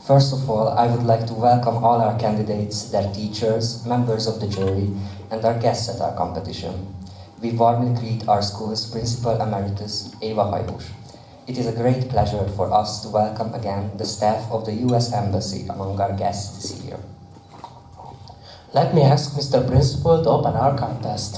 First of all, I would like to welcome all our candidates, their teachers, members of the jury, and our guests at our competition. We warmly greet our school's Principal Emeritus, Eva Hajós. It is a great pleasure for us to welcome again the staff of the US Embassy among our guests this year. Let me ask Mr. Principal to open our contest.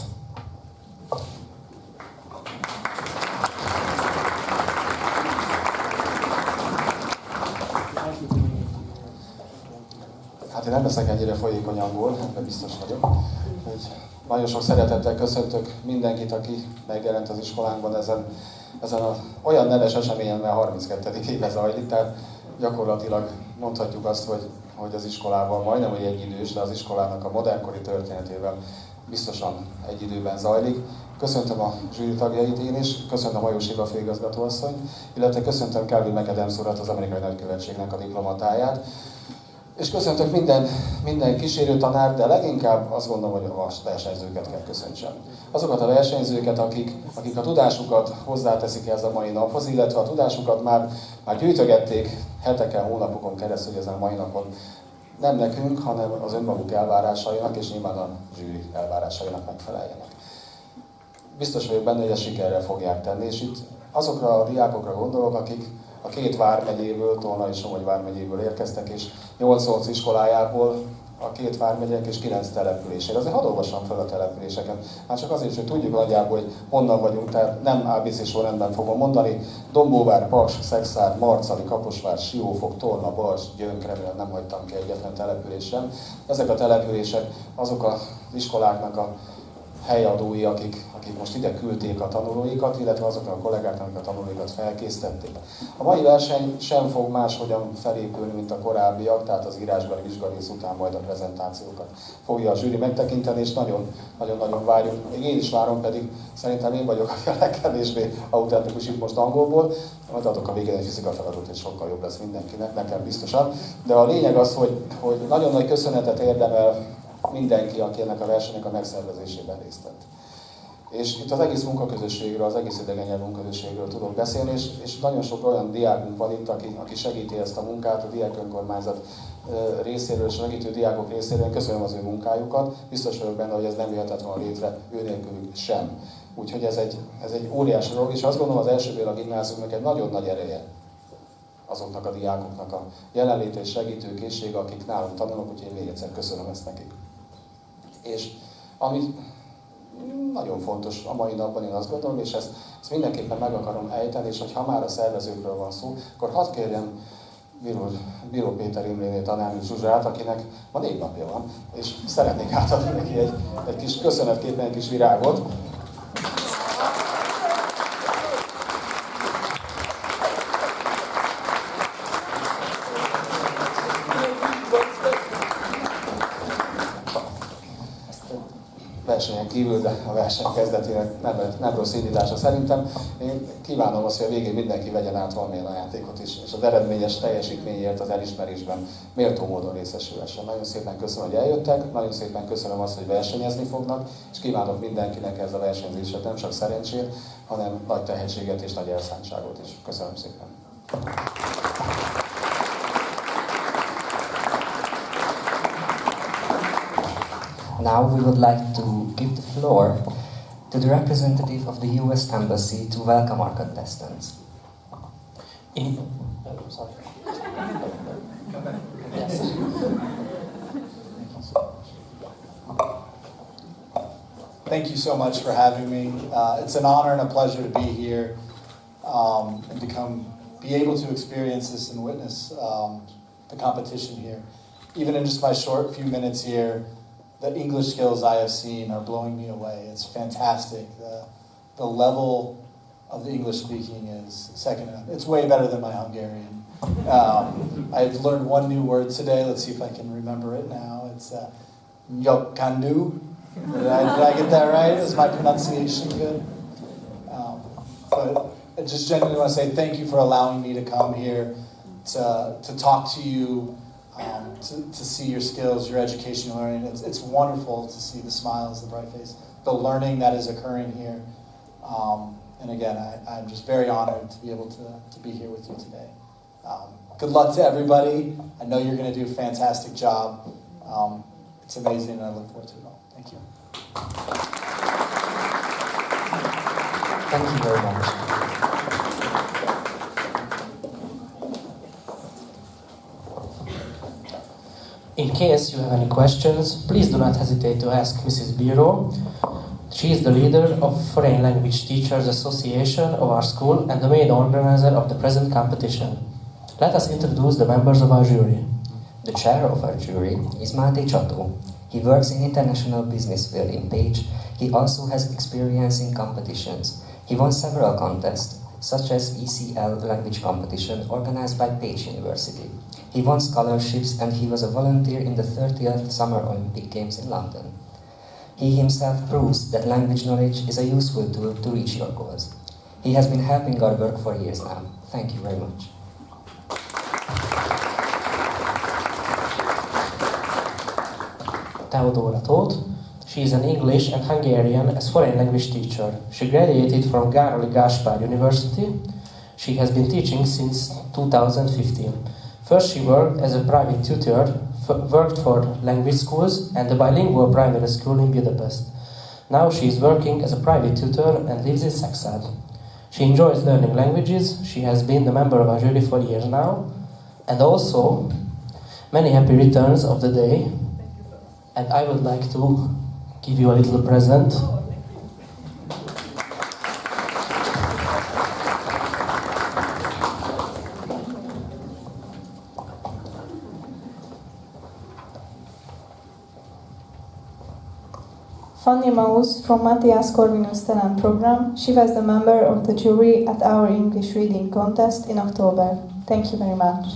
Hát én nem leszek ennyire folyékony angol, ebben biztos vagyok. Nagyon sok szeretettel köszöntök mindenkit, aki megjelent az iskolánkban ezen olyan neves eseményen, mert 32. éve zajlik, tehát gyakorlatilag mondhatjuk azt, hogy az iskolával majdnem hogy egyidős, de az iskolának a modernkori történetével biztosan egy időben zajlik. Köszöntöm a zsűri tagjait én is, köszöntöm Hajós Éva főigazgatóasszonyt, illetve köszöntöm Calvin McAdams urat, az Amerikai Nagykövetségnek a diplomatáját. És köszöntök minden kísérő tanár, de leginkább azt gondolom, hogy a versenyzőket kell köszöntsem. Azokat a versenyzőket, akik a tudásukat hozzáteszik ez a mai naphoz, illetve a tudásukat már gyűjtögették heteken, hónapokon keresztül ezen a mai napon. Nem nekünk, hanem az önmaguk elvárásainak, és nyilván a zsűri elvárásainak megfeleljenek. Biztos vagyok benne, hogy ezt sikerrel fogják tenni, és itt azokra a diákokra gondolok, akik a két vármegyéből, Tolna-Somogy vármegyéből érkeztek, és 8 iskolájából a két vármegyek és 9 településére. Azért hadd olvassam fel a településeket. Már csak azért, hogy tudjuk nagyjából, hogy honnan vagyunk, tehát nem ABC sorrendben fogom mondani. Dombóvár, Paks, Szexárd, Marcali, Kaposvár, Siófok, Tolna, Bars, Gyönk, remélem nem hagytam ki egyetlen településen. Ezek a települések azok az iskoláknak a helyadói, akik most ide küldték a tanulóikat, illetve azoknak a kollégáknak, akik a tanulóikat felkészítették. A mai verseny sem fog máshogyan felépülni, mint a korábbiak, tehát az írásbeli vizsgarész után majd a prezentációkat fogja a zsűri megtekinteni, és nagyon-nagyon várjuk. Még én is várom, pedig szerintem én vagyok a legkevésbé autentikus itt most angolból, majd adok a végén egy fizika feladatot, és sokkal jobb lesz mindenkinek, nekem biztosan. De a lényeg az, hogy nagyon nagy köszönetet érdemel mindenki, aki ennek a versenynek a megszervezésében részt vett. És itt az egész munkaközösségről, az egész idegennyelvű munkaközösségről tudok beszélni, és nagyon sok olyan diákunk van itt, aki segíti ezt a munkát, a diák önkormányzat részéről, és segítő diákok részéről. Én köszönöm az ő munkájukat, biztos vagyok benne, hogy ez nem jöhetett volna létre ő nélkülük sem. Úgyhogy ez egy óriási dolog, és azt gondolom az első Béla gimnáziumnak egy nagyon nagy ereje azoknak a diákoknak a jelenléte és segítőkészsége, akik nálunk tanulnak, úgyhogy én még egyszer köszönöm ezt nekik. És ami nagyon fontos a mai napban, én azt gondolom, és ezt mindenképpen meg akarom ejteni, és hogy ha már a szervezőkről van szó, akkor hadd kérjem Bíró Péter Imréné tanárnő Zsuzsát, akinek ma névnapja van, és szeretnék átadni neki egy kis köszönetképpen egy kis virágot. Versenyen kívül, de a verseny kezdetének nem rossz indítása szerintem. Én kívánom azt, hogy a végén mindenki vegyen át valamilyen ajándékot is, és az eredményes teljesítményért, az elismerésben méltó módon részesülhessen. Nagyon szépen köszönöm, hogy eljöttek, nagyon szépen köszönöm azt, hogy versenyezni fognak, és kívánok mindenkinek ez a versenyzésre nem csak szerencsét, hanem nagy tehetséget és nagy elszántságot is. Köszönöm szépen! Now we would like to give the floor to the representative of the US Embassy to welcome our contestants. Sorry. Yes. Thank you so much for having me. It's an honor and a pleasure to be here and to be able to experience this and witness the competition here. Even in just my short few minutes here, the English skills I have seen are blowing me away. It's fantastic. The level of the English speaking is second to none. It's way better than my Hungarian. I've learned one new word today. Let's see if I can remember it now. It's Nyokandu. Did I get that right? Is my pronunciation good? But I just genuinely want to say thank you for allowing me to come here to talk to you, to see your skills, your education, your learning. It's wonderful to see the smiles, the bright face, the learning that is occurring here. And again, I'm just very honored to be able to be here with you today. good luck to everybody. I know you're going to do a fantastic job. It's amazing, and I look forward to it all. Thank you. Thank you very much. In case you have any questions, please do not hesitate to ask Mrs. Biro. She is the leader of Foreign Language Teachers Association of our school and the main organizer of the present competition. Let us introduce the members of our jury. The chair of our jury is Máté Csató. He works in international business field in Pécs. He also has experience in competitions. He won several contests, such as ECL language competition organized by Pécs University. He won scholarships and he was a volunteer in the 30th Summer Olympic Games in London. He himself proves that language knowledge is a useful tool to reach your goals. He has been helping our work for years now. Thank you very much. Teodora Tóth. She is an English and Hungarian as foreign language teacher. She graduated from Gároly Gáspár University. She has been teaching since 2015. First she worked as a private tutor, worked for language schools and a bilingual primary school in Budapest. Now she is working as a private tutor and lives in Szekszárd. She enjoys learning languages. She has been the member of our jury for years now. And also, many happy returns of the day. And I would like to give you a little present. Fanny Maus from Matthias Corvinus talent program. She was the member of the jury at our English reading contest in October. Thank you very much.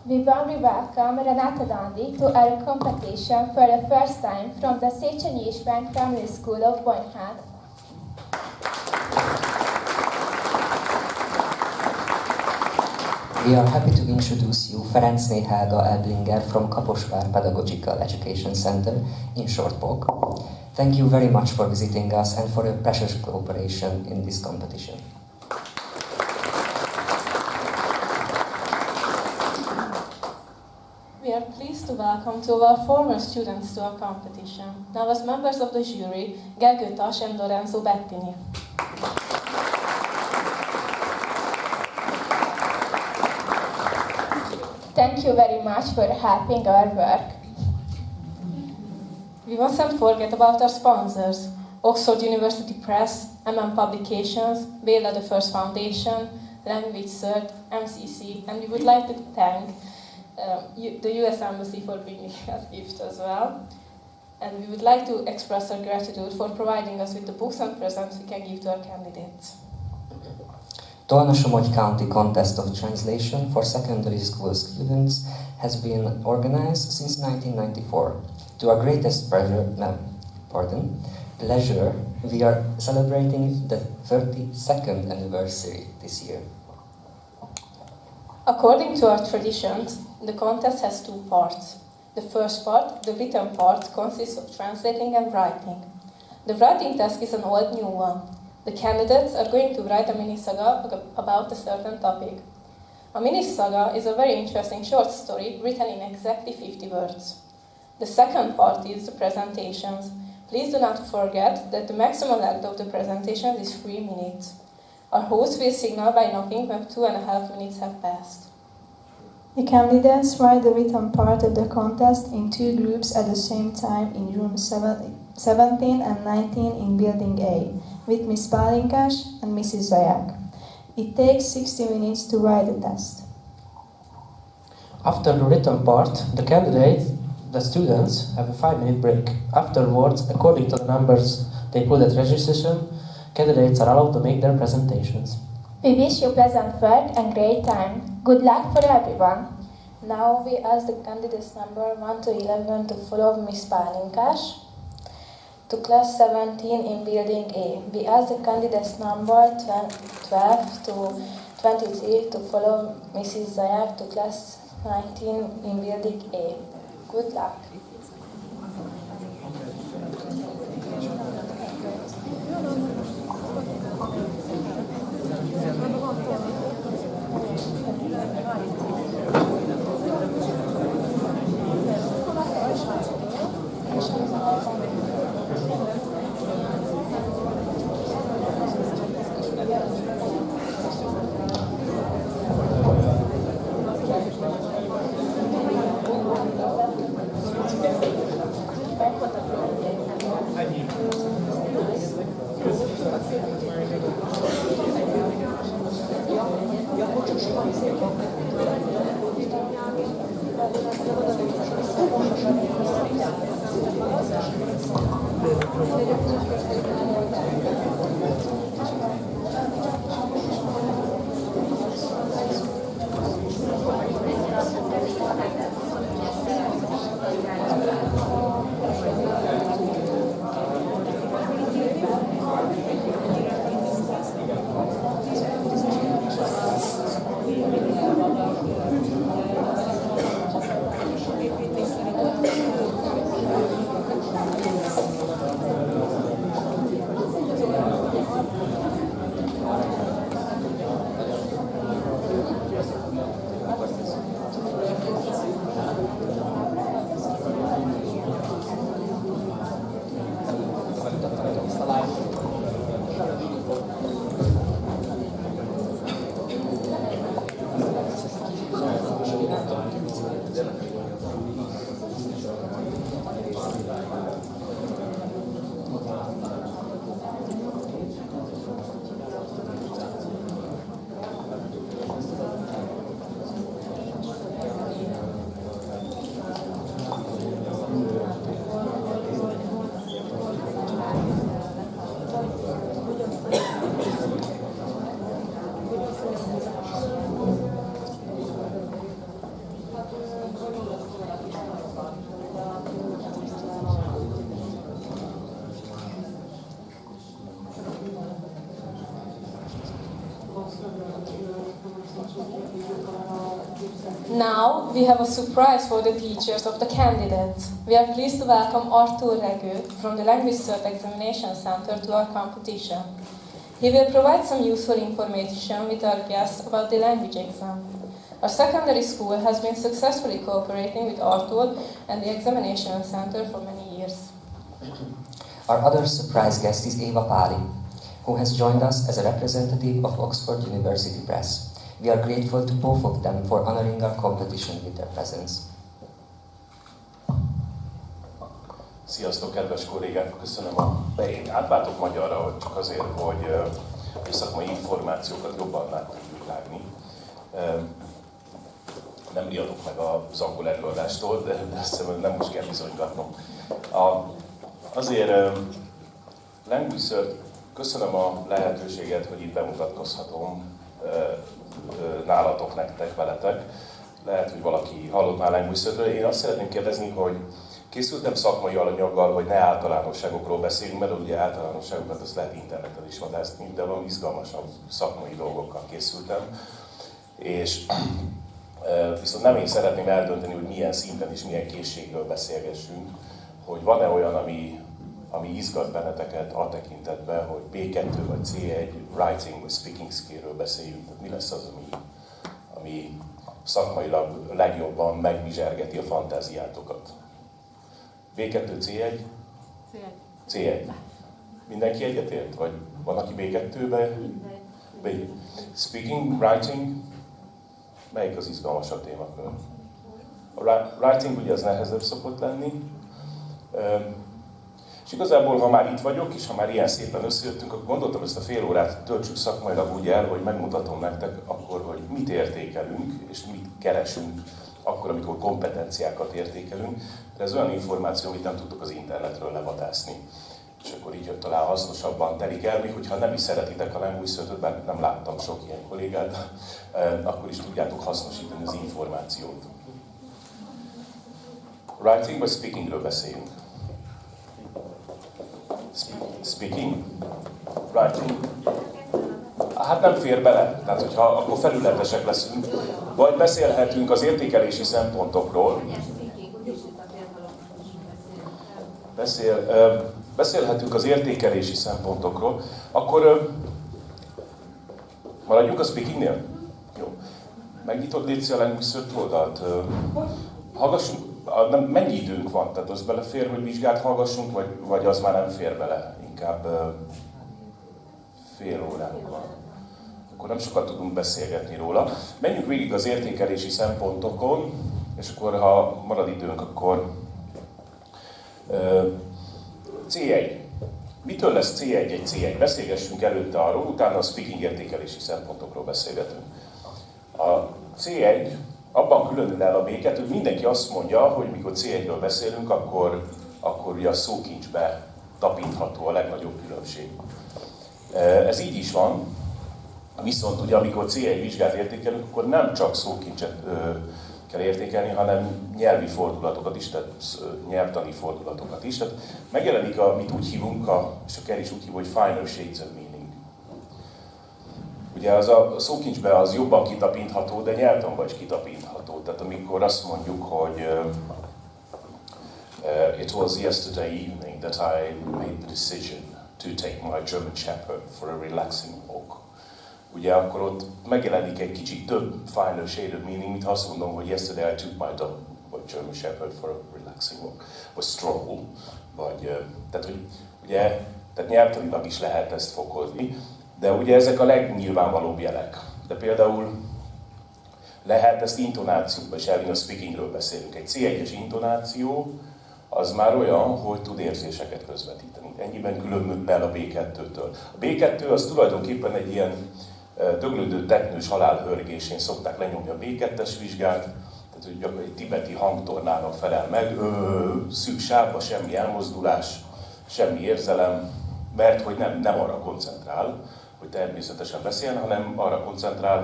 We warmly welcome Renata Dandi to our competition for the first time from the Széchenyi István Primary School of Bonyhád. We are happy to introduce you Ferencné Helga Elblinger from Kaposvár Pedagogical Education Center in Shortpok. Thank you very much for visiting us and for your precious cooperation in this competition. We are pleased to welcome two of our former students to our competition. Now as members of the jury, Gergő Tas and Lorenzo Bettini. Thank you very much for helping our work. We mustn't forget about our sponsors, Oxford University Press, Publications, Béla the First Foundation, Language Cert, MCC, and we would like to thank the US Embassy for bringing us gifts as well. And we would like to express our gratitude for providing us with the books and presents we can give to our candidates. Tolna-Somogy County Contest of Translation for secondary school students has been organized since 1994. To our greatest pleasure, we are celebrating the 32nd anniversary this year. According to our traditions, the contest has two parts. The first part, the written part, consists of translating and writing. The writing task is an old new one. The candidates are going to write a mini-saga about a certain topic. A mini-saga is a very interesting short story written in exactly 50 words. The second part is the presentations. Please do not forget that the maximum length of the presentation is 3 minutes. Our host will signal by knocking when 2.5 minutes have passed. The candidates write the written part of the contest in two groups at the same time in room 17 and 19 in Building A, with Ms. Pálinkás and Mrs. Zaják. It takes 60 minutes to write the test. After the written part, the students have a 5-minute break. Afterwards, according to the numbers they put at registration, candidates are allowed to make their presentations. We wish you pleasant work and great time. Good luck for everyone. Now we ask the candidates number 1 to 11 to follow Ms. Pálinkás to class 17 in Building A. We ask the candidates number 12 to 23 to follow Mrs. Zaják to class 19 in Building A. Good luck. Now we have a surprise for the teachers of the candidates. We are pleased to welcome Artur Regő from the Language Cert Examination Center to our competition. He will provide some useful information with our guests about the language exam. Our secondary school has been successfully cooperating with Artur and the Examination Center for many years. Our other surprise guest is Éva Páli, who has joined us as a representative of Oxford University Press. We are grateful to both of them for honoring our competition with their presence. Sziasztok, kedves kollégák! Köszönöm én átváltok magyarra, hogy csak azért, hogy a szakmai információkat jobban át tudjuk vágni. Nem riadok meg az angol előadástól, de azt nem most kell bizonygatnom. Azért Language Cert, köszönöm a lehetőséget, hogy itt bemutatkozhatom nálatok, nektek, veletek. Lehet, hogy valaki hallott már Language Certről. Én azt szeretném kérdezni, hogy készültem szakmai alanyaggal, hogy ne általánosságokról beszélünk, mert ugye általánosságokat azt lehet interneten is vadászni, de valami izgalmasabb szakmai dolgokkal készültem. És viszont nem én szeretném eldönteni, hogy milyen szinten és milyen készségről beszélgessünk, hogy van-e olyan, ami izgat benneteket a tekintetben, hogy B2 vagy C1, writing vagy speaking skill-ről beszéljünk. Tehát mi lesz az, ami szakmailag legjobban megvizsergeti a fantáziátokat? B2, C1? C1. Mindenki egyetért? Vagy van, aki B2-be? B. Speaking, writing? Melyik az izgalmasabb témakör? A writing ugye az nehezebb szokott lenni. És igazából, ha már itt vagyok, és ha már ilyen szépen összejöttünk, akkor gondoltam, ezt a fél órát töltsük szakmailag úgy el, hogy megmutatom nektek akkor, hogy mit értékelünk, és mit keresünk akkor, amikor kompetenciákat értékelünk. De ez olyan információ, amit nem tudtok az internetről levadászni. És akkor így talán hasznosabban telik el, még hogyha nem is szeretitek a Language Certet, bár nem láttam sok ilyen kollégát, akkor is tudjátok hasznosítani az információt. Writing vagy speakingről beszéljünk? Speaking? Writing? Hát nem fér bele, tehát hogyha akkor felületesek leszünk, vagy beszélhetünk az értékelési szempontokról. Beszélhetünk az értékelési szempontokról, akkor maradjunk a speakingnél? Jó. Megnyitod légy a Language Cert oldalt. Hallgassunk, mennyi időnk van? Tehát az belefér, hogy vizsgát hallgassunk, vagy az már nem fér bele? Inkább fél óránk van. Akkor nem sokat tudunk beszélgetni róla. Menjünk végig az értékelési szempontokon, és akkor, ha marad időnk, akkor C1. Mitől lesz C1 egy C1? Beszélgessünk előtte arról, utána a speaking értékelési szempontokról beszélgetünk. A C1 abban különül el a B2, hogy mindenki azt mondja, hogy mikor C1-ről beszélünk, akkor ugye a szókincsbe tapintható a legnagyobb különbség. Ez így is van, viszont ugye amikor C1 vizsgát értékelünk, akkor nem csak szókincset kell értékelni, hanem nyelvi fordulatokat is, tehát nyelvtani fordulatokat is. Tehát megjelenik, amit úgy hívunk, és a Kerr is úgy hív, hogy finer shades of meaning. Ugye az a szókincsben az jobban kitapintható, de nyelvtanban is kitapintható. Tehát amikor azt mondjuk, hogy it was yesterday evening that I made the decision to take my German Shepherd for a relaxing walk. Ugye akkor ott megjelenik egy kicsit több finer shade of meaning, mint ha azt mondom, hogy yesterday I took my dog, vagy German Shepherd for a relaxing walk, vagy stroll, vagy, tehát, hogy, ugye, tehát nyelvtanilag is lehet ezt fokozni, de ugye ezek a legnyilvánvalóbb jelek. De például lehet ezt intonációba is elvinni, a speakingről beszélünk. Egy C1-es intonáció az már olyan, hogy tud érzéseket közvetíteni. Ennyiben különböző el a B2-től. A B2 az tulajdonképpen egy ilyen döglődő teknős halálhörgésén szokták lenyomni a B2-es vizsgát, tehát hogy gyakorlatilag egy tibeti hangtornának felel meg, szűk sávba, semmi elmozdulás, semmi érzelem, mert hogy nem arra koncentrál, hogy természetesen beszéljen, hanem arra koncentrál,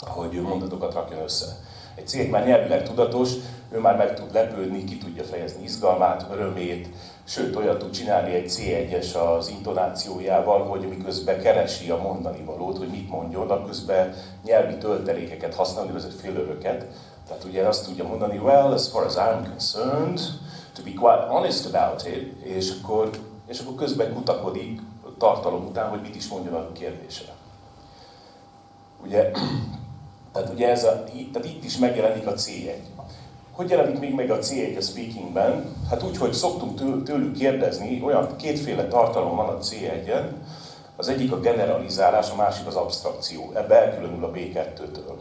hogy mondatokat rakjon össze. Egy cég már nyelvileg tudatos, ő már meg tud lepődni, ki tudja fejezni izgalmát, örömét, sőt olyat tud csinálni egy C1-es az intonációjával, hogy miközben keresi a mondani valót, hogy mit mondjon, akközben nyelvi töltelékeket használ, úgynevezett filleröket. Tehát ugye azt tudja mondani, well, as far as I'm concerned, to be quite honest about it, és akkor közben kutakodik tartalom után, hogy mit is mondjon a kérdésre. Ugye, tehát itt is megjelenik a C1. Hogy jelenik még meg a C1 a speakingben? Hát úgy, hogy szoktunk tőlük kérdezni, olyan kétféle tartalom van a C1-en, az egyik a generalizálás, a másik az absztrakció. Ebbe elkülönül a B2-től.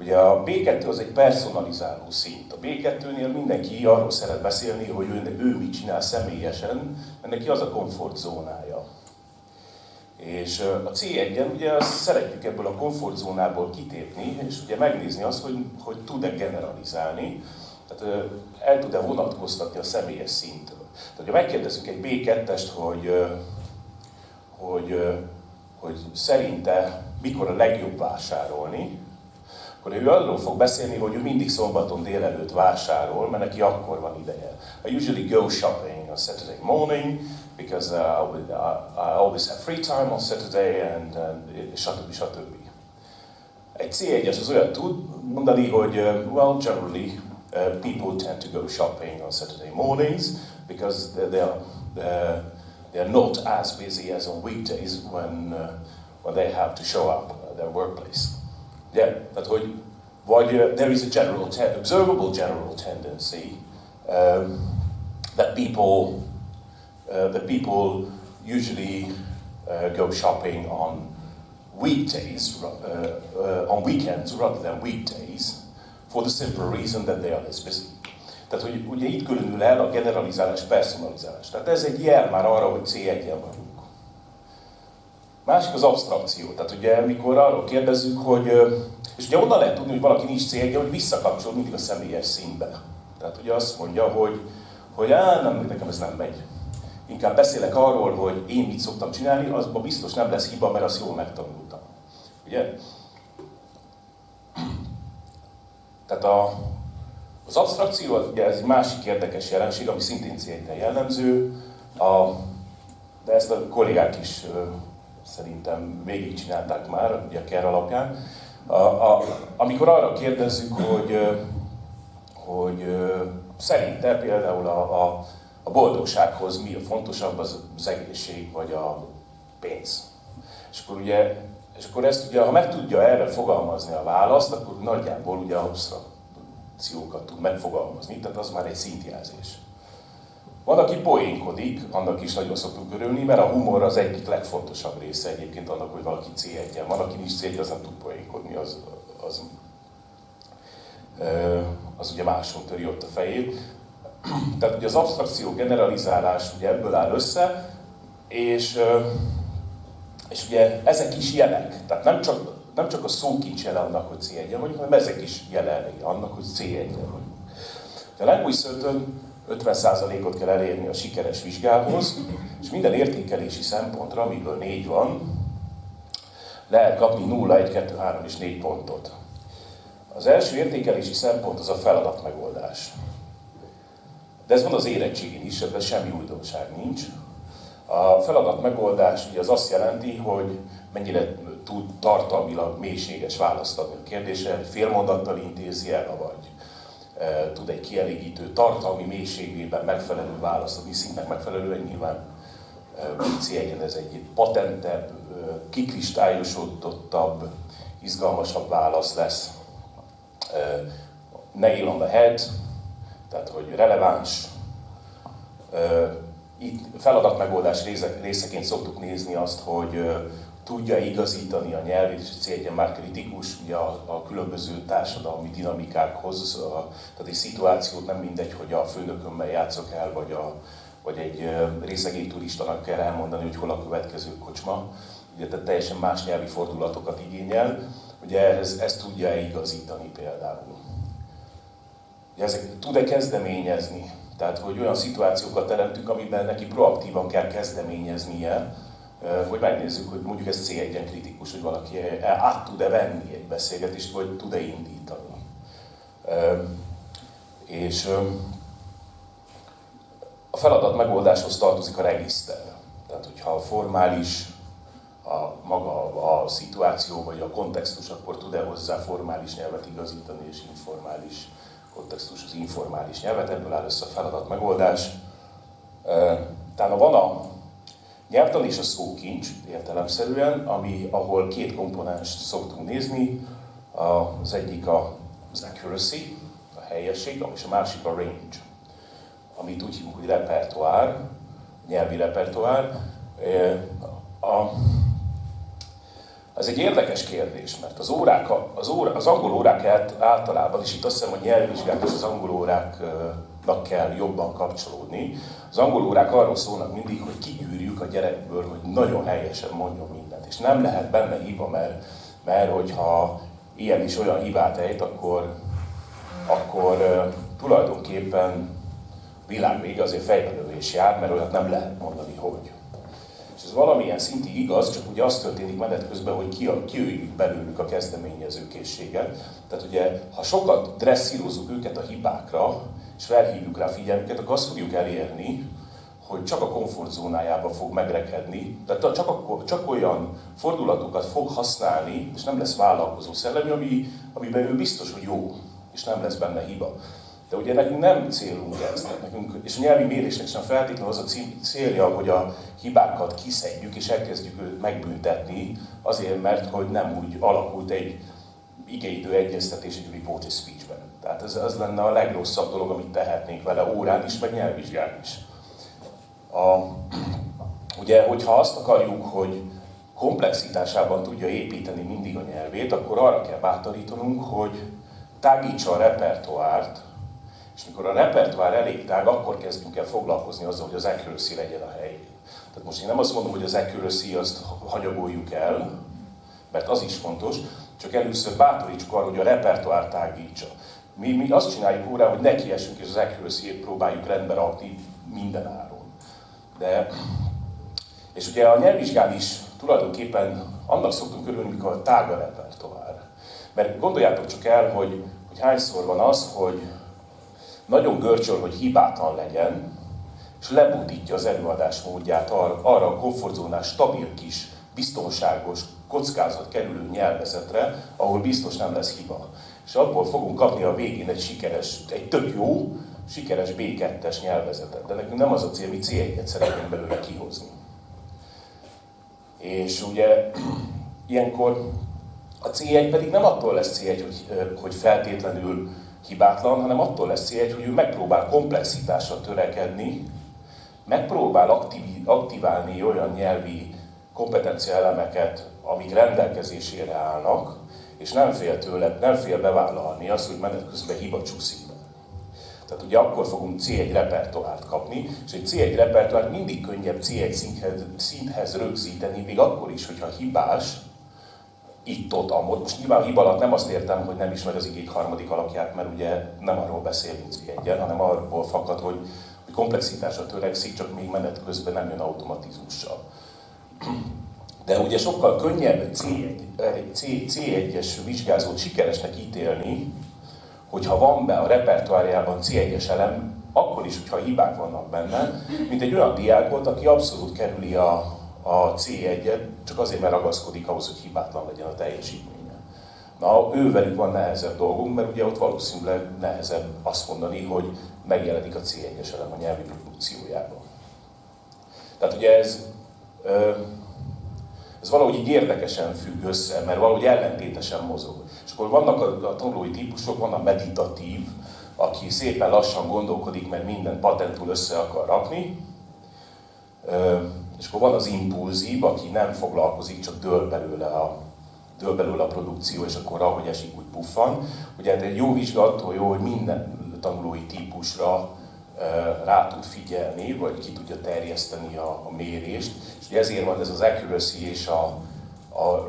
Ugye a B2 az egy personalizáló szint. A B2-nél mindenki arról szeret beszélni, hogy ő mit csinál személyesen, mert neki az a komfortzónája. És a C1-en ugye szeretjük ebből a komfortzónából kitépni, és ugye megnézni azt, hogy tud-e generalizálni, tehát el tud-e vonatkoztatni a személyes szintől. Tehát ha megkérdezzük egy B2-est, hogy szerinte mikor a legjobb vásárolni, akkor ő arról fog beszélni, hogy ő mindig szombaton délelőtt vásárol, mert neki akkor van ideje. I usually go shopping on Saturday morning, because I always have free time on Saturday, and stb. Egy C1-es az olyat tud mondani, hogy well, generally people tend to go shopping on Saturday mornings, because they are not as busy as on weekdays when they have to show up at their workplace. Yeah, tehát hogy vagy there is a observable general tendency that people usually go shopping on weekdays, on weekends rather than weekdays, for the simple reason that they are less busy. Tehát, hogy ugye itt különül el a generalizálás, personalizálás. Tehát ez egy jel már arra, hogy C1-en vagyunk. Másik az absztrakció. Tehát ugye, mikor arról kérdezzük, hogy... És ugye onnan lehet tudni, hogy valaki nincs C1-en, hogy visszakapcsol mindig a személyes színbe. Tehát ugye azt mondja, hogy nem, nekem ez nem megy. Inkább beszélek arról, hogy én mit szoktam csinálni, azban biztos nem lesz hiba, mert azt jól megtanultam. Ugye? Tehát az absztrakció, ugye ez egy másik érdekes jelenség, ami szintén C1-en jellemző, de ezt a kollégák is szerintem végigcsinálták már, ugye a Kerr alapján. Amikor arra kérdezzük, hogy szerinte például a boldogsághoz mi a fontosabb, az egészség vagy a pénz. És akkor ezt ugye, ha meg tudja erre fogalmazni a választ, akkor nagyjából ugye absztrakciókat tud megfogalmazni, tehát az már egy szintjelzés. Van, aki poénkodik, annak is nagyon szoktunk örülni, mert a humor az egyik legfontosabb része egyébként annak, hogy valaki C1-en van, aki nincs C1, az nem tud poénkodni, az ugye máson töri ott a fejét. Tehát ugye az absztrakció, generalizálás ugye ebből áll össze, és ugye ezek is jelek. Tehát nem csak a szókincs jele annak, hogy C1-en vagyunk, hanem ezek is jelei annak, hogy C1-en vagyunk. A Language Certön 50%-ot kell elérni a sikeres vizsgához, és minden értékelési szempontra, amiből 4 van, lehet kapni 0, 1, 2, 3 és 4 pontot. Az első értékelési szempont az a feladatmegoldás. De ez van az érettségén is, ebben semmi újdonság nincs. A feladatmegoldás ugye az azt jelenti, hogy mennyire tud tartalmilag mélységes választ adni a kérdésre, félmondattal intézi el, vagy tud egy kielégítő tartalmi mélységében megfelelő választ adni, szintnek megfelelően nyilván C1-en ez egy patentebb, kikristályosodottabb, izgalmasabb válasz lesz. Nail on the head, tehát hogy releváns. Itt feladatmegoldás részeként szoktuk nézni azt, hogy tudja igazítani a nyelvét, és a C1-en már kritikus ugye a különböző társadalmi dinamikákhoz. Tehát egy szituációt nem mindegy, hogy a főnökömmel játszok el, vagy egy részegély turistának kell elmondani, hogy hol a következő kocsma. Ugye, tehát teljesen más nyelvi fordulatokat igényel. Ugye ezt tudja igazítani például. Ugye tud-e kezdeményezni? Tehát, hogy olyan szituációkat teremtünk, amiben neki proaktívan kell kezdeményeznie, hogy megnézzük, hogy mondjuk ez C1-en kritikus, hogy valaki át tud-e venni egy beszélgetést, vagy tud-e indítani. És a feladat megoldáshoz tartozik a regiszter. Tehát, hogyha formális maga a szituáció, vagy a kontextus, akkor tud-e hozzá formális nyelvet igazítani, és informális kontextus az informális nyelvet, ebből áll össze a feladat megoldás. Utána van a nyelvtan és a szókincs értelemszerűen, ahol 2 komponenst szoktunk nézni. Az egyik az accuracy, a helyesség, és a másik a range, amit úgy hívunk, hogy repertoár, nyelvi repertoár. Ez egy érdekes kérdés, mert az angol órák általában, és itt azt hiszem, hogy nyelvvizsgák és az angol óráknak kell jobban kapcsolódni. Az angol órák arról szólnak mindig, hogy kigyűrjük a gyerekből, hogy nagyon helyesen mondjon mindent. És nem lehet benne hiba, mert hogyha ilyen is olyan hibát ejt, akkor tulajdonképpen világ vége, azért fejbelövés jár, mert olyat nem lehet mondani, hogy. És ez valamilyen szintig igaz, csak ugye az történik menet közben, hogy kiöljük belőlük a kezdeményezőkészséget. Tehát ugye, ha sokat dresszírozzuk őket a hibákra, és felhívjuk rá figyelmüket, akkor azt fogjuk elérni, hogy csak a komfortzónájába fog megrekedni, tehát csak olyan fordulatokat fog használni, és nem lesz vállalkozó szellemi, amiben ő biztos, hogy jó, és nem lesz benne hiba. De ugye nekünk nem célunk ez, és a nyelvi mérésnek sem feltétlenül az a célja, hogy a hibákat kiszedjük és elkezdjük őt megbüntetni, azért, mert hogy nem úgy alakult egy igeidő egyeztetés egy reported speechben. Tehát ez lenne a legrosszabb dolog, amit tehetnénk vele órán is, meg nyelvvizsgán is. Ugye, hogyha azt akarjuk, hogy komplexitásában tudja építeni mindig a nyelvét, akkor arra kell bátorítanunk, hogy tágítsa a repertoárt, és mikor a repertoár elég tág, akkor kezdünk el foglalkozni azzal, hogy az accuracy legyen a helyén. Tehát most én nem azt mondom, hogy az accuracy azt hanyagoljuk el, mert az is fontos, csak először bátorítsuk arra, hogy a repertoár tágítsa. Mi azt csináljuk órán, hogy nekiesünk, és az accuracy-t próbáljuk rendbe rakni minden áron. És ugye a nyelvvizsgán is tulajdonképpen annak szoktunk örülni, mikor tág a repertoár. Mert gondoljátok csak el, hogy hányszor van az, hogy nagyon görcsöl, hogy hibátlan legyen, és lebutítja az előadás módját arra a komfortzónás, stabil kis, biztonságos, kockázat kerülő nyelvezetre, ahol biztos nem lesz hiba. És abból fogunk kapni a végén egy tök jó, sikeres B2-es nyelvezetet. De nekünk nem az a cél, mi C1-et szeretnénk belőle kihozni. És ugye ilyenkor a C1 pedig nem attól lesz C1, hogy feltétlenül hibátlan, hanem attól lesz C1, hogy ő megpróbál komplexitásra törekedni, megpróbál aktiválni olyan nyelvi kompetencia elemeket, amik rendelkezésére állnak, és nem fél bevállalni azt, hogy menet közben hiba csúszik be. Tehát ugye akkor fogunk C1 repertoárt kapni, és egy C1 repertoárt mindig könnyebb C1 szinthez rögzíteni, még akkor is, hogyha hibás, itt-ott, amott. Most nyilván hiba alatt nem azt értem, hogy nem ismer az igék harmadik alakját, mert ugye nem arról beszélünk C1-en, hanem arról fakad, hogy komplexitásra törekszik, csak még menet közben nem jön automatizmussal. De ugye sokkal könnyebb C1-es vizsgázót sikeresnek ítélni, hogyha van be a repertoárjában C1-es elem, akkor is, hogyha hibák vannak benne, mint egy olyan diákot, aki abszolút kerüli a C1-et, csak azért, mert ragaszkodik ahhoz, hogy hibátlan legyen a teljesítménye. Na, ővelük van nehezebb dolgunk, mert ugye ott valószínűleg nehezebb azt mondani, hogy megjelenik a C1-es elem a nyelvi produkciójában. Tehát ugye ez valahogy így érdekesen függ össze, mert valahogy ellentétesen mozog. És akkor vannak a tanulói típusok, van a meditatív, aki szépen lassan gondolkodik, mert mindent patentul össze akar rakni. És akkor van az impulzív, aki nem foglalkozik, csak dől belőle a produkció, és akkor ahogy esik, úgy puffan. Ugye egy jó vizsga attól jó, hogy minden tanulói típusra rá tud figyelni, vagy ki tudja terjeszteni a mérést. És ugye ezért van ez az accuracy és a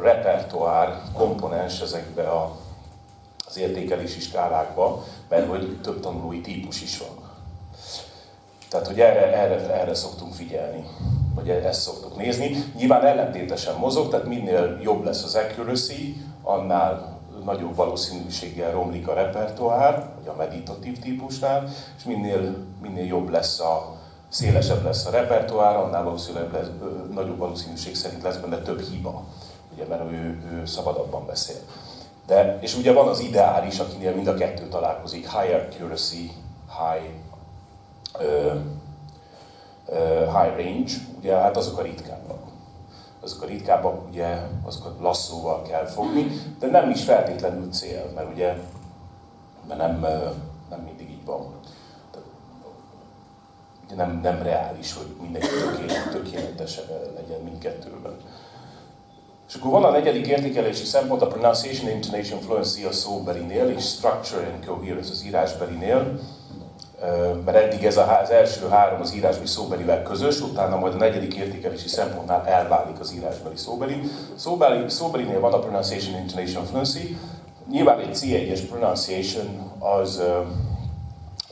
repertoár komponens ezekbe az értékelési skálákba, mert hogy több tanulói típus is van. Tehát, hogy erre szoktunk figyelni, vagy ezt szoktuk nézni. Nyilván ellentétesen mozog, tehát minél jobb lesz az accuracy, annál nagyobb valószínűséggel romlik a repertoár, vagy a meditatív típusnál, és minél jobb lesz szélesebb lesz a repertoár, annál valószínűleg nagyobb valószínűség szerint lesz benne több hiba, ugye, mert ő szabadabban beszél. És ugye van az ideális, akinél mind a kettő találkozik, high accuracy, high range, ugye hát azok a ritkábbak. Azok a ritkábbak, ugye, azokat lasszóval kell fogni, de nem is feltétlenül cél, mert ugye nem mindig így van. Ugye nem reális, hogy mindenki tökéletes legyen mindkettőben. És akkor van a negyedik értékelési szempont, a pronunciation, intonation, fluency a szóbelinél, és structure and coherence az írásbelinél. Mert eddig ez az első három az írásbeli szóbelivel közös, utána majd a negyedik értékelési szempontnál elválik az írásbeli szóbeli. Szóbelinél van a pronunciation, intonation, fluency. Nyilván egy C1-es pronunciation az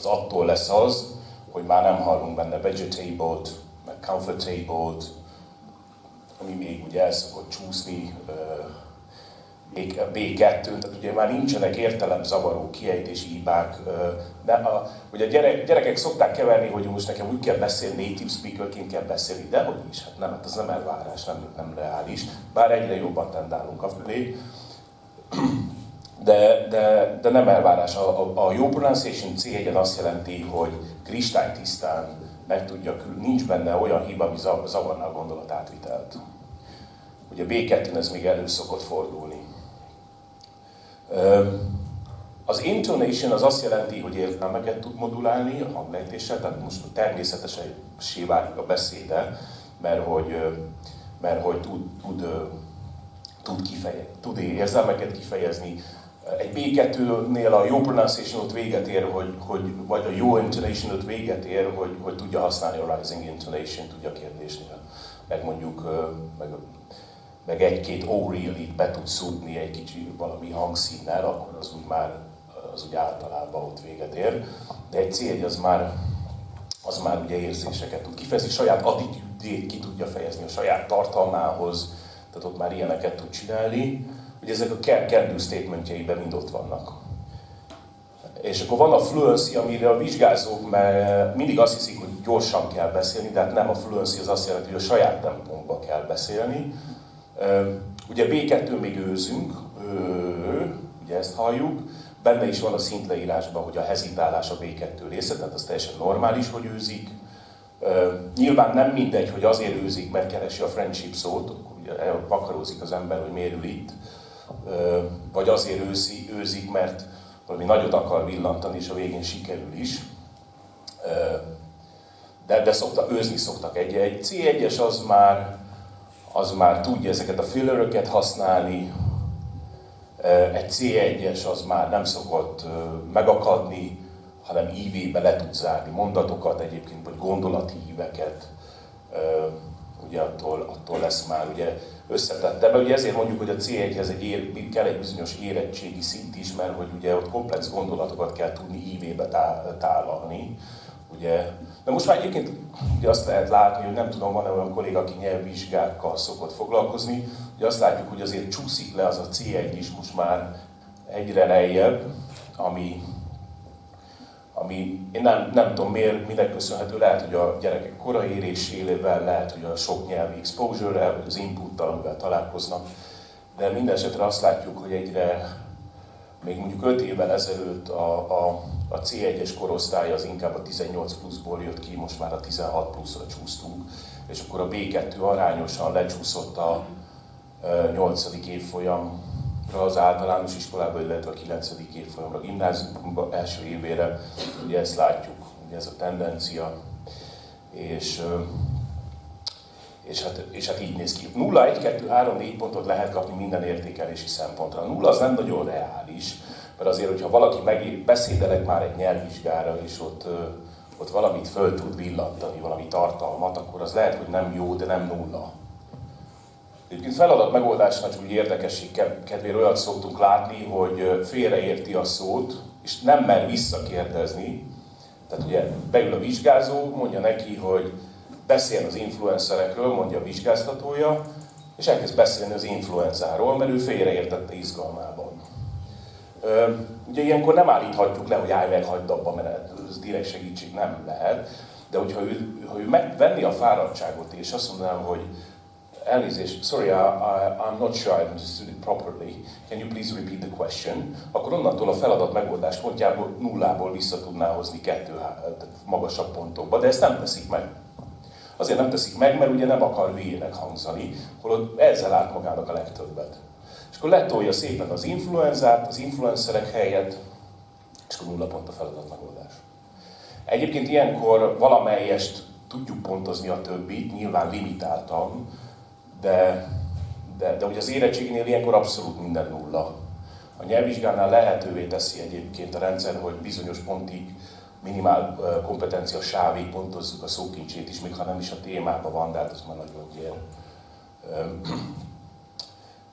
attól lesz az, hogy már nem hallunk benne vegetable-t, meg comfortable-t, ami még ugye el szokott csúszni, B2, tehát ugye már nincsenek értelemzavaró kiejtési hibák. Ugye a gyerekek szokták keverni, hogy most nekem úgy kell beszélni, native speakerként kell beszélni, de hogy is, hát nem, hát ez nem elvárás, nem reális, bár egyre jobban tendálunk afölé. De nem elvárás. A jó pronunciation C1-en azt jelenti, hogy kristálytisztán meg tudja, nincs benne olyan hiba, ami zavarná a gondolatátvitelt. Ugye B2-n ez még elő szokott fordulni. Az intonation az azt jelenti, hogy értelmeket tud modulálni a hanglejtéssel, tehát most természetesen válik a beszéde, mert hogy tud érzelmeket kifejezni. Egy B2-nél a jó pronunciation ott véget ér, vagy a jó intonation ott véget ér, hogy tudja használni a rising intonation, tudja kérdésnél. Meg mondjuk meg egy-két O'Reilly-t be tud szúrni egy kicsi valami hangszínnel, akkor az úgy általában ott véget ér. De egy C1 az már ugye érzéseket tud kifejezni, saját attitűdét ki tudja fejezni a saját tartalmához, tehát ott már ilyeneket tud csinálni. Ugye ezek a can-do statementjeiben mind ott vannak. És akkor van a fluency, amire a vizsgázók mindig azt hiszik, hogy gyorsan kell beszélni, de hát nem, a fluency az azt jelenti, hogy a saját tempónkban kell beszélni. Ugye B2 még őzünk, ugye ezt halljuk, benne is van a szintleírásban, hogy a hezitálás a B2 része, tehát az teljesen normális, hogy őzik. Nyilván nem mindegy, hogy azért őzik, mert keresi a friendship szót, ugye vakarózik az ember, hogy miért ül itt, vagy azért őzik, mert valami nagyot akar villantani, és a végén sikerül is. De őzni szoktak. Egy C1-es az már tudja ezeket a filleröket használni, egy C1-es az már nem szokott megakadni, hanem ívébe le tud zárni mondatokat egyébként, vagy gondolati íveket, ugye attól lesz már ugye összetettebb. Ugye ezért mondjuk, hogy a C1-hez kell egy bizonyos érettségi szint is, mert hogy ugye ott komplex gondolatokat kell tudni ívébe tálalni. Ugye. De most már egyébként ugye azt lehet látni, hogy nem tudom, van-e olyan kolléga, aki nyelvvizsgákkal szokott foglalkozni, hogy azt látjuk, hogy azért csúszik le az a C1 is most már egyre lejjebb, ami én nem tudom minek köszönhető, lehet, hogy a gyerekek korai érésével, lehet, hogy a sok nyelvi exposure-rel, vagy az inputtal, amivel találkoznak, de minden esetre azt látjuk, hogy egyre, még mondjuk 5 évvel ezelőtt a C1-es korosztály az inkább a 18 pluszból jött ki, most már a 16 pluszra csúsztunk, és akkor a B2 arányosan lecsúszott a 8. évfolyamra az általános iskolába, illetve a 9. évfolyamra, a gimnáziumba első évére, ugye ezt látjuk, ugye ez a tendencia, és hát így néz ki. 0, 1, 2, 3, 4 pontot lehet kapni minden értékelési szempontra. 0 az nem nagyon reális, mert azért, hogyha valaki beszédelek már egy nyelvvizsgára, és ott valamit föl tud villantani, valami tartalmat, akkor az lehet, hogy nem jó, de nem 0. Egyébként feladat megoldásnak úgy érdekesség kedvére olyat szoktunk látni, hogy félreérti a szót, és nem mer visszakérdezni. Tehát ugye beül a vizsgázó, mondja neki, hogy beszél az influencerekről, mondja a vizsgáztatója, és elkezd beszélni az influenzáról, mert ő félreértette izgalmában. Ugye ilyenkor nem állíthatjuk le, hogy állj meg, hagyd abba, mert ez direkt segítség nem lehet, de hogyha ő megvenni a fáradtságot, és azt mondanám, hogy elnézést, sorry, I'm not sure I understood it properly, can you please repeat the question? Akkor onnantól a feladat megoldás pontjából 0-ból vissza tudná hozni 2 magasabb pontokba, de ezt nem teszik meg. Azért nem teszik meg, mert ugye nem akar hülyének hangzani, holott ezzel árt magának a legtöbbet. És akkor letolja szépen az influenzát, az influencerek helyett, és akkor 0 pont a feladat megoldás. Egyébként ilyenkor valamelyest tudjuk pontozni a többit, nyilván limitáltan, de ugye az érettségnél ilyenkor abszolút minden 0. A nyelvvizsgánál lehetővé teszi egyébként a rendszer, hogy bizonyos pontig minimál kompetencia sávig pontozzuk a szókincsét is, még ha nem is a témában van, de hát az már nagyon gyér.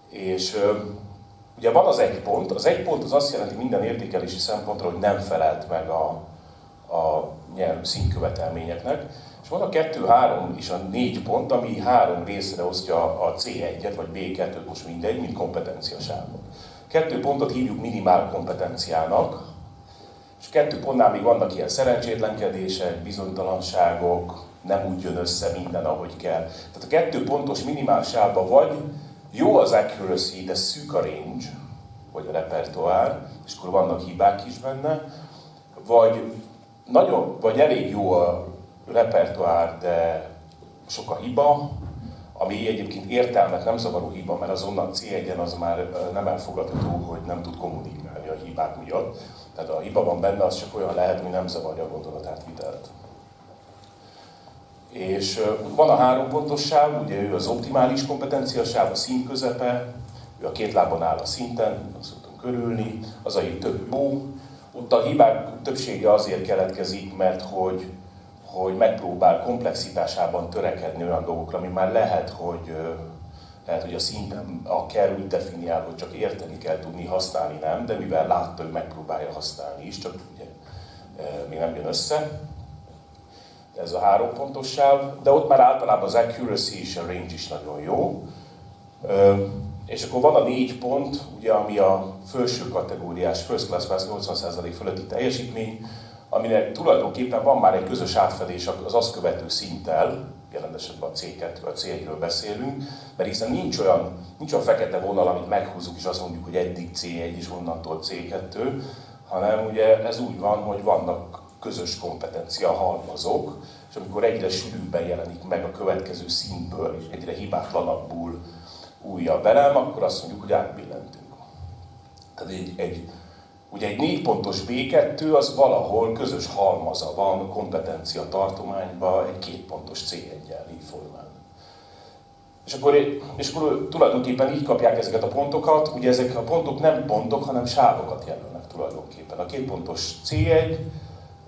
És ugye van az 1 pont. Az 1 pont az azt jelenti minden értékelési szempontra, hogy nem felelt meg a nyelv színkövetelményeknek. És van a 2, 3 és a 4 pont, ami 3 részre osztja a C1-et, vagy B2-t, most mindegy, mint kompetenciasávot. 2 pontot hívjuk minimál kompetenciának, és 2 pontnál még vannak ilyen szerencsétlenkedések, bizonytalanságok, nem úgy jön össze minden, ahogy kell. Tehát a 2 pontos minimál sávban vagy jó az accuracy, de szűk a range, vagy a repertoár, és akkor vannak hibák is benne, vagy elég jó a repertoár, de sok a hiba, ami egyébként értelmet nem zavaró hiba, mert azonnal C1-en az már nem elfogadható, hogy nem tud kommunikálni a hibák miatt. Tehát a hiba van benne, az csak olyan lehet, hogy nem zavarja a gondolatátvitelt. És van a 3 pontos sáv, ugye ő az optimális kompetenciasáv, a szint közepe, ő a 2 lábon áll a szinten, azt szoktunk körülni, az a több jó. Ott a hibák többsége azért keletkezik, mert hogy megpróbál komplexitásában törekedni olyan dolgokra, ami már lehet, hogy a szinten a kell úgy definiál, hogy csak érteni kell tudni, használni nem, de mivel látta, hogy megpróbálja használni is, csak ugye még nem jön össze. Ez a 3 pontos sáv, de ott már általában az accuracy és a range is nagyon jó. És akkor van a 4 pont, ugye, ami a felső kategóriás, first class pass 80% fölötti teljesítmény, aminek tulajdonképpen van már egy közös átfedés az azt követő szinttel, jelen esetben a C2, a C1-ről beszélünk, mert hiszen nincs olyan fekete vonal, amit meghúzunk és azt mondjuk, hogy eddig C1 és onnantól C2, hanem ugye ez úgy van, hogy vannak közös kompetencia halmazok, és amikor egyre sűrűbben jelenik meg a következő szintből, és egyre hibátlanabbul újabb elem, akkor azt mondjuk, hogy átbillentünk. Tehát ugye egy 4 pontos B2 az valahol közös halmaza van kompetencia tartományban egy 2 pontos C1-jel így formán. És akkor tulajdonképpen így kapják ezeket a pontokat, ugye ezek a pontok nem pontok, hanem sávokat jelölnek tulajdonképpen. A 2 pontos C1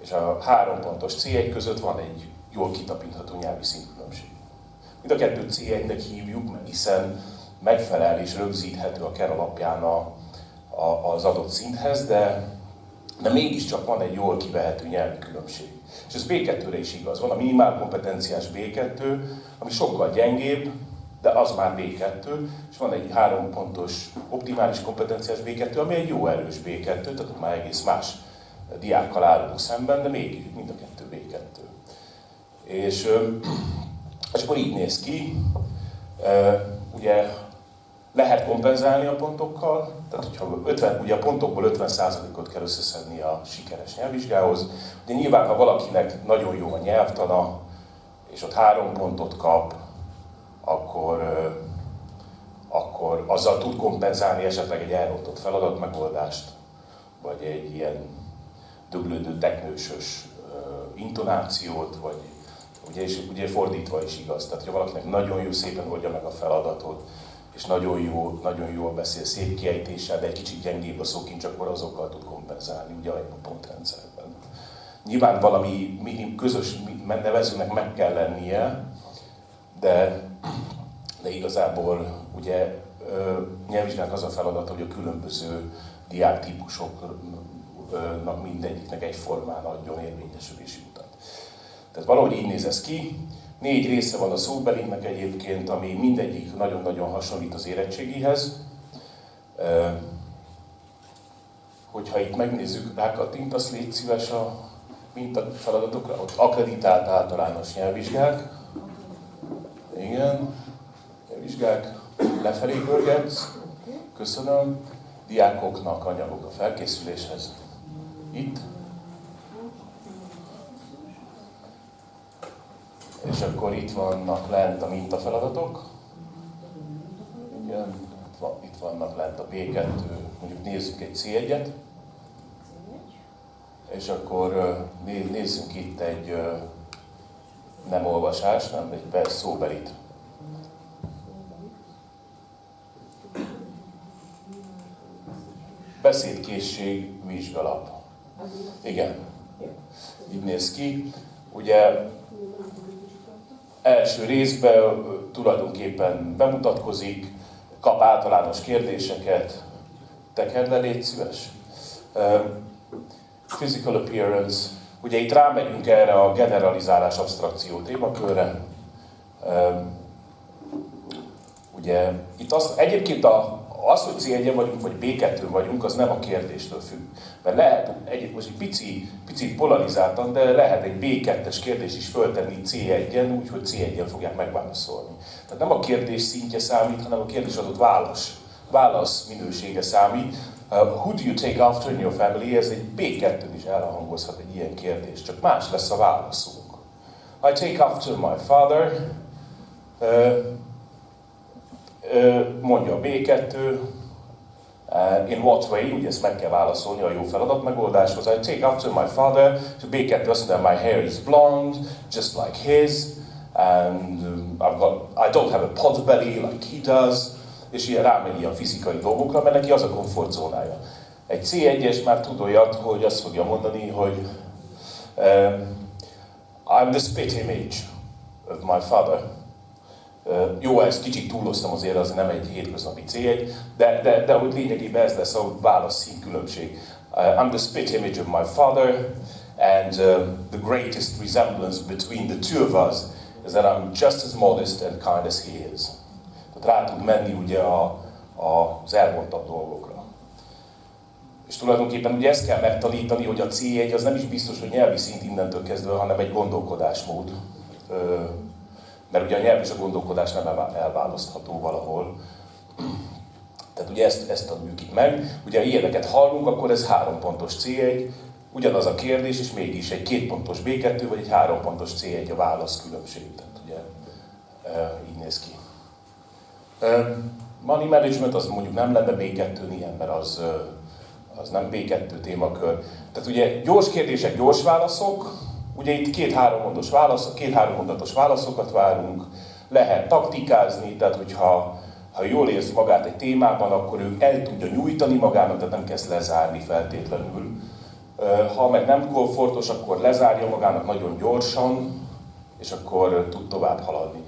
és a 3 pontos C1 között van egy jól kitapintható nyelvi szintkülönbség. Mind a kettőt C1-nek hívjuk, hiszen megfelel és rögzíthető a KER alapján az adott szinthez, de mégiscsak van egy jól kivehető nyelvi különbség. És ez B2-re is igaz. Van a minimál kompetenciás B2, ami sokkal gyengébb, de az már B2, és van egy 3 pontos optimális kompetenciás B2, ami egy jó erős B2, tehát már egész más diákkal állunk szemben, de mégis mind a kettő B2. És akkor így néz ki, ugye lehet kompenzálni a pontokkal, tehát hogyha ugye a pontokból 50%-ot kell összeszedni a sikeres nyelvvizsgához. Ugye nyilván, ha valakinek nagyon jó a nyelvtana, és ott 3 pontot kap, akkor azzal tud kompenzálni esetleg egy elrontott feladatmegoldást, vagy egy ilyen döglődő teknősös intonációt, vagy ugye fordítva is igaz. Tehát, ha valakinek nagyon jó szépen oldja meg a feladatot, és nagyon jól beszél, szép kiejtéssel, de egy kicsit gyengébb a szókincs, akkor azokkal tud kompenzálni, ugye a pontrendszerben. Nyilván valami közös nevezőnek meg kell lennie, de igazából ugye nyelvvizsgának az a feladata, hogy a különböző diáktípusoknak mindegyiknek egyformán adjon érvényesülési utat. Tehát valahogy így néz ez ki. 4 része van a szóbelinek egyébként, ami mindegyik nagyon-nagyon hasonlít az érettségihez. Hogyha itt megnézzük, rákattintasz, légy szíves a mintafeladotokra, ott akreditált általános nyelvvizsgák. Igen, nyelvvizsgák, lefelé görgetsz, köszönöm. Diákoknak anyagok a felkészüléshez. Itt. És akkor itt vannak lent a mintafeladatok. Igen, itt vannak lent a B2, mondjuk nézzük egy C1-et. És akkor nézzünk itt egy nem olvasás, nem egy szóbelit. Beszédkészség vizsgalap. Igen, így néz ki. Ugye első részben tulajdonképpen bemutatkozik, kap általános kérdéseket. Tekerd le, légy szíves. Physical appearance. Ugye itt rámegyünk erre a generalizálás absztrakció témakörre. Ugye itt egyébként az, hogy C1-en vagyunk, vagy B2-n vagyunk, az nem a kérdéstől függ. Mert lehet, most egy pici polarizáltan, de lehet egy B2-es kérdést is föltenni C1-en, úgyhogy C1-en fogják megválaszolni. Tehát nem a kérdés szintje számít, hanem a kérdés adott válasz minősége számít. Who do you take after in your family? Ez egy B2-n is elhangozhat egy ilyen kérdés, csak más lesz a válaszunk. I take after my father. Mondja a B2, in what way, ugye ezt meg kell válaszolni a jó feladatmegoldáshoz. I take after my father, és a B2 azt mondja, my hair is blonde, just like his, and I don't have a pot belly like he does, és ilyen rámegy ilyen fizikai dolgokra, mert neki az a komfortzónája. Egy C1-es már tud olyat, hogy azt fogja mondani, hogy I'm the spit image of my father. Jó, ezt kicsit túloztam azért, az nem egy hétköznapi C1, de hogy lényegében ez lesz a válaszszín különbség. I'm the spit image of my father, and the greatest resemblance between the two of us is that I'm just as modest and kind as he is. Tehát rá tud menni ugye az elvontabb dolgokra. És tulajdonképpen ugye ezt kell megtanítani, hogy a C1 az nem is biztos, hogy nyelvi szint innentől kezdve, hanem egy gondolkodásmód. Mert ugye a nyelv és a gondolkodás nem elválasztható valahol. Tehát ugye ezt tanuljuk itt meg. Ugye ha ilyeneket hallunk, akkor ez 3 pontos C1, ugyanaz a kérdés, és mégis egy 2 pontos B2, vagy egy 3 pontos C1 a válasz különbség. Tehát ugye így néz ki. Money management az mondjuk nem lenne B2 ilyen, mert az nem B2 témakör. Tehát ugye gyors kérdések, gyors válaszok, ugye itt 2-3 mondatos válaszokat várunk, lehet taktikázni, tehát hogyha jól érzi magát egy témában, akkor ő el tudja nyújtani magának, tehát nem kezd lezárni feltétlenül. Ha meg nem komfortos, akkor lezárja magának nagyon gyorsan, és akkor tud tovább haladni.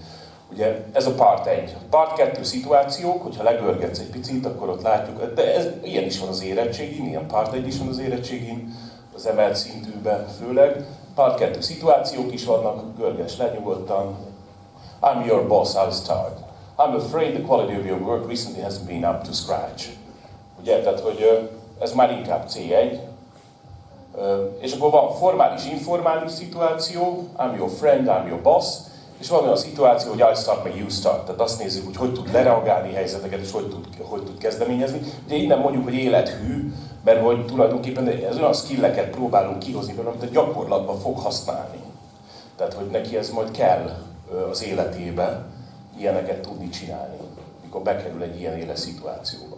Ugye ez a part 1. Part 2 szituációk, hogyha legörgetsz egy picit, akkor ott látjuk, de ilyen is van az érettségin, ilyen part 1 is van az érettségin, az emelt szintűben főleg. Part 2 szituációk is vannak, görges le nyugodtan. I'm your boss, I'll start. I'm afraid the quality of your work recently hasn't been up to scratch. Ugye, tehát, hogy ez már inkább C1. És akkor van formális, informális szituáció, I'm your friend, I'm your boss, és van olyan szituáció, hogy I start, meg you start. Tehát azt nézzük, hogy tud lereagálni helyzeteket, és hogy tud kezdeményezni. Ugye innen mondjuk, hogy élethű, mert hogy tulajdonképpen ez olyan skilleket próbálunk kihozni, amit a gyakorlatban fog használni. Tehát, hogy neki ez majd kell az életébe ilyeneket tudni csinálni, mikor bekerül egy ilyen éles szituációba.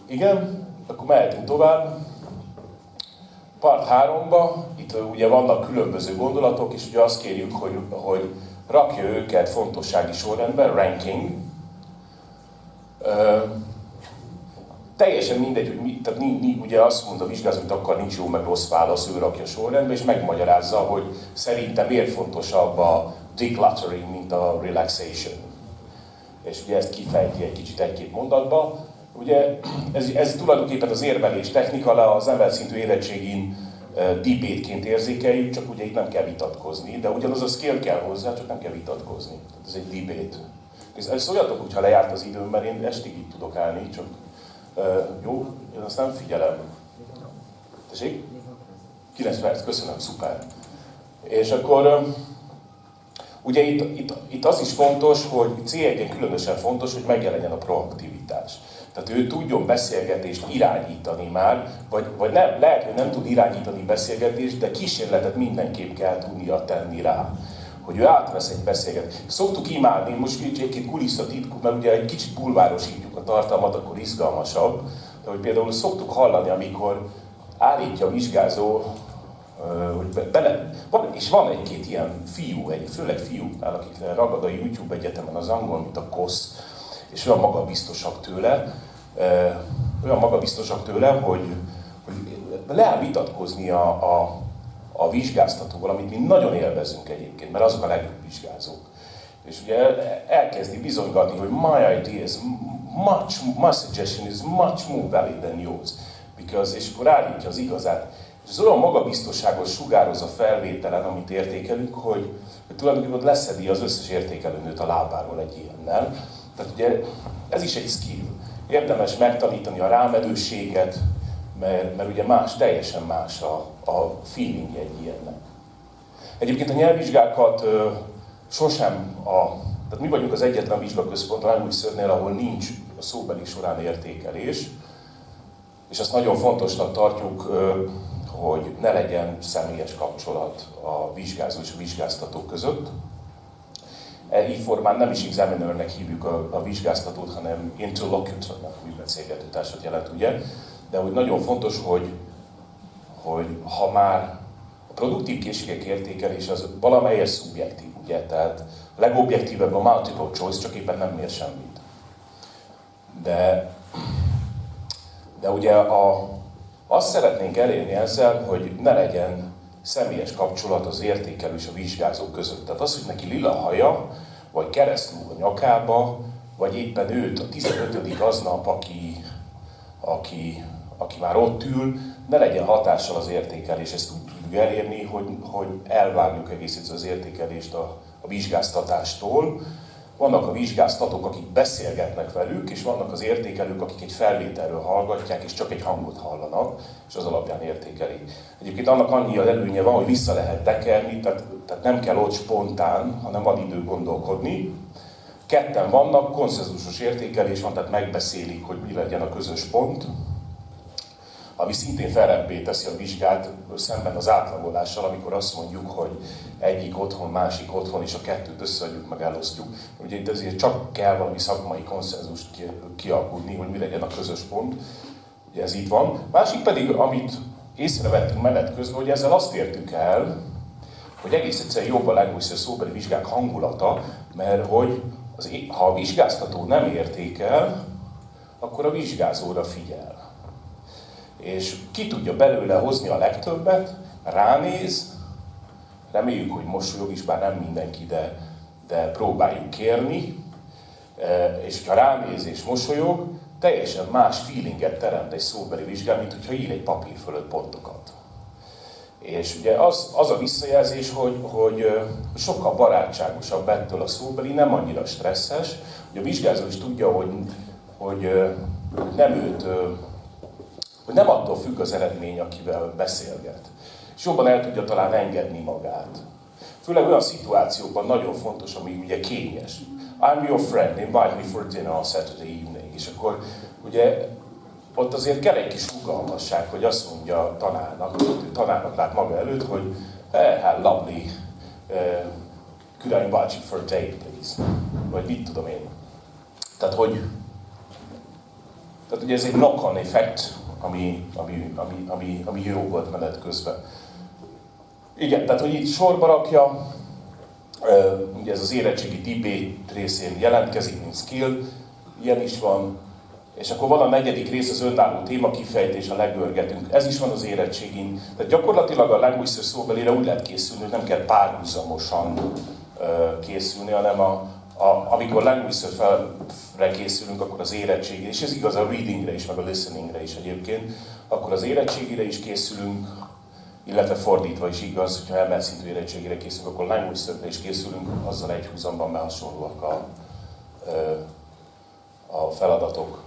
Igen, akkor mehetünk tovább. Part 3-ba, itt ugye vannak különböző gondolatok, és ugye azt kérjük, hogy rakja őket fontossági sorrendben, ranking. Teljesen mindegy, hogy tehát ugye azt mondta a vizsgázó, hogy akar, nincs jó meg rossz válasz, ő rakja sorrendbe, és megmagyarázza, hogy szerintem miért fontosabb a decluttering, mint a relaxation. És ugye ezt kifejti egy kicsit egy-két mondatba. Ugye ez tulajdonképpen az érvelés technika, az emelt szintű érettségin debate-ként érzékeljük, csak ugye itt nem kell vitatkozni, de ugyanaz a skill kell hozzá, csak nem kell vitatkozni. Tehát ez egy debate. Ez olyatok, hogyha lejárt az időm, mert én estig így tudok állni, csak jó, én azt nem figyelem. Tessék? 9 perc, köszönöm, szuper. És akkor ugye itt az is fontos, hogy C1-en különösen fontos, hogy megjelenjen a proaktivitás. Tehát ő tudjon beszélgetést irányítani már, vagy nem, lehet, hogy nem tud irányítani beszélgetést, de kísérletet mindenképp kell tudnia tenni rá, hogy ő átvesz egy beszélgetést. Szoktuk imádni, most egy kulisszatitkuk, mert ugye egy kicsit bulvárosítjuk a tartalmat, akkor izgalmasabb, de hogy például szoktuk hallani, amikor állítja a vizsgázó, hogy és van egy-két ilyen fiú, főleg fiúknál, akiknek ragad a YouTube egyetemen az angol, mint a kosz, és olyan magabiztosak tőle, hogy lehet vitatkozni a vizsgáztatóval, amit mi nagyon élvezünk egyébként, mert azok a legjobb vizsgázók. És ugye elkezdi bizonygatni, hogy my suggestion is much more valid than yours. És akkor állítja az igazát. És ez olyan magabiztosságot sugároz a felvételen, amit értékelünk, hogy tulajdonképpen leszedi az összes értékelőnőt a lábáról egy ilyennel. Tehát ugye ez is egy skill. Érdemes megtanítani a rámenőséget, mert ugye teljesen más a feeling egy ilyennek. Egyébként a nyelvvizsgákat sosem tehát mi vagyunk az egyetlen vizsgaközpont a Language-nél, ahol nincs a szóbeli során értékelés, és azt nagyon fontosnak tartjuk, hogy ne legyen személyes kapcsolat a vizsgázó és a vizsgáztató között. Így formán nem is examinernek hívjuk a vizsgáztatót, hanem interlocutornak, úgy beszélgetőtársat jelent, ugye? De hogy nagyon fontos, hogy ha már a produktív készségek értékelés az valamelyes szubjektív, ugye? Tehát a legobjektívebb a multiple choice, csak éppen nem mér semmit. De ugye azt szeretnénk elérni ezzel, hogy ne legyen személyes kapcsolat az értékelő és a vizsgázó között. Tehát az, hogy neki lila haja, vagy keresztül a nyakába, vagy éppen őt a 15. aznap, aki már ott ül, ne legyen hatással az értékelés. Ezt úgy tudjuk elérni, hogy elvágjuk egész az értékelést a vizsgáztatástól. Vannak a vizsgáztatók, akik beszélgetnek velük, és vannak az értékelők, akik egy felvételről hallgatják, és csak egy hangot hallanak, és az alapján értékelik. Egyébként annak annyi előnye van, hogy vissza lehet tekerni, tehát nem kell ott spontán, hanem van idő gondolkodni. Ketten vannak, konszenzusos értékelés van, tehát megbeszélik, hogy mi legyen a közös pont, ami szintén felrebbé teszi a vizsgát szemben az átlagolással, amikor azt mondjuk, hogy egyik otthon, másik otthon, és a kettőt összeadjuk, meg elosztjuk. Ugye itt ezért csak kell valami szakmai konszenzust kialkudni, hogy mi legyen a közös pont. Ugye ez itt van. Másik pedig, amit észrevettünk menet közben, hogy ezzel azt értük el, hogy egész egyszerűen jobb a language szóbeli vizsgák hangulata, mert hogy ha a vizsgáztató nem értékel, akkor a vizsgázóra figyel. és ki tudja belőle hozni a legtöbbet, ránéz, reméljük, hogy mosolyog is, bár nem mindenki, de próbáljuk kérni, és hogyha ránéz és mosolyog, teljesen más feelinget teremt egy szóbeli vizsgán, mint hogyha ír egy papír fölött pontokat. És ugye az a visszajelzés, hogy sokkal barátságosabb ettől a szóbeli, nem annyira stresszes, hogy a vizsgázó is tudja, hogy nem attól függ az eredmény, akivel beszélget. És jobban el tudja talán engedni magát. Főleg olyan szituációkban nagyon fontos, ami ugye kényes. I'm your friend, invite me for dinner on Saturday evening. És akkor ugye ott azért kell egy kis rugalmasság, hogy azt mondja a tanárnak lát maga előtt, hogy hát lovely, could I invite you for a date, please? Vagy mit tudom én. Tehát ugye ez egy knock-on effekt, ami jó volt menet közben. Igen, tehát hogy itt sorba rakja, ugye ez az érettségi debate részén jelentkezik, mint skill, ilyen is van, és akkor van a negyedik rész, az önálló témakifejtés, a legörgetünk. Ez is van az érettségin. Tehát gyakorlatilag a language search szóbelére úgy lehet készülni, hogy nem kell párhuzamosan készülni, hanem amikor language search-re készülünk, akkor az érettségére, és ez igaz a readingre is, meg a listeningre is egyébként, akkor az érettségére is készülünk, illetve fordítva is igaz, hogyha emelt szintű érettségére készülünk, akkor language search-re is készülünk, azzal egy húzamban már hasonlóak a feladatok.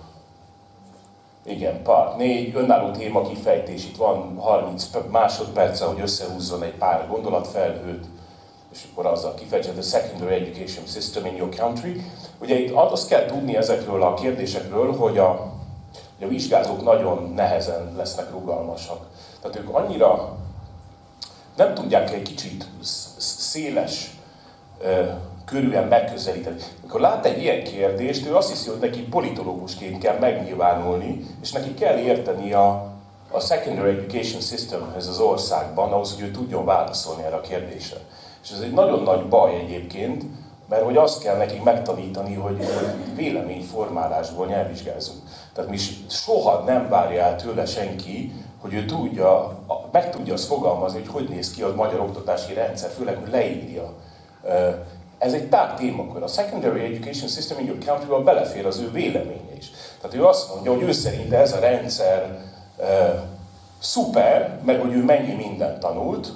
Igen, part 4, önálló téma kifejtés, itt van 30 másodperce, hogy összehúzzon egy pár gondolatfelhőt, és akkor azzal kifejtse, the secondary education system in your country. Ugye itt azt kell tudni ezekről a kérdésekről, hogy a vizsgázók nagyon nehezen lesznek rugalmasak. Tehát ők annyira nem tudják egy kicsit széles körülön megközelíteni. Amikor lát egy ilyen kérdést, ő azt hiszi, hogy neki politológusként kell megnyilvánulni, és neki kell érteni a secondary education systemhez az országban, ahhoz, hogy ő tudjon válaszolni erre a kérdésre. És ez egy nagyon nagy baj egyébként, mert hogy azt kell nekik megtanítani, hogy véleményformálásból nyelvvizsgázunk. Tehát mi soha nem várja el tőle senki, hogy ő meg tudja azt fogalmazni, hogy néz ki a magyar oktatási rendszer, főleg, hogy leírja. Ez egy tág témakör. A secondary education system in your country-ban belefér az ő véleménye is. Tehát ő azt mondja, hogy ő szerint ez a rendszer szuper, mert hogy ő mennyi mindent tanult,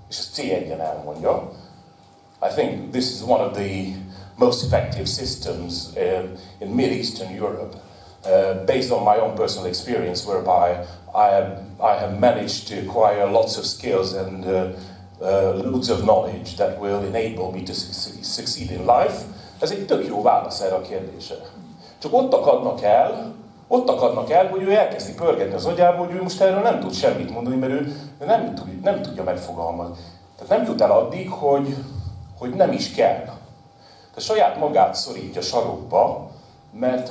és ezt C1-en elmondja. I think this is one of the most effective systems in Mid-Eastern Europe, based on my own personal experience, whereby I have managed to acquire lots of skills and loads of knowledge that will enable me to succeed in life. Ez egy tök jó válasz erre a kérdésre. Csak ott akadnak el, hogy ő elkezdi pörgetni az agyából, hogy ő most erről nem tud semmit mondani, mert ő nem tudja megfogalmazni. Tehát nem jut el addig, hogy nem is kell. Tehát saját magát szorítja sarokba, mert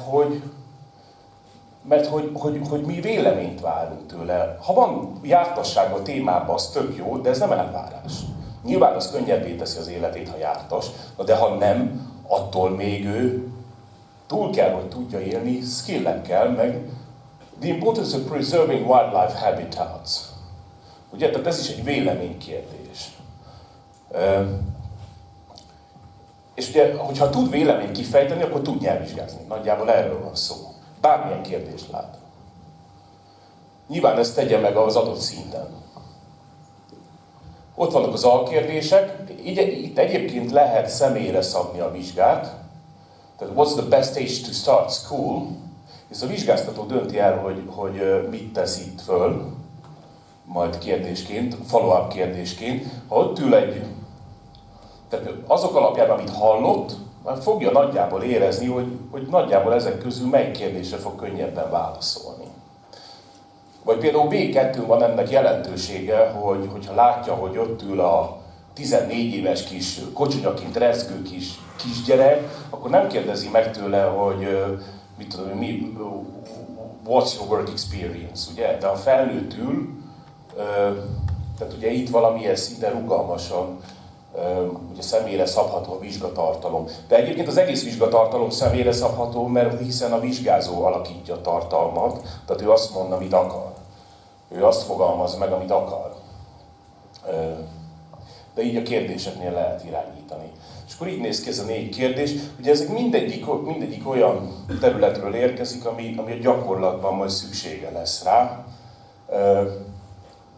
hogy mi véleményt várunk tőle. Ha van jártasság a témában, az tök jó, de ez nem elvárás. Nyilván az könnyebbé teszi az életét, ha jártas, de ha nem, attól még ő túl kell, hogy tudja élni skillekkel, meg the importance of preserving wildlife habitats. Ugye, tehát ez is egy véleménykérdés. És ugye, hogyha tud véleményt kifejteni, akkor tud nyelvvizsgázni. Nagyjából erről van szó. Bármilyen kérdést lát. Nyilván ezt tegye meg az adott szinten. Ott vannak az alkérdések. Itt egyébként lehet személyre szabni a vizsgát. Tehát what's the best age to start school? És a vizsgáztató dönti el, hogy mit tesz itt föl, majd kérdésként, follow-up kérdésként. Ha ott ül tehát azok alapján, amit hallott, már fogja nagyjából érezni, hogy nagyjából ezek közül melyik kérdésre fog könnyebben válaszolni. Vagy például B2 van ennek jelentősége, hogyha látja, hogy ott ül a 14 éves kis, kocsonyaként rezgő kisgyerek, akkor nem kérdezi meg tőle, hogy mit tudom, what's your work experience, ugye? De a felnőtt ül, tehát ugye itt valamilyen szinte rugalmasan, ugye személyre szabható a vizsgatartalom. De egyébként az egész vizsgatartalom személyre szabható, mert hiszen a vizsgázó alakítja a tartalmat, tehát ő azt mond, amit akar. ő azt fogalmaz meg, amit akar. De így a kérdéseknél lehet irányítani. És akkor így néz ki ez a 4 kérdés. Ugye ezek mindegyik olyan területről érkezik, ami a gyakorlatban majd szüksége lesz rá.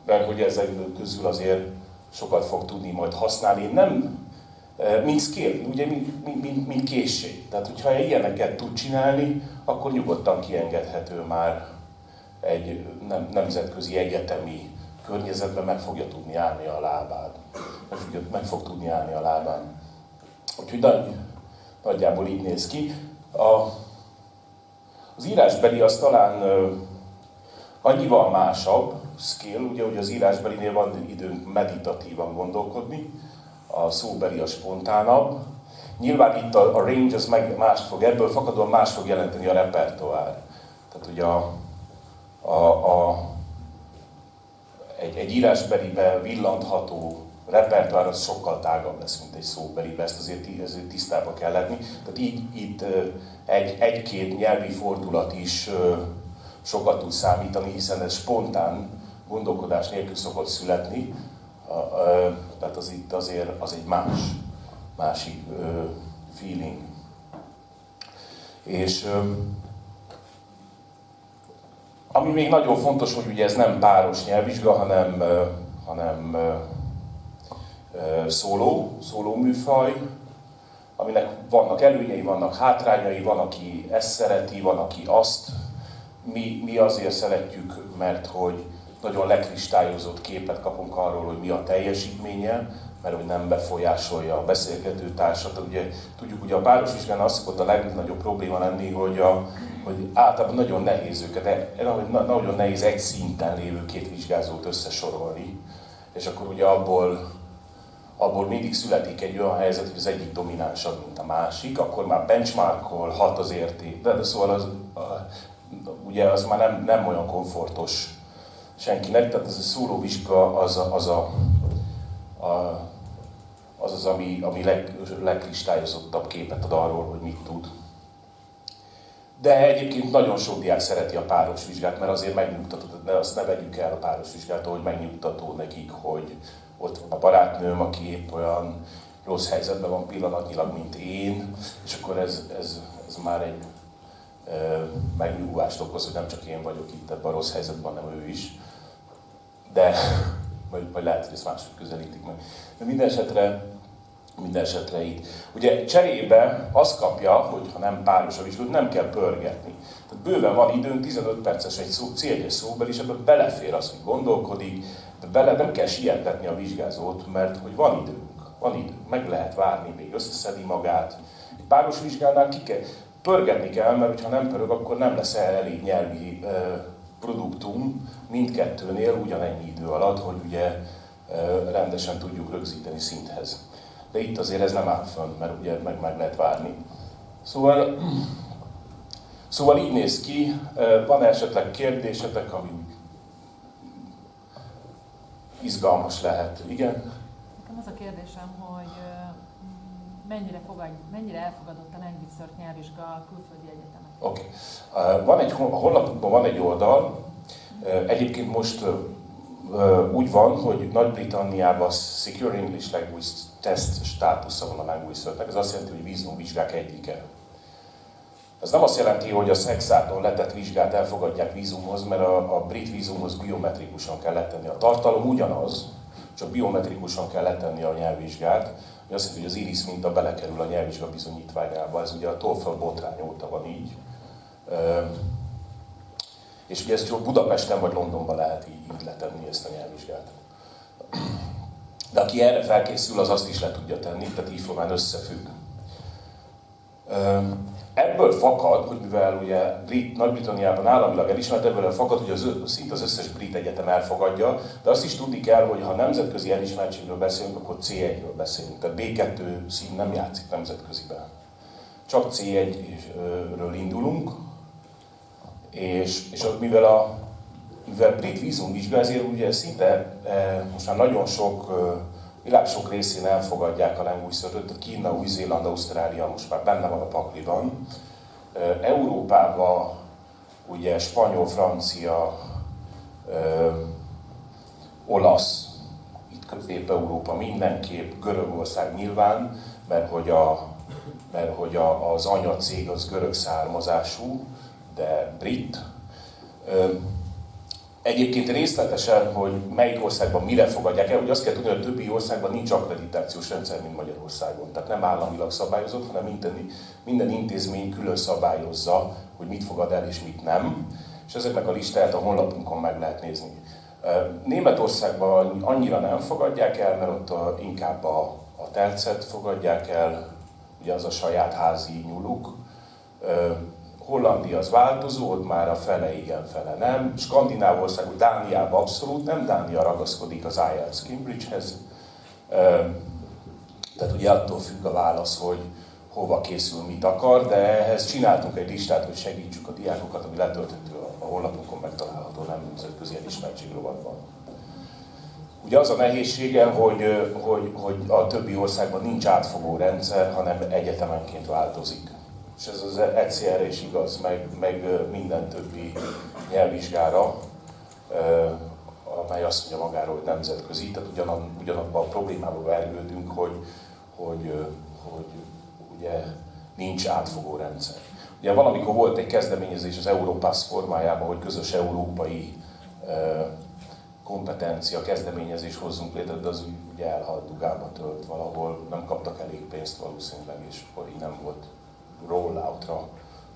Mert hogy ezek közül azért sokat fog tudni majd használni. Nem, mint skill, ugye, mint készség. Tehát, hogyha ilyeneket tud csinálni, akkor nyugodtan kiengedhető már egy nemzetközi egyetemi környezetben, meg fogja tudni állni a lábán. Meg fog tudni állni a lábán. Úgyhogy nagyjából így néz ki. Az írásbeli az talán annyival másabb skill, ugye, hogy az írásbelinél van időnk meditatívan gondolkodni, a szóbeli a spontánabb. Nyilván itt a range az meg mást fog, ebből fakadóan más fog jelenteni a repertoár. Tehát ugye egy írásbelibe villantható repertoár az sokkal tágabb lesz, mint egy szóbelibe, ezt azért tisztába kell lenni. Tehát itt egy-két nyelvi fordulat is sokat tud számítani, hiszen ez spontán gondolkodás nélkül szokott születni. Tehát az itt azért az egy másik feeling. És ami még nagyon fontos, hogy ugye ez nem páros nyelvvizsga, hanem szóló műfaj, aminek vannak előnyei, vannak hátrányai, van, aki ezt szereti, van, aki azt. Mi azért szeretjük, mert hogy nagyon lekristályozott képet kapunk arról, hogy mi a teljesítménye, mert hogy nem befolyásolja a beszélgetőtársat. Ugye, tudjuk, hogy a páros vizsgán az szokott a legnagyobb probléma lenni, hogy általában nagyon nehéz őket, nagyon nehéz egy szinten lévő 2 vizsgázót összesorolni. És akkor ugye abból mindig születik egy olyan helyzet, hogy az egyik dominánsabb, mint a másik, akkor már benchmarkol, hat az érték, de szóval ugye az már nem olyan komfortos senkinek, tehát ez a szólóvizsga az, ami legkristályozottabb képet ad arról, hogy mit tud. De egyébként nagyon sok diák szereti a páros vizsgát, mert azért megnyugtató, de azt ne vegyük el a páros vizsgától, hogy megnyugtató nekik, hogy ott van a barátnőm, aki épp olyan rossz helyzetben van pillanatnyilag, mint én, és akkor ez már egy megnyugvást okoz, hogy nem csak én vagyok itt ebben a rossz helyzetben, hanem ő is. De vagy lehet, hogy ezt mások közelítik meg. De minden esetre itt. Ugye cserébe azt kapja, hogy ha nem páros a vizsgát, nem kell pörgetni. Tehát bőven van időnk, 15 perces egy C1-es szóbeli, és ebben belefér az, hogy gondolkodik, de nem kell sietetni a vizsgázót, mert hogy van időnk, meg lehet várni, még összeszedi magát. Egy páros vizsgánál pörgetni kell, mert ha nem pörög, akkor nem lesz elég nyelvi produktum mindkettőnél ugyanennyi idő alatt, hogy ugye rendesen tudjuk rögzíteni szinthez. De itt azért ez nem áll fönn, mert ugye meg lehet várni. Szóval így néz ki, van esetleg kérdésetek, ami izgalmas lehet. Igen? Nekem az a kérdésem, hogy mennyire elfogadott a language nyelvvizsga a külföldi egyetemek? Oké. A honlapunkban van egy oldal, egyébként most úgy van, hogy Nagy-Britanniában Secure English Language Test státusza van a Language Search-nek. Ez azt jelenti, hogy vízumvizsgák egyike. Ez nem azt jelenti, hogy a szexáton letett vizsgát elfogadják vízumhoz, mert a brit vízumhoz biometrikusan kell letenni. A tartalom ugyanaz, csak biometrikusan kell letenni a nyelvvizsgát. Ami azt jelenti, hogy az iris minta belekerül a nyelvvizsga bizonyítványába. Ez ugye a TOEFL botrány óta van így. És ugye ezt csak Budapesten vagy Londonban lehet így letenni ezt a nyelvvizsgát. De aki erre felkészül, az azt is le tudja tenni, tehát így formán összefügg. Ebből fakad, hogy mivel ugye Nagy-Britanniában államilag elismert, ebből fakad, hogy szinte az összes brit egyetem elfogadja, de azt is tudni kell, hogy ha nemzetközi elismertségről beszélünk, akkor C1-ről beszélünk. Tehát B2 szín nem játszik nemzetköziben. Csak C1-ről indulunk, és mivel brit vízumvizsga, ezért ugye szinte most már nagyon világ sok részén elfogadják a language search-öt, tehát Kína, Új-Zéland, Ausztrália most már benne van a pakliban. Európában ugye spanyol, francia, olasz, itt Közép-Európa mindenképp, Görögország nyilván, mert hogy az anyacég az görög származású, de brit. Egyébként részletesen, hogy melyik országban mire fogadják el, hogy azt kell tudni, hogy a többi országban nincs akkreditációs rendszer, mint Magyarországon. Tehát nem államilag szabályozott, hanem minden intézmény külön szabályozza, hogy mit fogad el és mit nem. És ezeknek a listáját a honlapunkon meg lehet nézni. Németországban annyira nem fogadják el, mert ott inkább a tercet fogadják el, ugye az a saját házi nyuluk. Hollandia az változó, ott már a fele igen, fele nem. Skandináv országok, Dániában abszolút nem, Dánia ragaszkodik az IELTS Cambridge-hez. Tehát ugye attól függ a válasz, hogy hova készül, mit akar, de ehhez csináltunk egy listát, hogy segítsük a diákokat, ami letölthető a honlapunkon megtalálható, nem nemzetközi elismertség rovatban. Ugye az a nehézsége, hogy a többi országban nincs átfogó rendszer, hanem egyetemenként változik. És ez az ECR-re is igaz, meg minden többi nyelvvizsgára, amely azt mondja magáról, hogy nemzetközi. Tehát ugyanabban a problémában vergődünk, hogy ugye nincs átfogó rendszer. Ugye valamikor volt egy kezdeményezés az Europass formájában, hogy közös európai kompetencia kezdeményezés hozzunk létre, de az ugye elhalt dugába tölt valahol, nem kaptak elég pénzt valószínűleg, és akkor így nem volt rolloutra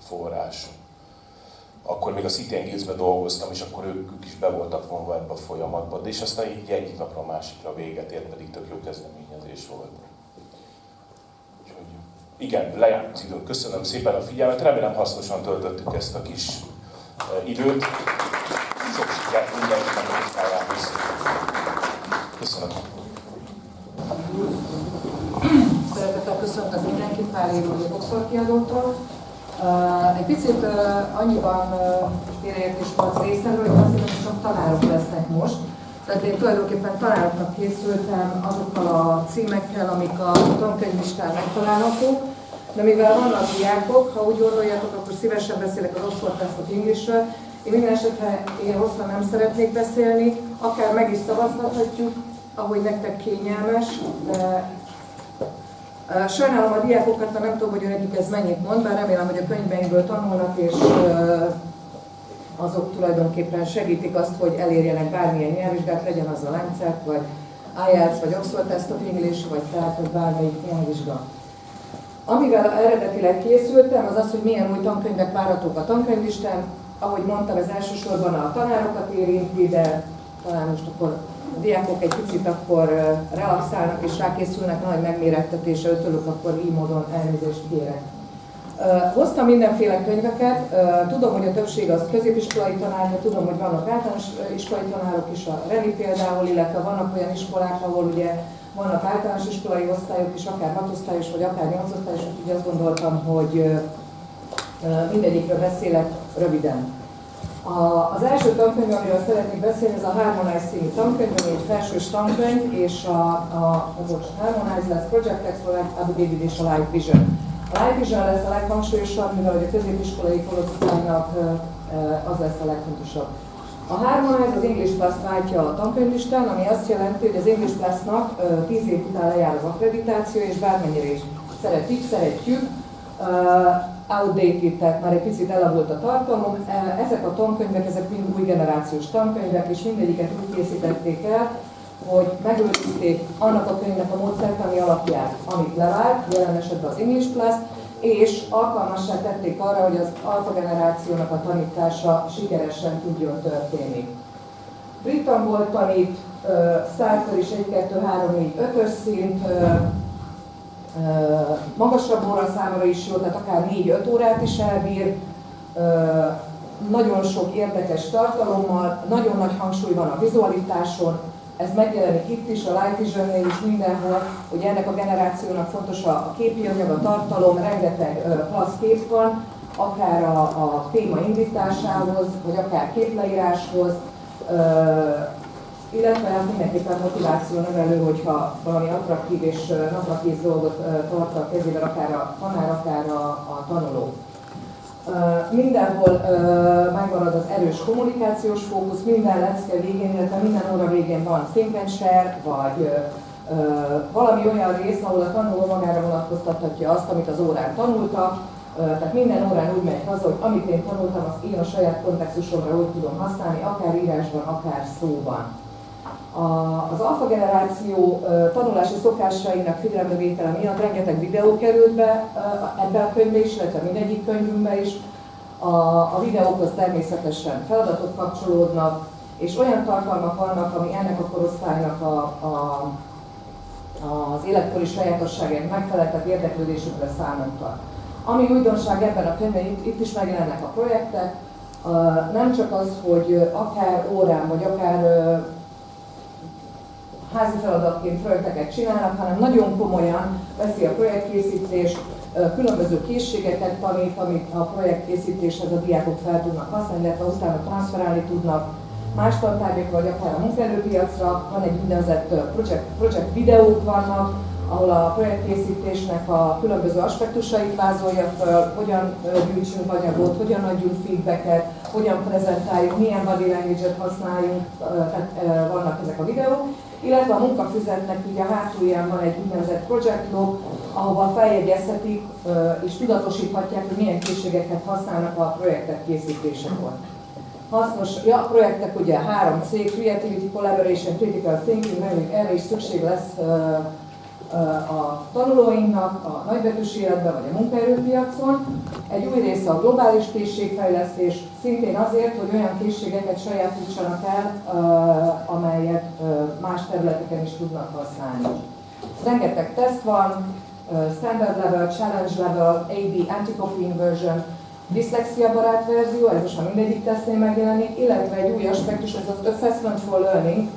forrás. Akkor még a City and Guilds-ben dolgoztam, és akkor ők is be voltak vonva ebbe a folyamatba, és aztán így egyik napra a másikra véget ért, pedig tök jó kezdeményezés volt. Úgyhogy igen, lejárt az időnk. Köszönöm szépen a figyelmet, remélem hasznosan töltöttük ezt a kis időt. Sok sikert mindenkinek a munkájához. Köszönöm. Szeretettel köszöntök mindenkit, Pál Éva vagyok Oxford kiadótól. Egy picit annyiban félreértés volt részemről, hogy azt hiszem, hogy csak tanárok lesznek most. Tehát én tulajdonképpen tanároknak készültem azokkal a címekkel, amik a tankönyvlistán megtalálhatók. De mivel vannak diákok, ha úgy gondoljátok, akkor szívesen beszélek az Oxford Test of Englishről. Én minden esetre én hosszan nem szeretnék beszélni, akár meg is szavazhatjuk, ahogy nektek kényelmes, de sajnálom a diákokat, mert nem tudom, hogy nekik ez mennyit mond, bár remélem, hogy a könyveinkből tanulnak, és azok tulajdonképpen segítik azt, hogy elérjenek bármilyen nyelvvizsgát, legyen az a Lancet, vagy IELTS, vagy Oxford Test of English, vagy tehát, vagy bármelyik nyelvvizsga. Amivel eredetileg készültem, az az, hogy milyen új tankönyvek várhatók a tankönyvlistán. Ahogy mondtam, ez elsősorban a tanárokat érinti, de talán most akkor a diákok egy picit akkor relaxálnak és rákészülnek nagy megmérettetésre, ötölök, akkor így módon elnézést kérek. Hoztam mindenféle könyveket, tudom, hogy a többség az középiskolai tanár, de tudom, hogy vannak általános iskolai tanárok is, a Reni például, illetve vannak olyan iskolák, ahol ugye vannak általános iskolai osztályok is, akár 6 osztályos, vagy akár 8 osztályos, úgyhogy azt gondoltam, hogy mindegyikről beszélek röviden. Az első tankönyv, amiről szeretnék beszélni, ez a Harmonize című tankönyv, ami egy felsős tankönyv, és a Harmonize lesz Project Explorer, Abu Dhabi és a Life Vision. A Life Vision lesz a leghangsúlyosabb, mivel a középiskolai korosztálynak az lesz a legfontosabb. A Harmonize az English Plus-t váltja a tankönyvlistán, ami azt jelenti, hogy az English Plus-nak 10 év után lejár az akkreditáció, és bármennyire is szeretjük, outdated, tehát már egy picit elavult a tartalom. Ezek a tankönyvek, ezek mind új generációs tankönyvek, és mindegyiket úgy készítették el, hogy megőrizték annak a könyvnek a módszertani alapját, amit levált, jelen esetben az English Plus, és alkalmassá tették arra, hogy az alfa generációnak a tanítása sikeresen tudjon történni. Brit-angol tanít, Starter is 1, 2, 3, 4, 5-ös szint, magasabb óra számára is jó, tehát akár 4-5 órát is elbír, nagyon sok érdekes tartalommal, nagyon nagy hangsúly van a vizualitáson, ez megjelenik itt is, a Live Vision-nél is mindenhol, hogy ennek a generációnak fontos a képi anyag, a tartalom, rengeteg klassz kép van, akár a téma indításához, vagy akár képleíráshoz, illetve hát mindenképpen motivációnövelő, hogyha valami attraktív és naprakész dolgot tart a kezében, akár a tanár, akár a tanuló. Mindenhol megmarad az erős kommunikációs fókusz, minden lecke végén, illetve minden óra végén van think and share, vagy valami olyan rész, ahol a tanuló magára vonatkoztathatja azt, amit az órán tanultak. Tehát minden órán úgy megy haza, hogy amit én tanultam, azt én a saját kontextusomra úgy tudom használni, akár írásban, akár szóban. Az alfa generáció tanulási szokásainak figyelembevétele miatt rengeteg videó került be ebbe a könyvbe is, illetve mindegyik könyvünkbe is. A videókhoz természetesen feladatok kapcsolódnak, és olyan tartalmak vannak, ami ennek a korosztálynak az életkori sajátosságainak megfeleltek érdeklődésükre számunkra. Ami újdonság ebben a könyvben, itt is megjelennek a projektek, nem csak az, hogy akár órán, vagy akár házi feladatként projekteket csinálnak, hanem nagyon komolyan veszi a projektkészítést, különböző készségeket tanít, amit a projektkészítéshez a diákok fel tudnak használni, illetve utána transferálni tudnak más tantárgyakra, vagy akár a munkaerőpiacra. Van egy úgynevezett projekt videók vannak, ahol a projektkészítésnek a különböző aspektusait vázolja fel, hogyan gyűjtsünk anyagot, hogyan adjunk feedbacket, hogyan prezentáljuk, milyen body language-et használjunk, tehát vannak ezek a videók. Illetve a munkafüzetnek így a hátulján van egy úgynevezett project log, ahova feljegyezhetik és tudatosíthatják, hogy milyen készségeket használnak a projektek készítésekor. Hasznos, a projektek ugye 3C, Creativity, Collaboration, Critical Thinking, mert erre is szükség lesz a tanulóinknak a nagybetűs életben vagy a munkaerőpiacon. Egy új része a globális készségfejlesztés, szintén azért, hogy olyan készségeket sajátítsanak el, amelyet más területeken is tudnak használni. Rengeteg teszt van, standard level, challenge level, AB, anti-copying version, diszlexia barát verzió, ez most már mindegyik tesztnél megjelenik, illetve egy új aspektus, ez az Assessment for Learning,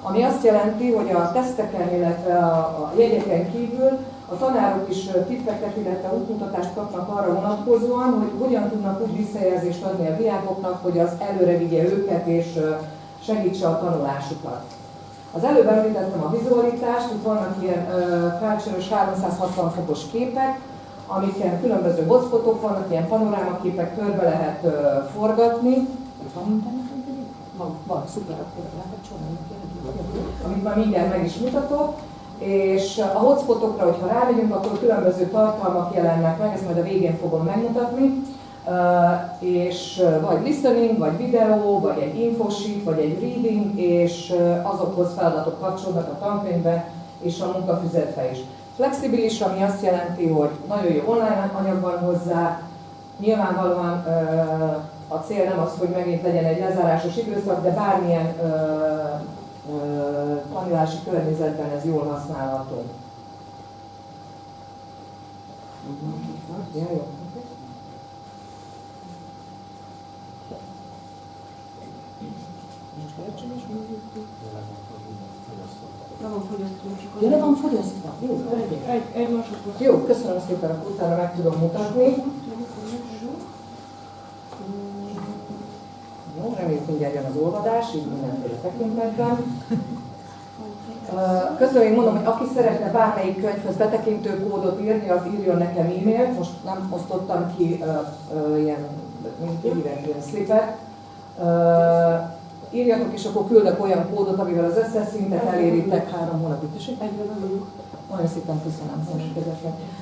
ami azt jelenti, hogy a teszteken, illetve a jegyeken kívül a tanárok is tippeket, illetve útmutatást kapnak arra vonatkozóan, hogy hogyan tudnak úgy visszajelzést adni a diákoknak, hogy az előre vigye őket és segítse a tanulásukat. Az előbb említettem a vizualitást, itt vannak ilyen culture-ös 360 fokos képek, amiken különböző hotspotok vannak, ilyen panorámaképek, körbe lehet forgatni. Van, szuper, akkor lehet csinálni, amit már mindjárt meg is mutatok. És a hotspotokra, hogyha rámegyünk, akkor különböző tartalmak jelennek meg, ezt majd a végén fogom megmutatni. És vagy listening, vagy videó, vagy egy infosheet, vagy egy reading, és azokhoz feladatok kapcsolódnak a tankönyvbe és a munkafüzetbe is. Flexibilis, ami azt jelenti, hogy nagyon jó online anyag van hozzá, nyilvánvalóan a cél nem az, hogy megint legyen egy lezárásos időszak, de bármilyen tanulási környezetben ez jól használható. Ja, jó. Le van fogyasztva. Jó, köszönöm szépen, akkor utána meg tudom mutatni. Jó, reméljük mindjárt jön az olvadás, így mindenféle tekintetben. Közben még mondom, hogy aki szeretne bármelyik könyvhöz betekintő kódot írni, az írjon nekem e-mailt. Most nem osztottam ki ilyen slipet. Írjatok, és akkor küldök olyan kódot, amivel az összes szintet eléritek 3 hónapig. És nagyon szépen köszönöm.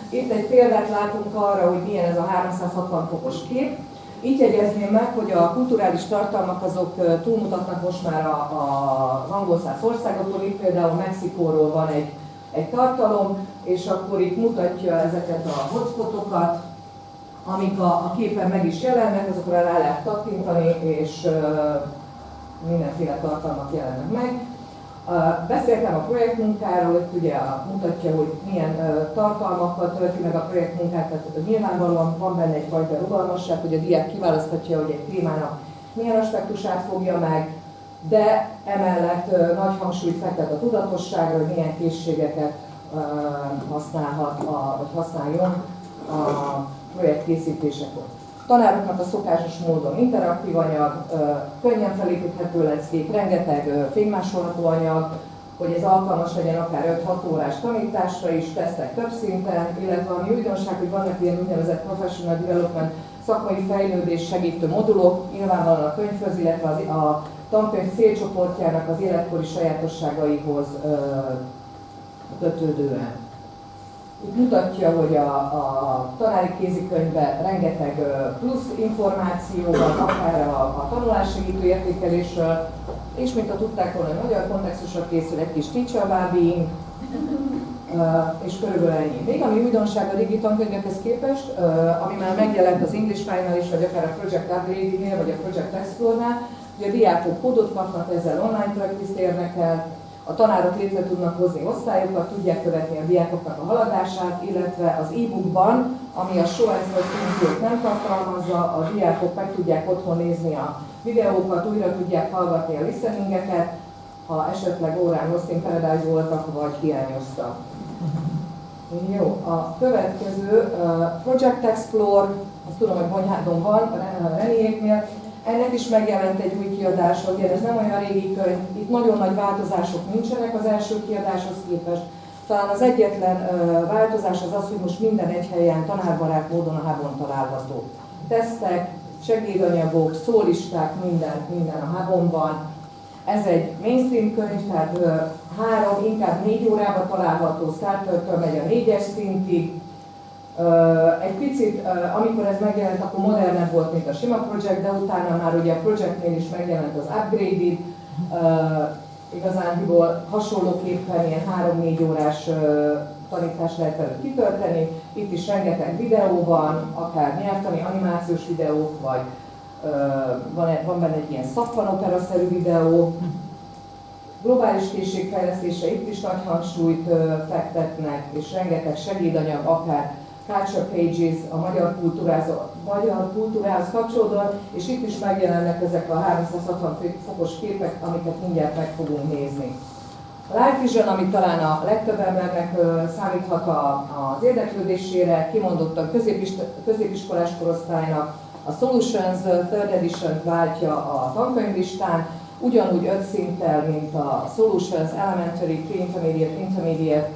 Itt egy példát látunk arra, hogy milyen ez a 360 fokos kép. Így jegyezném meg, hogy a kulturális tartalmak azok túlmutatnak most már az angol száz országokon, itt például Mexikóról van egy tartalom, és akkor itt mutatja ezeket a hotspotokat, amik a képen meg is jelennek, azokra rá lehet kattintani, és mindenféle tartalmak jelennek meg. Beszéltem a projektmunkáról, itt ugye mutatja, hogy milyen tartalmakkal tölti meg a projektmunkát, tehát nyilvánvalóan van benne egyfajta rugalmasság, hogy a diák kiválaszthatja, hogy egy témának milyen aspektusát fogja meg, de emellett nagy hangsúlyt fektet a tudatosságra, hogy milyen készségeket használhat, vagy használjon a projektkészítésekor. Tanároknak a szokásos módon interaktív anyag, könnyen felépíthető leckék, rengeteg fénymásolható anyag, hogy ez alkalmas legyen akár 5-6 órás tanításra is, tesztek több szinten, illetve ami újdonság, hogy vannak ilyen úgynevezett professional development szakmai fejlődés segítő modulok, nyilvánvalóan a könyvhöz, illetve a tankönyv célcsoportjának az életkori sajátosságaihoz kötődően. Itt mutatja, hogy a tanári kézikönyvben rengeteg plusz információ van, akár a tanulássegítő értékelésről, és mint ha tudták volna, hogy magyar kontextusra készül egy kis teacher well-being, és körülbelül ennyi. Még ami újdonság a régi tankönyvekhez képest, ami már megjelent az English Final is, vagy akár a Project Upgrade-nél, vagy a Project Explore-nál, hogy a diákok kódot kapnak, ezzel online practice-t érnek el, a tanárok létre tudnak hozni osztályokat, tudják követni a diákoknak a haladását, illetve az e-bookban, ami a show and tell funkciót nem tartalmazza, a diákok meg tudják otthon nézni a videókat, újra tudják hallgatni a listeningeket, ha esetleg órán Lost in Paradise voltak, vagy hiányoztak. Jó, a következő Project Explore, azt tudom, hogy Bonyhádon van, a Reniéknél. Ennek is megjelent egy új kiadása, ugye ez nem olyan régi könyv, itt nagyon nagy változások nincsenek az első kiadáshoz képest. Talán az egyetlen változás az az, hogy most minden egy helyen tanárbarát módon a hubon található. Tesztek, segédanyagok, szólisták, minden a hubon van. Ez egy mainstream könyv, tehát 3, inkább 4 órában található, startertől megy a 4-es szintig. Egy picit, amikor ez megjelent, akkor modernebb volt, mint a sima projekt, de utána már ugye a projektnél is megjelent az upgraded, igazándiból hasonlóképpen ilyen 3-4 órás tanítást lehet belőle kitölteni. Itt is rengeteg videó van, akár nyelvtani, animációs videók, vagy van benne egy ilyen szappanopera-szerű videó. Globális készségfejlesztésre itt is nagy hangsúlyt fektetnek, és rengeteg segédanyag, akár Culture Pages, a magyar kultúrához kapcsolódóan, és itt is megjelennek ezek a 360 fokos képek, amiket mindjárt meg fogunk nézni. A Life Vision, ami talán a legtöbb embernek számíthat az érdeklődésére, kimondottan középiskolás korosztálynak, a Solutions 3rd Edition váltja a tankönyvlistán, ugyanúgy 5 szinttel, mint a Solutions, Elementary, Pre-Intermediate, Intermediate,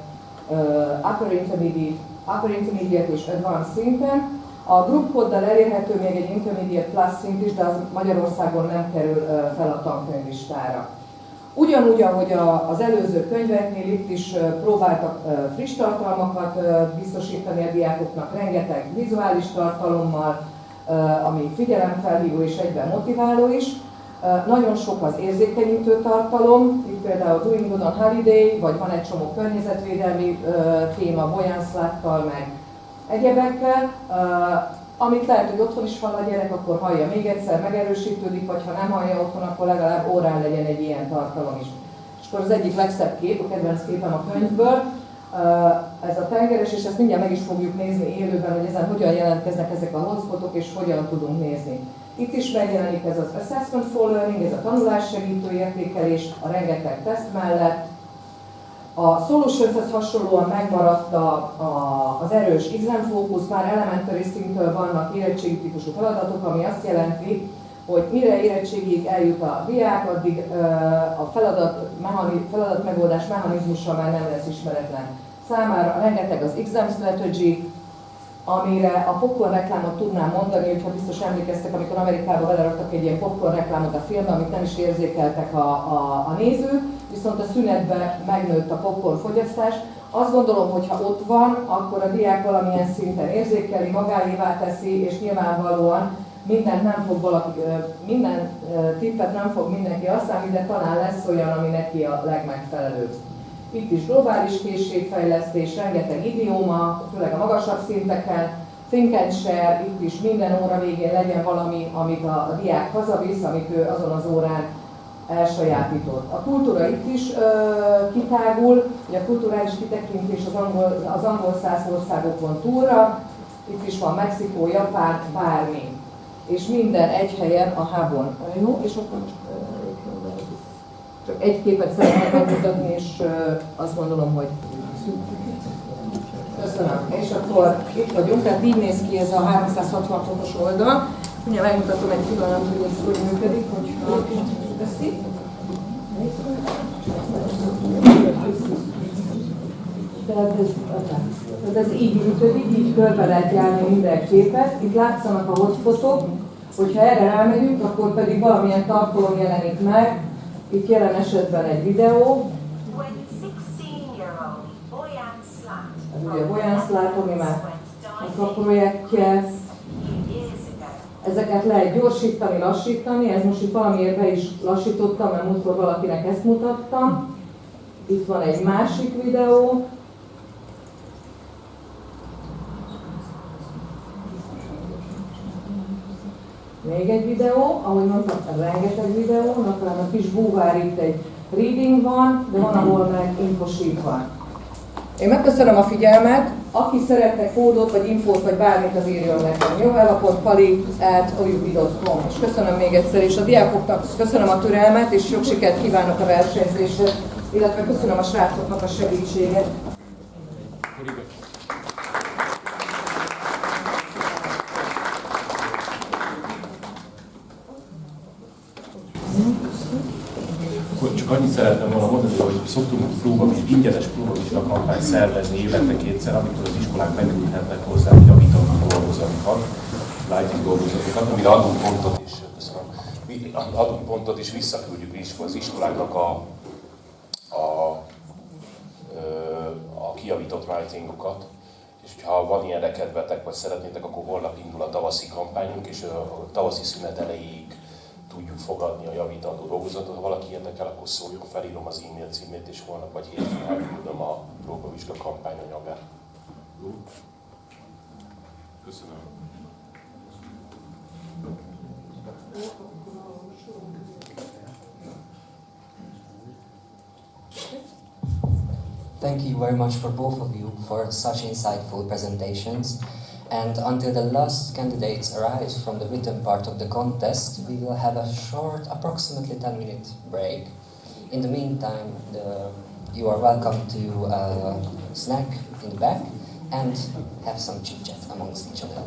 Upper Intermediate és Advanced szinten. A grupkóddal elérhető még egy Intermediate Plus szint is, de az Magyarországon nem kerül fel a tankönyvlistára. Ugyanúgy, ahogy az előző könyveknél, itt is próbáltak friss tartalmakat biztosítani a diákoknak, rengeteg vizuális tartalommal, ami figyelemfelhívó és egyben motiváló is. Nagyon sok az érzékenyítő tartalom, itt például Doing Good on Holiday, vagy van egy csomó környezetvédelmi téma, Boyanszláttal, meg egyebekkel, amit lehet, hogy otthon is hall a gyerek, akkor hallja még egyszer, megerősítődik, vagy ha nem hallja otthon, akkor legalább órán legyen egy ilyen tartalom is. És akkor az egyik legszebb kép, a kedvenc képem a könyvből, ez a tengeres, és ezt mindjárt meg is fogjuk nézni élőben, hogy ezen hogyan jelentkeznek ezek a hotspotok, és hogyan tudunk nézni. Itt is megjelenik ez az Assessment for Learning, ez a tanulássegítő értékelés a rengeteg teszt mellett. A Solutions-hez hasonlóan megmaradt az erős exam fókusz, már elementary szintől vannak érettségitípusú feladatok, ami azt jelenti, hogy mire érettségig eljut a diák, addig a feladatmegoldás mechanizmusa már nem lesz ismeretlen. Számára rengeteg az exam strategy, amire a popcorn reklámot tudnám mondani, hogyha biztos emlékeztek, amikor Amerikában beleraktak egy ilyen popcorn reklámot a filmbe, amit nem is érzékeltek a nézők, viszont a szünetben megnőtt a popcorn fogyasztás. Azt gondolom, hogy ha ott van, akkor a diák valamilyen szinten érzékeli, magáévá teszi, és nyilvánvalóan minden tippet nem fog mindenki használni, de talán lesz olyan, ami neki a legmegfelelőbb. Itt is globális készségfejlesztés, rengeteg idióma, főleg a magasabb szinteken, think and share, itt is minden óra végén legyen valami, amit a diák hazavisz, amit ő azon az órán elsajátított. A kultúra itt is kitágul, ugye a kulturális kitekintés az angol száz országokon túlra, itt is van Mexikó, Japán, bármi. És minden egy helyen a hubon. Jó, és akkor most csak egy képet szeretnék megmutatni, és azt gondolom, hogy köszönöm. És akkor itt vagyunk, tehát így néz ki ez a 360 fokos oldal. Ugye megmutatom egy pillanat, hogy ez hogy működik, hogyha teszi. Tehát ez így működik, így körbe lehet járni minden képet. Itt látszanak a hotspotok, hogyha erre rámegyünk, akkor pedig valamilyen tartalom jelenik meg. Itt jelen esetben egy videó. Ez ugye a Boyan Slat, ami már a projektje. Ezeket lehet gyorsítani, lassítani. Ez most itt valamiért be is lassítottam, mert múltkor valakinek ezt mutattam. Itt van egy másik videó. Még egy videó, ahogy mondtam, rengeteg videó, talán a kis búvár itt egy reading van, de van, ahol meg infosheet van. Én megköszönöm a figyelmet, aki szeretne kódot, vagy infót, vagy bármit, az írjon nekem. Jó, ella.pali@oubj.com. És köszönöm még egyszer, és a diákoknak köszönöm a türelmet, és sok sikert kívánok a versenyzésre, illetve köszönöm a srácoknak a segítséget. Csak annyit szeretném volna mondani, hogy szoktunk ingyenes próbavizsga kampányt szervezni évente kétszer, amikor az iskolák benyújthatnak hozzá javítani dolgozatokat, writing dolgozatokat, amire adunk pontot és visszaküldjük is az iskoláknak a kijavított writingokat. És ha van ilyenre kedvetek, vagy szeretnétek, akkor holnap indul a tavaszi kampányunk, és a tavaszi szünet elejéig tudjuk fogadni a javítandó dolgozatot. Ha valaki érdekel, akkor szóljon, felírom az e-mail címét, és holnap vagy hétfőn elküldöm a próbavizsga kampány anyagát. Köszönöm. Thank you very much for both of you for such insightful presentations. And until the last candidates arrive from the written part of the contest, we will have a short, approximately 10-minute break. In the meantime, you are welcome to snack in the back and have some chit-chat amongst each other.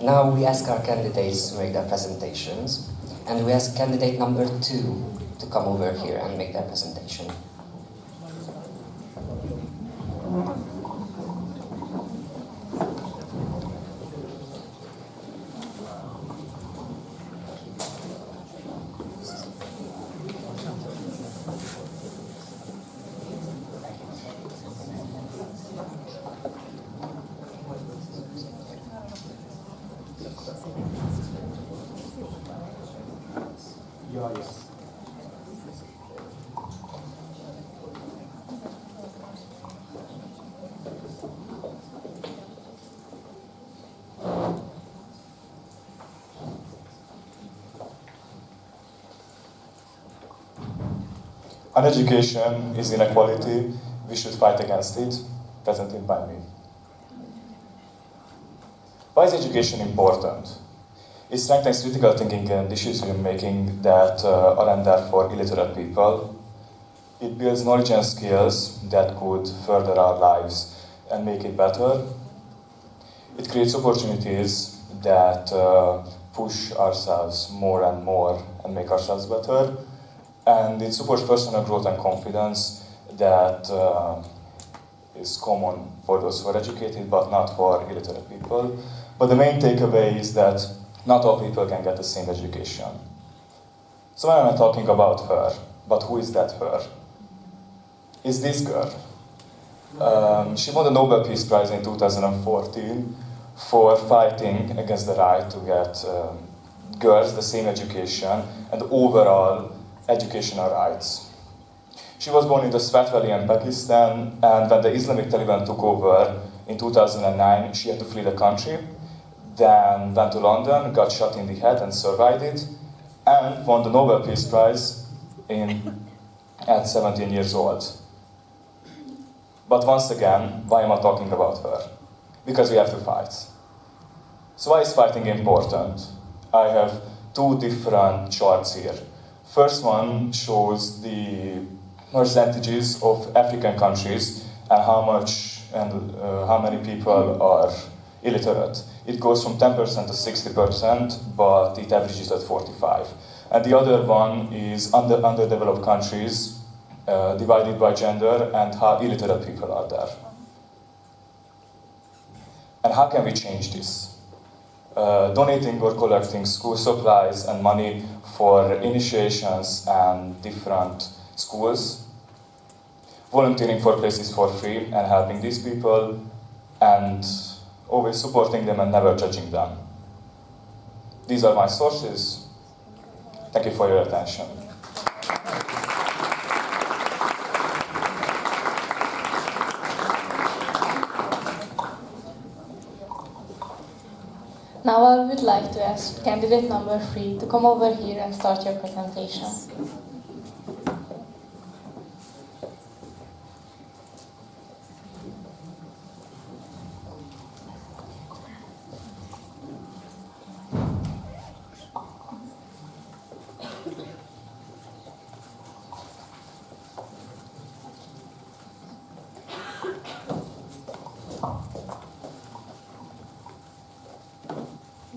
Now we ask our candidates to make their presentations, and we ask candidate number 2 to come over here and make their presentation. Uneducation is inequality. We should fight against it. Presented by me. Why is education important? It strengthens critical thinking and decision making that aren't there for illiterate people. It builds knowledge and skills that could further our lives and make it better. It creates opportunities that push ourselves more and more and make ourselves better. And it supports personal growth and confidence that is common for those who are educated, but not for illiterate people. But the main takeaway is that not all people can get the same education. So when I'm talking about her, but who is that her? It's this girl. She won the Nobel Peace Prize in 2014 for fighting against the right to get girls the same education and overall educational rights. She was born in the Swat Valley in Pakistan, and when the Islamic Taliban took over in 2009, she had to flee the country, then went to London, got shot in the head and survived it, and won the Nobel Peace Prize in at 17 years old. But once again, why am I talking about her? Because we have to fight. So why is fighting important? I have two different charts here. First one shows the percentages of African countries and how many people are illiterate. It goes from 10% to 60%, but it averages at 45%. And the other one is underdeveloped countries, divided by gender and how illiterate people are there. And how can we change this? Donating or collecting school supplies and money for initiations and different schools, volunteering for places for free and helping these people, and always supporting them and never judging them. These are my sources. Thank you for your attention. Now I would like to ask candidate number 3 to come over here and start your presentation.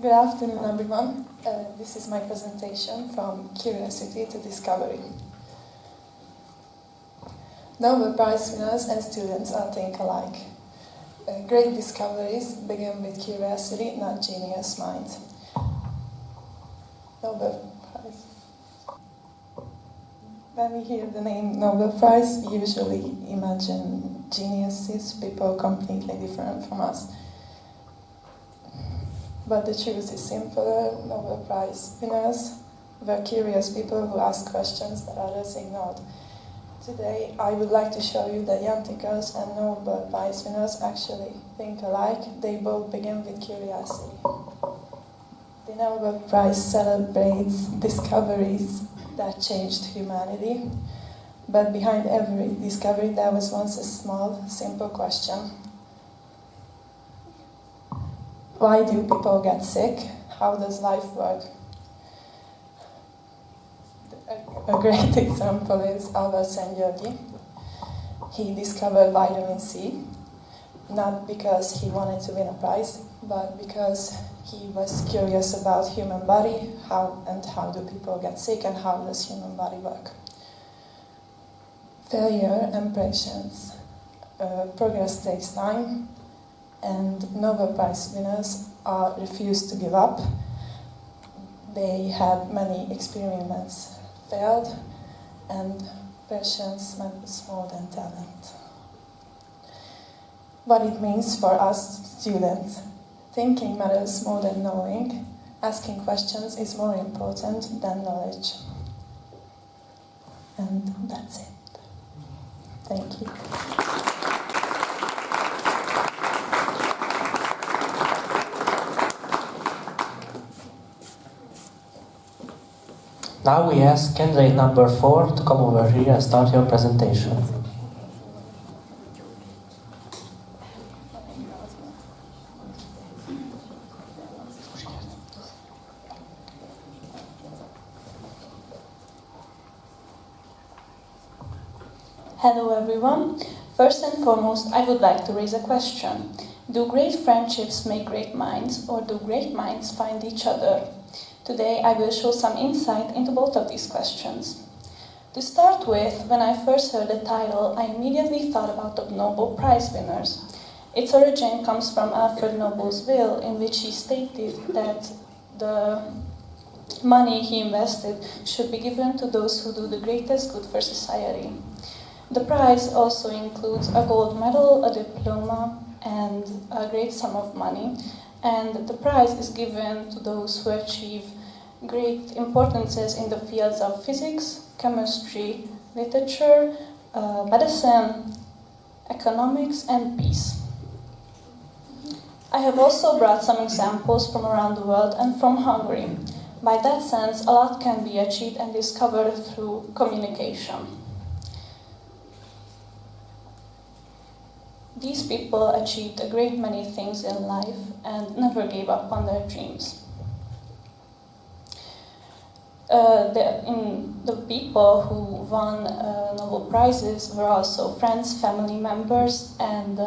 Good afternoon, everyone. This is my presentation from curiosity to discovery. Nobel Prize winners and students all think alike. Great discoveries begin with curiosity, not genius mind. Nobel Prize. When we hear the name Nobel Prize, we usually imagine geniuses, people completely different from us. But the truth is simpler. Nobel Prize winners were curious people who asked questions that others ignored. Today, I would like to show you that young thinkers and Nobel Prize winners actually think alike. They both begin with curiosity. The Nobel Prize celebrates discoveries that changed humanity. But behind every discovery, there was once a small, simple question. Why do people get sick? How does life work? A great example is Tolna-Somogy. He discovered vitamin C, not because he wanted to win a prize, but because he was curious about human body, how do people get sick, and how does human body work. Failure and patience. Progress takes time, and Nobel Prize winners refused to give up. They had many experiments failed, and patience matters more than talent. What it means for us students. Thinking matters more than knowing. Asking questions is more important than knowledge. And that's it. Thank you. Now we ask candidate number 4 to come over here and start your presentation. Hello everyone. First and foremost, I would like to raise a question. Do great friendships make great minds, or do great minds find each other? Today I will show some insight into both of these questions. To start with, when I first heard the title, I immediately thought about the Nobel Prize winners. Its origin comes from Alfred Nobel's will, in which he stated that the money he invested should be given to those who do the greatest good for society. The prize also includes a gold medal, a diploma, and a great sum of money. And the prize is given to those who achieve great importances in the fields of physics, chemistry, literature, medicine, economics, and peace. I have also brought some examples from around the world and from Hungary. By that sense, a lot can be achieved and discovered through communication. These people achieved a great many things in life and never gave up on their dreams. The people who won Nobel Prizes were also friends, family members, and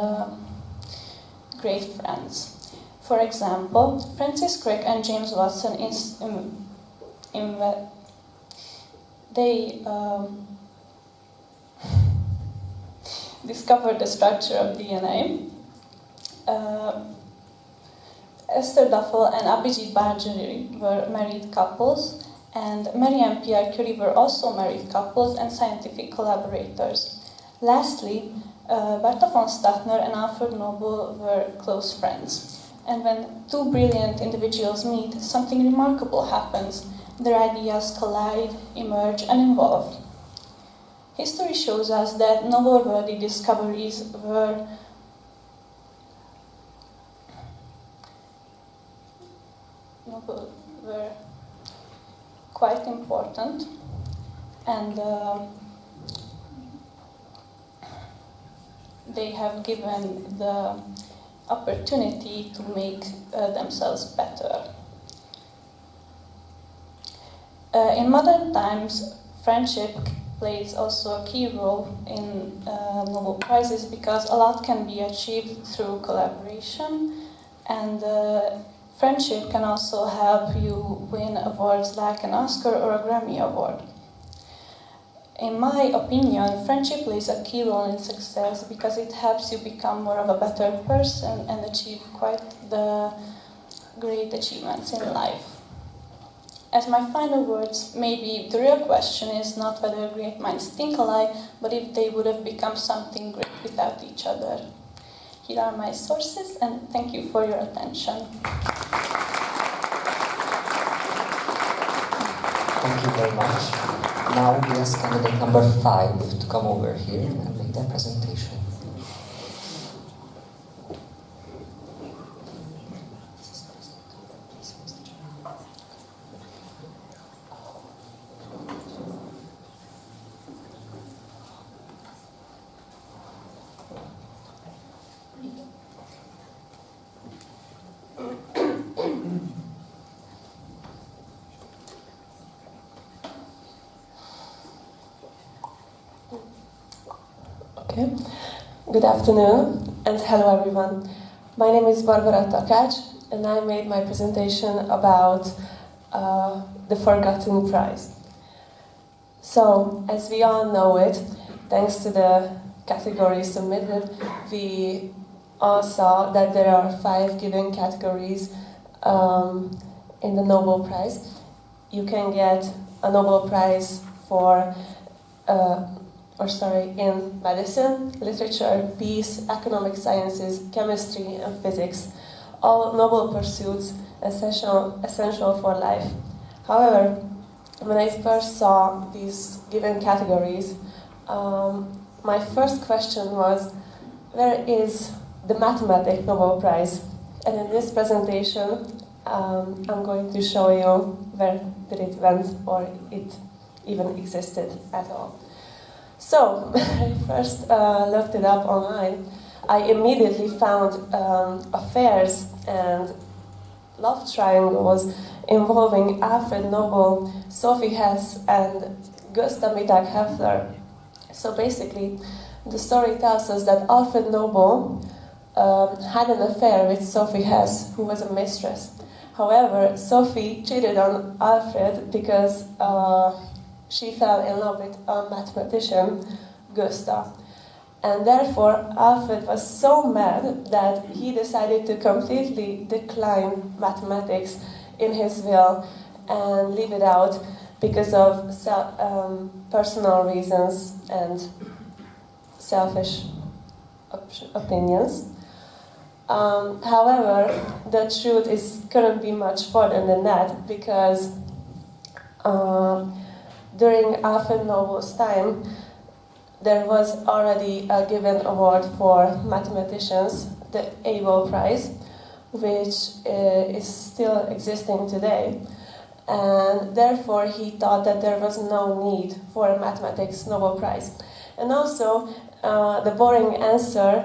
great friends. For example, Francis Crick and James Watson discovered the structure of DNA. Esther Duffel and Abhijit Bajaj were married couples, and Marie and Pierre Curie were also married couples and scientific collaborators. Lastly, Bertha von Stachner and Alfred Nobel were close friends. And when two brilliant individuals meet, something remarkable happens. Their ideas collide, emerge, and evolve. History shows us that Nobel-worthy discoveries were quite important, and they have given the opportunity to make themselves better. In modern times, friendship plays also a key role in Nobel Prizes because a lot can be achieved through collaboration, and friendship can also help you win awards like an Oscar or a Grammy Award. In my opinion, friendship plays a key role in success because it helps you become more of a better person and achieve quite the great achievements in life. As my final words, maybe the real question is not whether great minds think alike, but if they would have become something great without each other. Here are my sources, and thank you for your attention. Thank you very much. Now we ask candidate number 5 to come over here and make their presentation. Okay. Good afternoon and hello everyone. My name is Barbara Takács and I made my presentation about the Forgotten Prize. So, as we all know it, thanks to the categories submitted, we all saw that there are 5 given categories in the Nobel Prize. You can get a Nobel Prize for in medicine, literature, peace, economic sciences, chemistry, and physics. All noble pursuits essential for life. However, when I first saw these given categories, my first question was, where is the Mathematics Nobel Prize? And in this presentation, I'm going to show you where did it went or it even existed at all. So, when I first looked it up online, I immediately found affairs and love triangles involving Alfred Nobel, Sophie Hess, and Gustav Mittag-Heffler. So basically, the story tells us that Alfred Nobel had an affair with Sophie Hess, who was a mistress. However, Sophie cheated on Alfred because she fell in love with a mathematician, Gustav. And therefore, Alfred was so mad that he decided to completely decline mathematics in his will and leave it out because of personal reasons and selfish opinions. However, the truth couldn't be much further than that because during Alfred Nobel's time, there was already a given award for mathematicians, the Abel Prize, which is still existing today. And therefore, he thought that there was no need for a mathematics Nobel Prize. And also, the boring answer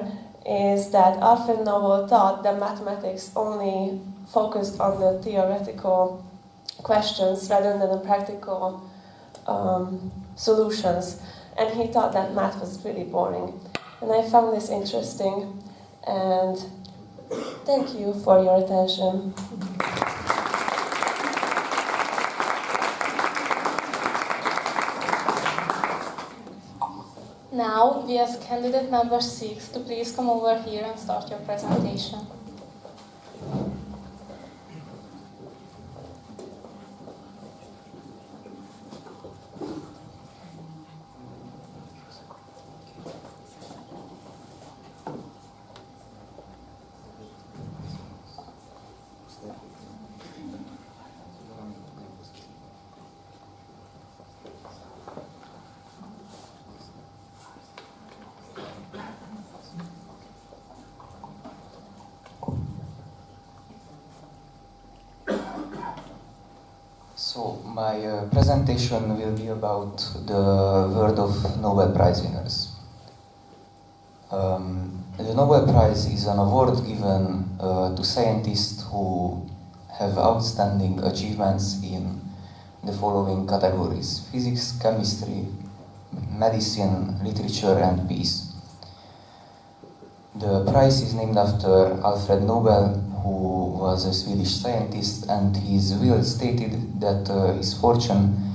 is that Alfred Nobel thought that mathematics only focused on the theoretical questions rather than the practical solutions. And he thought that math was really boring. And I found this interesting. And thank you for your attention. Now we ask candidate number 6 to please come over here and start your presentation. So my presentation will be about the world of Nobel Prize winners. The Nobel Prize is an award given to scientists who have outstanding achievements in the following categories: physics, chemistry, medicine, literature, and peace. The prize is named after Alfred Nobel, who was a Swedish scientist, and his will stated that his fortune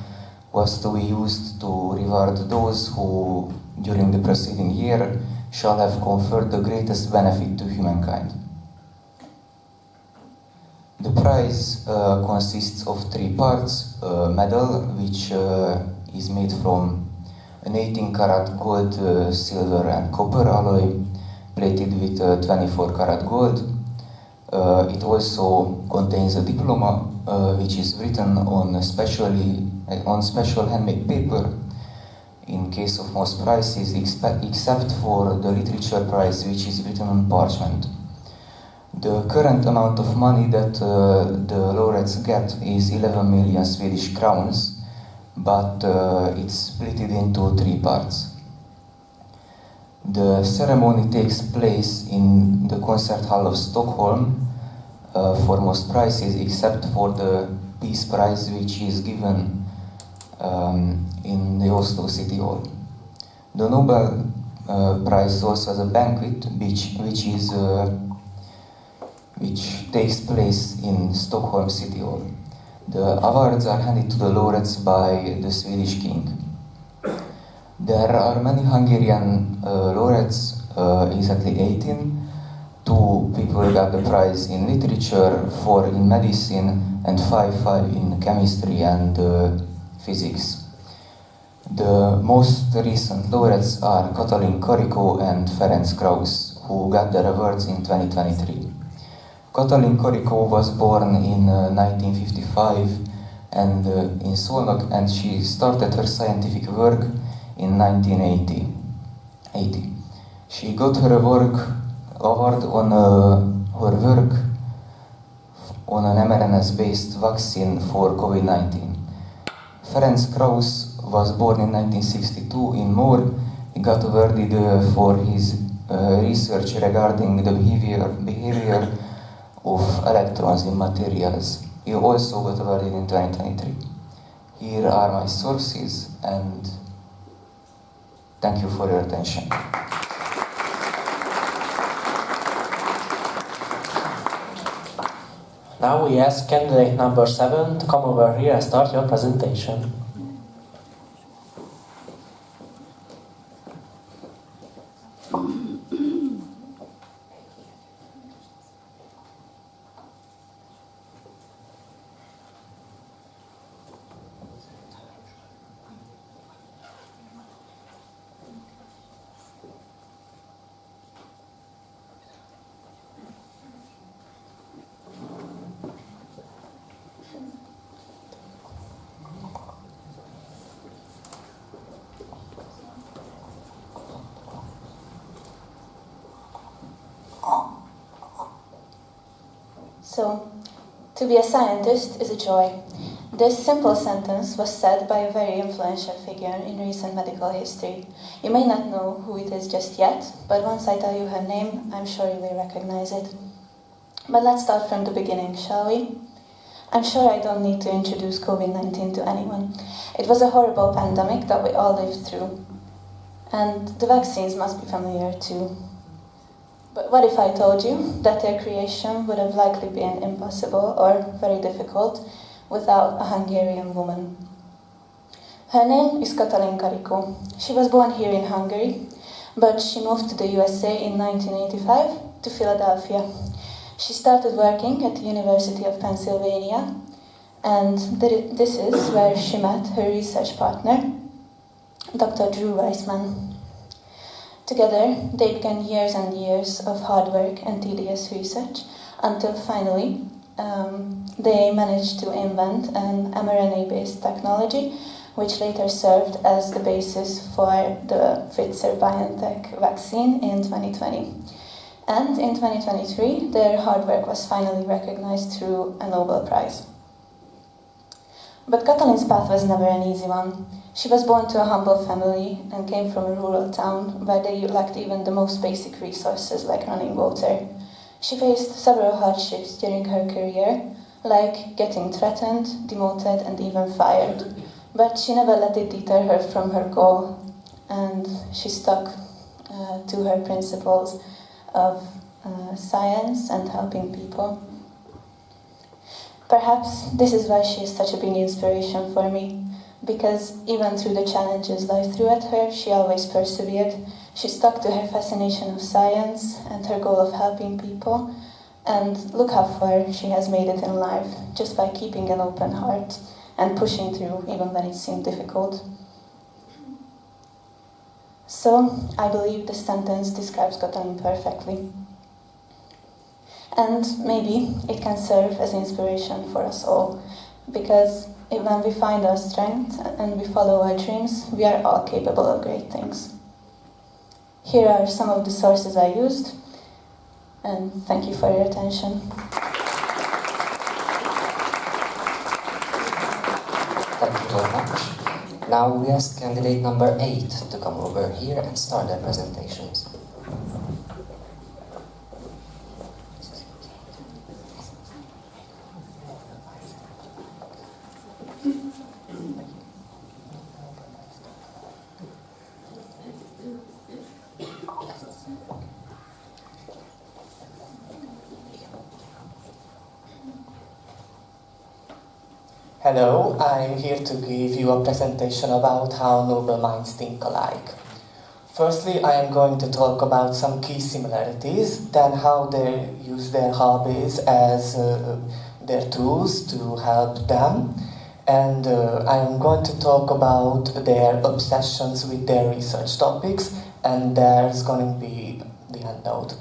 was to be used to reward those who, during the preceding year, shall have conferred the greatest benefit to humankind. The prize consists of 3 parts: a medal, which is made from an 18-karat gold, silver and copper alloy, plated with 24-karat gold. It also contains a diploma, which is written on special handmade paper, in case of most prizes, except for the literature prize, which is written on parchment. The current amount of money that the laureates get is 11 million Swedish crowns, but it's split into 3 parts. The ceremony takes place in the concert hall of Stockholm for most prizes, except for the Peace Prize, which is given in the Oslo City Hall. The Nobel Prize also has a banquet, which takes place in Stockholm City Hall. The awards are handed to the laureates by the Swedish king. There are many Hungarian laureates, exactly 18. 2 people got the prize in literature, 4 in medicine, and 5 in chemistry and physics. The most recent laureates are Katalin Karikó and Ferenc Krauss, who got their awards in 2023. Katalin Karikó was born in 1955 and in Szolnok, and she started her scientific work in 1980. She got her award on her work on an mRNA-based vaccine for COVID-19. Ferenc Krauss was born in 1962 in Mór. He got awarded for his research regarding the behavior of electrons in materials. He also got awarded in 2023. Here are my sources, and thank you for your attention. Now we ask candidate number 7 to come over here and start your presentation. So, to be a scientist is a joy. This simple sentence was said by a very influential figure in recent medical history. You may not know who it is just yet, but once I tell you her name, I'm sure you will recognize it. But let's start from the beginning, shall we? I'm sure I don't need to introduce COVID-19 to anyone. It was a horrible pandemic that we all lived through. And the vaccines must be familiar too. But what if I told you that their creation would have likely been impossible or very difficult without a Hungarian woman? Her name is Katalin Karikó. She was born here in Hungary, but she moved to the USA in 1985 to Philadelphia. She started working at the University of Pennsylvania, and this is where she met her research partner, Dr. Drew Weissman. Together, they began years and years of hard work and tedious research until finally they managed to invent an mRNA-based technology which later served as the basis for the Pfizer-BioNTech vaccine in 2020. And in 2023, their hard work was finally recognized through a Nobel Prize. But Katalin's path was never an easy one. She was born to a humble family and came from a rural town where they lacked even the most basic resources like running water. She faced several hardships during her career, like getting threatened, demoted, and even fired. But she never let it deter her from her goal, and she stuck to her principles of science and helping people. Perhaps this is why she is such a big inspiration for me, because even through the challenges life threw at her, she always persevered. She stuck to her fascination of science and her goal of helping people, and look how far she has made it in life, just by keeping an open heart and pushing through even when it seemed difficult. So, I believe this sentence describes Katalin perfectly. And maybe it can serve as inspiration for us all, because when we find our strength and we follow our dreams, we are all capable of great things. Here are some of the sources I used, and thank you for your attention. Thank you very much. Now we ask candidate number 8 to come over here and start their presentations. Hello, I'm here to give you a presentation about how noble minds think alike. Firstly, I am going to talk about some key similarities, then how they use their hobbies as their tools to help them, and I am going to talk about their obsessions with their research topics, and there's going to be the endnote.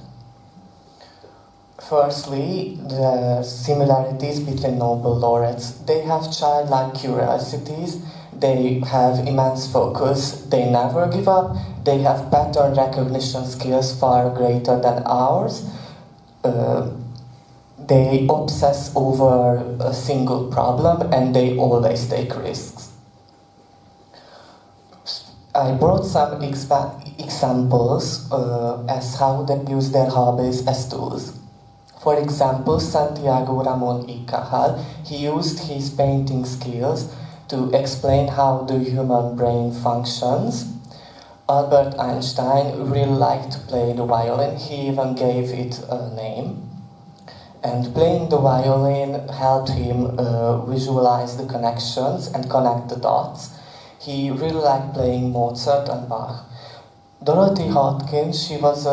Firstly, the similarities between Nobel laureates. They have childlike curiosities, they have immense focus, they never give up, they have pattern recognition skills far greater than ours, they obsess over a single problem, and they always take risks. I brought some examples as how they use their hobbies as tools. For example, Santiago Ramon y Cajal, he used his painting skills to explain how the human brain functions. Albert Einstein really liked to play the violin, he even gave it a name. And playing the violin helped him visualize the connections and connect the dots. He really liked playing Mozart and Bach. Dorothy Hodgkin, she was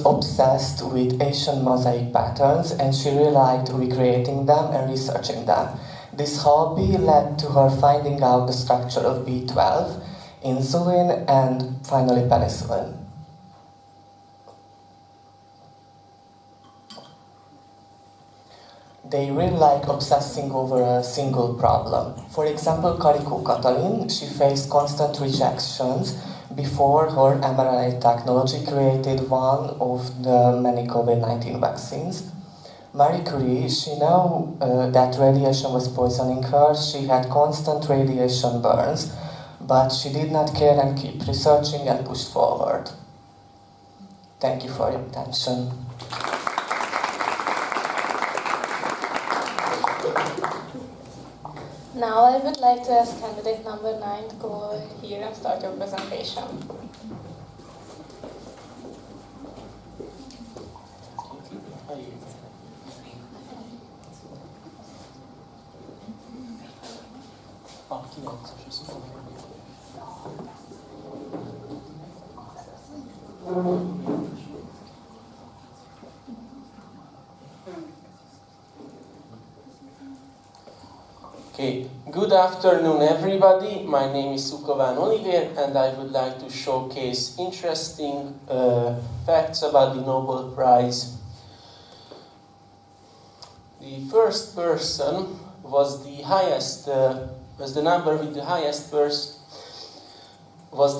obsessed with Asian mosaic patterns, and she really liked recreating them and researching them. This hobby led to her finding out the structure of B12, insulin, and finally penicillin. They really like obsessing over a single problem. For example, Karikó Katalin, she faced constant rejections before her mRNA technology created one of the many COVID-19 vaccines. Marie Curie, she knew that radiation was poisoning her. She had constant radiation burns, but she did not care and keep researching and pushed forward. Thank you for your attention. Now I would like to ask candidate number 9 to go here and start your presentation. Okay, good afternoon everybody. My name is Sukovan Oliver and I would like to showcase interesting facts about the Nobel Prize. The first person was the highest, was the number with the highest was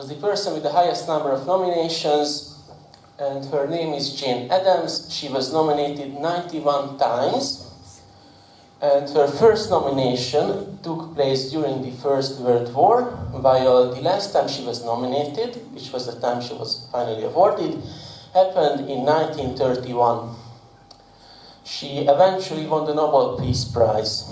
the person with the highest number of nominations, and her name is Jane Addams. She was nominated 91 times. And her first nomination took place during the First World War, while the last time she was nominated, which was the time she was finally awarded, happened in 1931. She eventually won the Nobel Peace Prize.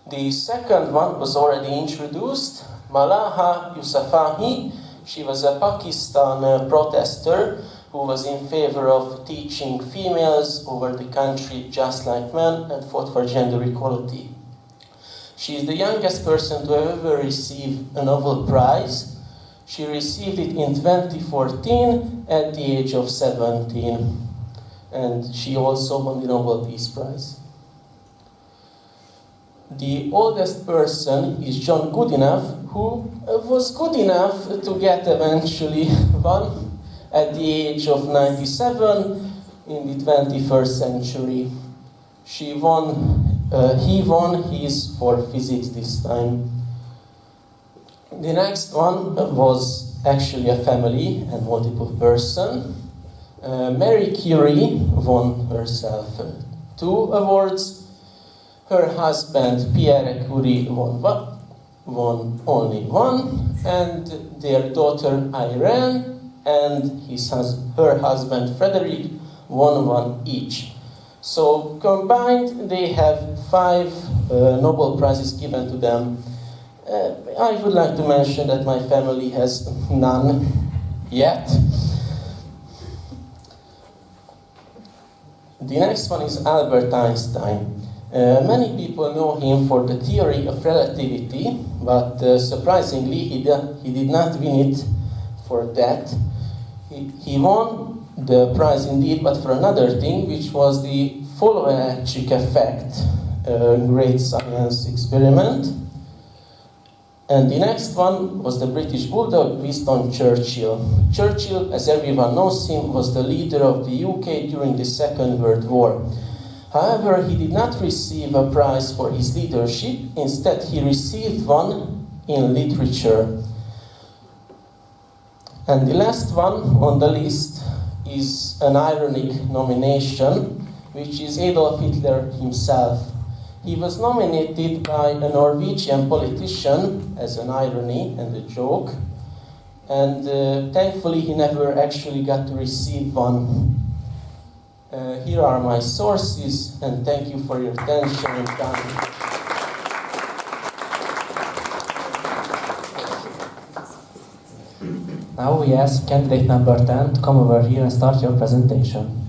The second one was already introduced, Malala Yousafzai. She was a Pakistan protester who was in favor of teaching females over the country just like men and fought for gender equality. She is the youngest person to ever receive a Nobel Prize. She received it in 2014 at the age of 17, and she also won the Nobel Peace Prize. The oldest person is John Goodenough, who was good enough to get eventually one at the age of 97 in the 21st century. He won his for physics this time. The next one was actually a family and multiple person. Marie Curie won herself 2 awards. Her husband Pierre Curie won only 1, and their daughter Irene and her husband Frederick won 1 each. So combined, they have 5 Nobel Prizes given to them. I would like to mention that my family has none yet. The next one is Albert Einstein. Many people know him for the theory of relativity, but surprisingly, he did not win it for that. He won the prize indeed, but for another thing, which was the follow-electric effect, a great science experiment. And the next one was the British Bulldog, Winston Churchill. Churchill, as everyone knows him, was the leader of the UK during the Second World War. However, he did not receive a prize for his leadership. Instead, he received one in literature. And the last one on the list is an ironic nomination, which is Adolf Hitler himself. He was nominated by a Norwegian politician as an irony and a joke, and thankfully he never actually got to receive one. Here are my sources, and thank you for your attention and time. Now we ask candidate number 10 to come over here and start your presentation.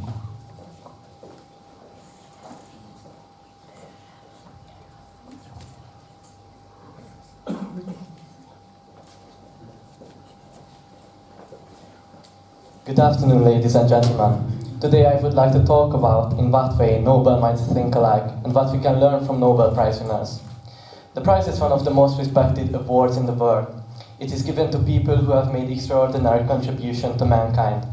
Good afternoon, ladies and gentlemen. Today I would like to talk about in what way Nobel minds think alike and what we can learn from Nobel Prize winners. The prize is one of the most respected awards in the world. It is given to people who have made extraordinary contribution to mankind.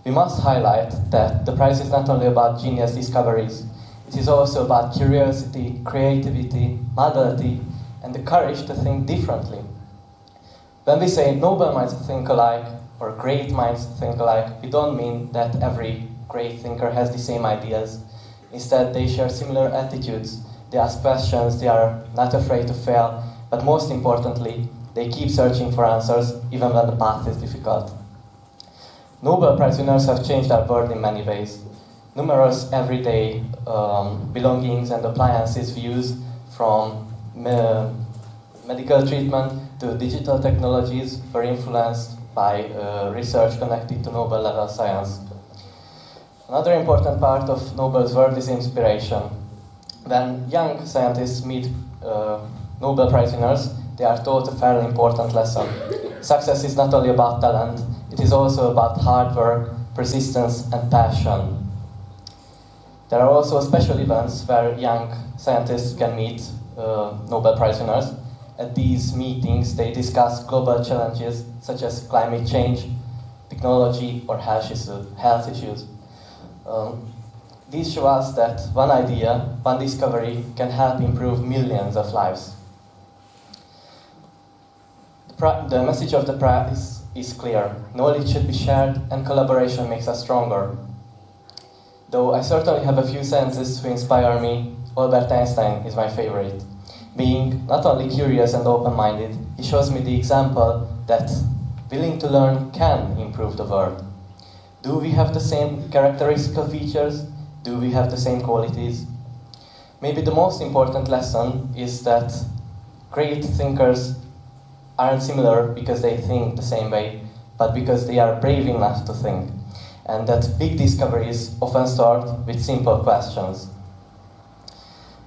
We must highlight that the prize is not only about genius discoveries, it is also about curiosity, creativity, mobility, and the courage to think differently. When we say Nobel minds think alike, or great minds think alike, we don't mean that every great thinker has the same ideas. Instead, they share similar attitudes. They ask questions, they are not afraid to fail, but most importantly, they keep searching for answers even when the path is difficult. Nobel Prize winners have changed our world in many ways. Numerous everyday belongings and appliances we use, from medical treatment to digital technologies, were influenced by research connected to Nobel-level science. Another important part of Nobel's work is inspiration. When young scientists meet Nobel Prize winners, they are taught a fairly important lesson. Success is not only about talent, it is also about hard work, persistence, and passion. There are also special events where young scientists can meet Nobel Prize winners. At these meetings, they discuss global challenges such as climate change, technology, or health issues. These show us that one idea, one discovery, can help improve millions of lives. The message of the prize is clear. Knowledge should be shared, and collaboration makes us stronger. Though I certainly have a few scientists who inspire me, Albert Einstein is my favorite. Being not only curious and open-minded, he shows me the example that willing to learn can improve the world. Do we have the same characteristical features? Do we have the same qualities? Maybe the most important lesson is that great thinkers aren't similar because they think the same way, but because they are brave enough to think. And that big discoveries often start with simple questions.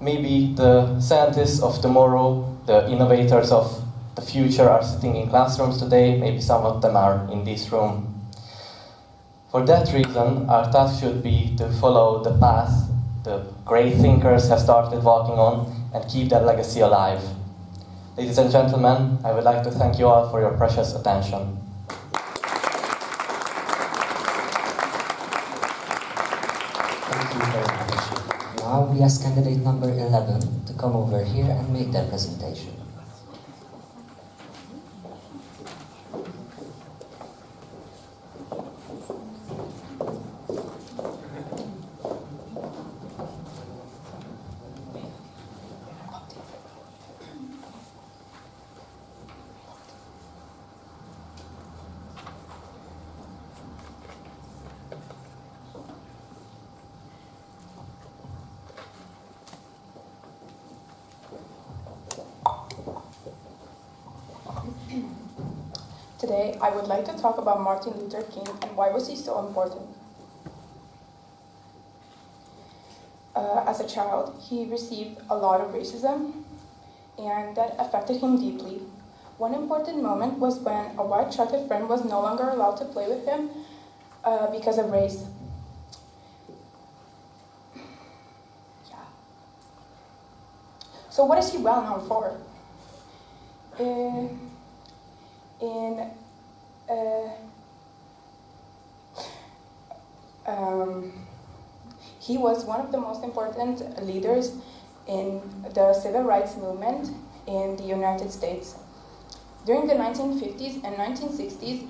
Maybe the scientists of tomorrow, the innovators of the future are sitting in classrooms today, maybe some of them are in this room. For that reason, our task should be to follow the path the great thinkers have started walking on and keep that legacy alive. Ladies and gentlemen, I would like to thank you all for your precious attention. Thank you very much. Now we ask candidate number 11 to come over here and make their presentation. Today, I would like to talk about Martin Luther King and why was he so important. As a child, he received a lot of racism, and that affected him deeply. One important moment was when a white childhood friend was no longer allowed to play with him because of race. So what is he well known for? He was one of the most important leaders in the civil rights movement in the United States. During the 1950s and 1960s,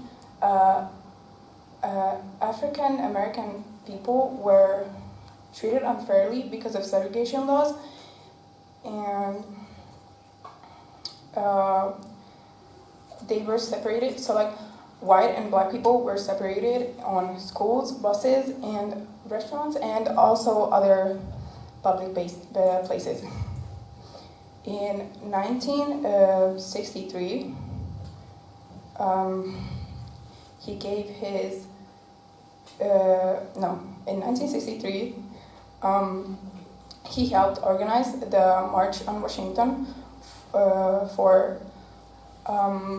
African American people were treated unfairly because of segregation laws, and they were separated. So like white and black people were separated on schools, buses, and restaurants, and also other public places. In 1963, he gave his, in 1963, he helped organize the March on Washington for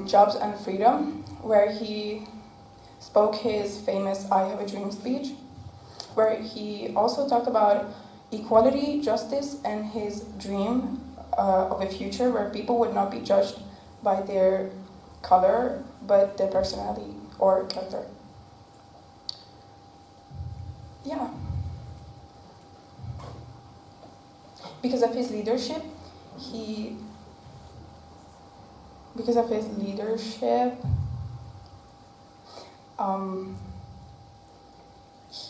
Jobs and Freedom, where he spoke his famous I Have a Dream speech, where he also talked about equality, justice, and his dream of a future where people would not be judged by their color, but their personality or character. Yeah. Because of his leadership, he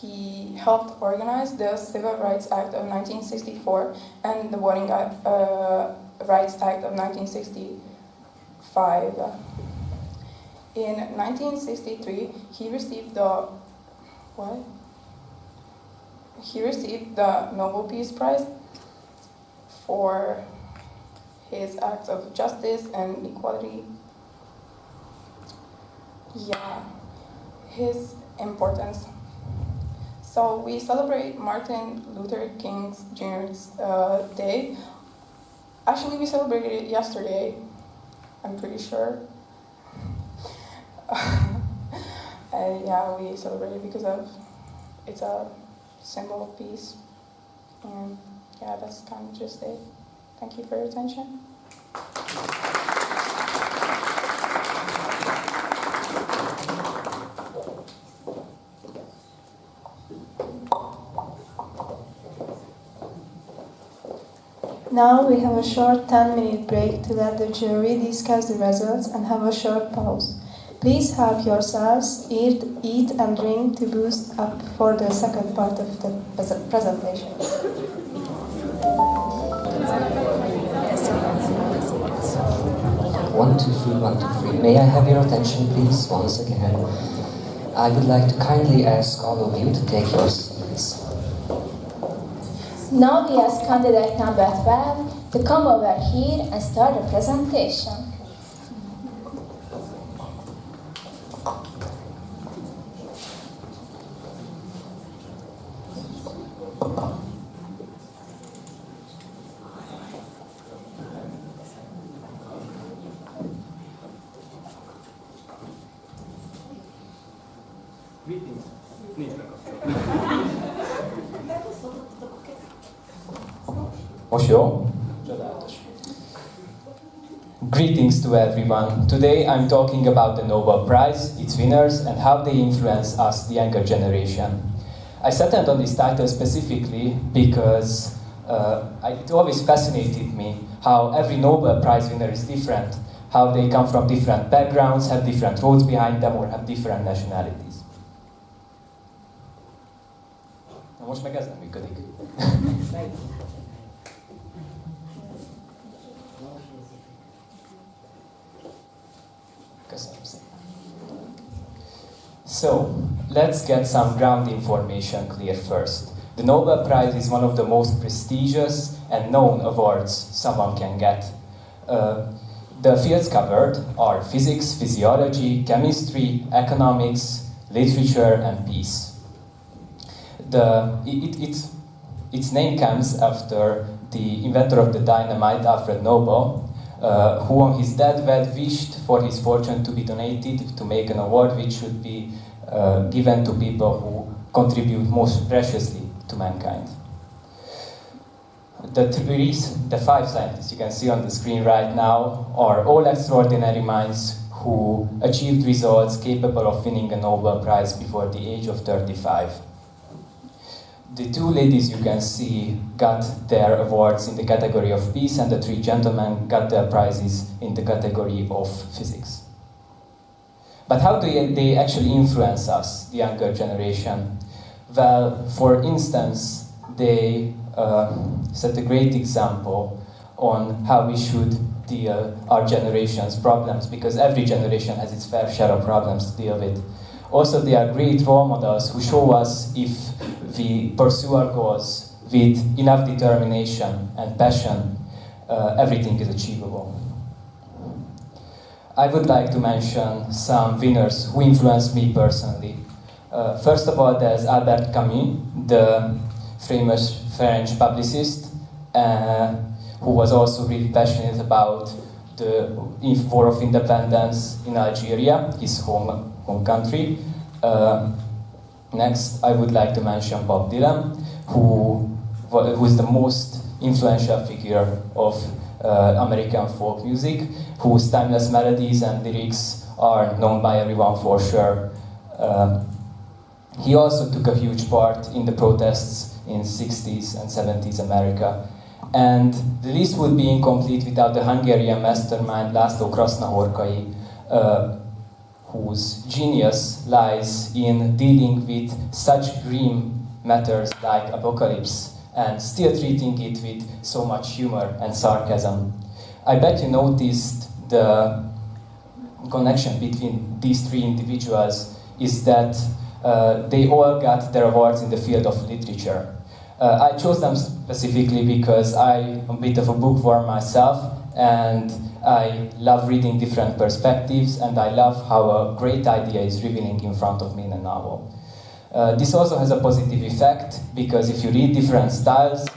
he helped organize the Civil Rights Act of 1964 and the Voting Rights Act of 1965. In 1963, he received the Nobel Peace Prize for his acts of justice and equality. Yeah, his importance. So we celebrate Martin Luther King Jr.'s day. Actually, we celebrated it yesterday, I'm pretty sure. And yeah, we celebrate it because it's a symbol of peace. And yeah, that's kind of just it. Thank you for your attention. Now we have a short 10-minute break to let the jury discuss the results and have a short pause. Please help yourselves, eat and drink to boost up for the second part of the presentation. 1, 2, 3, 1, 2, 3. May I have your attention, please, once again? I would like to kindly ask all of you to take your seats. Now we ask candidate number 12 to come over here and start the presentation. Greetings to everyone. Today I'm talking about the Nobel Prize, its winners, and how they influence us, the younger generation. I settled on this title specifically because it always fascinated me how every Nobel Prize winner is different, how they come from different backgrounds, have different roads behind them, or have different nationalities. Na most meg ez nem működik. So, let's get some ground information clear first. The Nobel Prize is one of the most prestigious and known awards someone can get. The fields covered are physics, physiology, chemistry, economics, literature, and peace. Its name comes after the inventor of the dynamite, Alfred Nobel, who on his deathbed wished for his fortune to be donated to make an award which should be given to people who contribute most preciously to mankind. The 5 scientists you can see on the screen right now are all extraordinary minds who achieved results capable of winning a Nobel Prize before the age of 35. The 2 ladies you can see got their awards in the category of peace, and the 3 gentlemen got their prizes in the category of physics. But how do they actually influence us, the younger generation? Well, for instance, they set a great example on how we should deal our generation's problems, because every generation has its fair share of problems to deal with. Also, they are great role models who show us if we pursue our goals with enough determination and passion, everything is achievable. I would like to mention some winners who influenced me personally. First of all, there's Albert Camus, the famous French publicist, who was also really passionate about the War of Independence in Algeria, his home country. Next, I would like to mention Bob Dylan, who is the most influential figure of American folk music, whose timeless melodies and lyrics are known by everyone for sure. He also took a huge part in the protests in 60s and 70s America. And the list would be incomplete without the Hungarian mastermind László Krasznahorkai, whose genius lies in dealing with such grim matters like apocalypse and still treating it with so much humor and sarcasm. I bet you noticed the connection between these three individuals is that they all got their awards in the field of literature. I chose them specifically because I'm a bit of a bookworm myself, and I love reading different perspectives, and I love how a great idea is revealing in front of me in a novel. This also has a positive effect, because if you read different styles,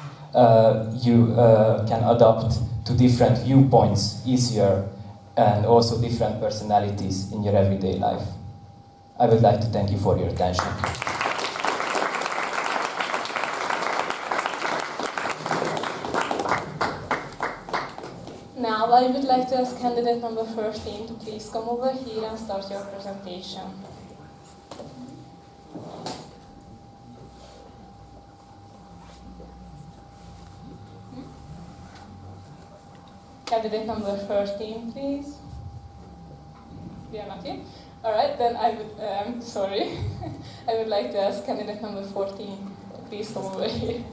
you can adapt to different viewpoints easier, and also different personalities in your everyday life. I would like to thank you for your attention. Now I would like to ask candidate number 13 to please come over here and start your presentation. Candidate number 13, please. We are not here. All right, then I would, sorry. I would like to ask candidate number 14 to please come over here.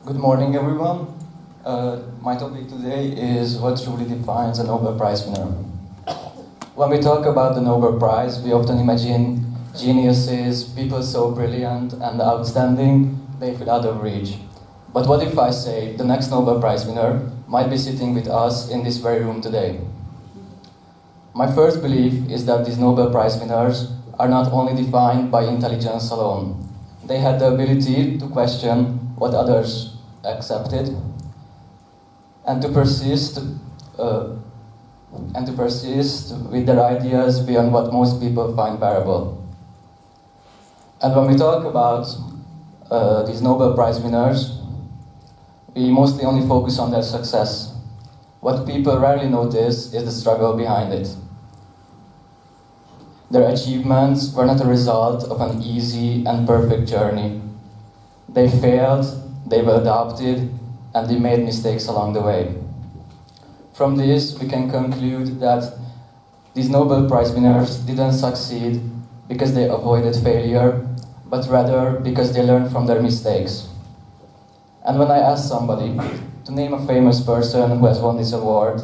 Good morning, everyone. My topic today is what truly defines a Nobel Prize winner. When we talk about the Nobel Prize, we often imagine geniuses, people so brilliant and outstanding, they feel out of reach. But what if I say the next Nobel Prize winner might be sitting with us in this very room today? My first belief is that these Nobel Prize winners are not only defined by intelligence alone. They had the ability to question what others accepted, and to persist with their ideas beyond what most people find bearable. And when we talk about these Nobel Prize winners, we mostly only focus on their success. What people rarely notice is the struggle behind it. Their achievements were not a result of an easy and perfect journey. They failed, they were adopted, and they made mistakes along the way. From this, we can conclude that these Nobel Prize winners didn't succeed because they avoided failure, but rather because they learned from their mistakes. And when I ask somebody to name a famous person who has won this award,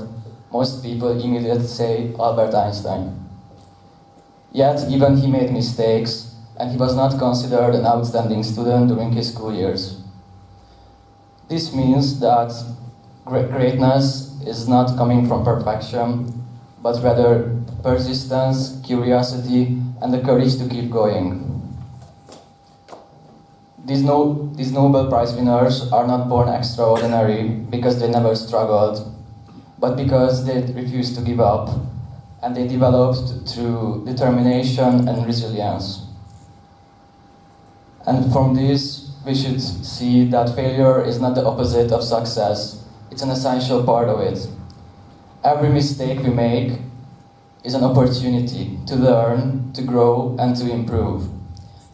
most people immediately say Albert Einstein. Yet, even he made mistakes, and he was not considered an outstanding student during his school years. This means that greatness is not coming from perfection, but rather persistence, curiosity, and the courage to keep going. These Nobel Prize winners are not born extraordinary because they never struggled, but because they refused to give up, and they developed through determination and resilience. And from this, we should see that failure is not the opposite of success. It's an essential part of it. Every mistake we make is an opportunity to learn, to grow, and to improve.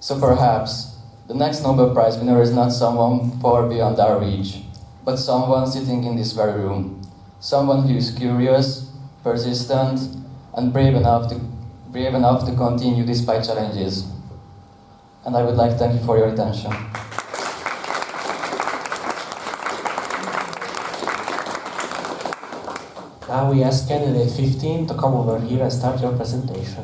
So perhaps the next Nobel Prize winner is not someone far beyond our reach, but someone sitting in this very room. Someone who is curious, persistent, and brave enough to continue despite challenges. And I would like to thank you for your attention. Now we ask candidate 15 to come over here and start your presentation.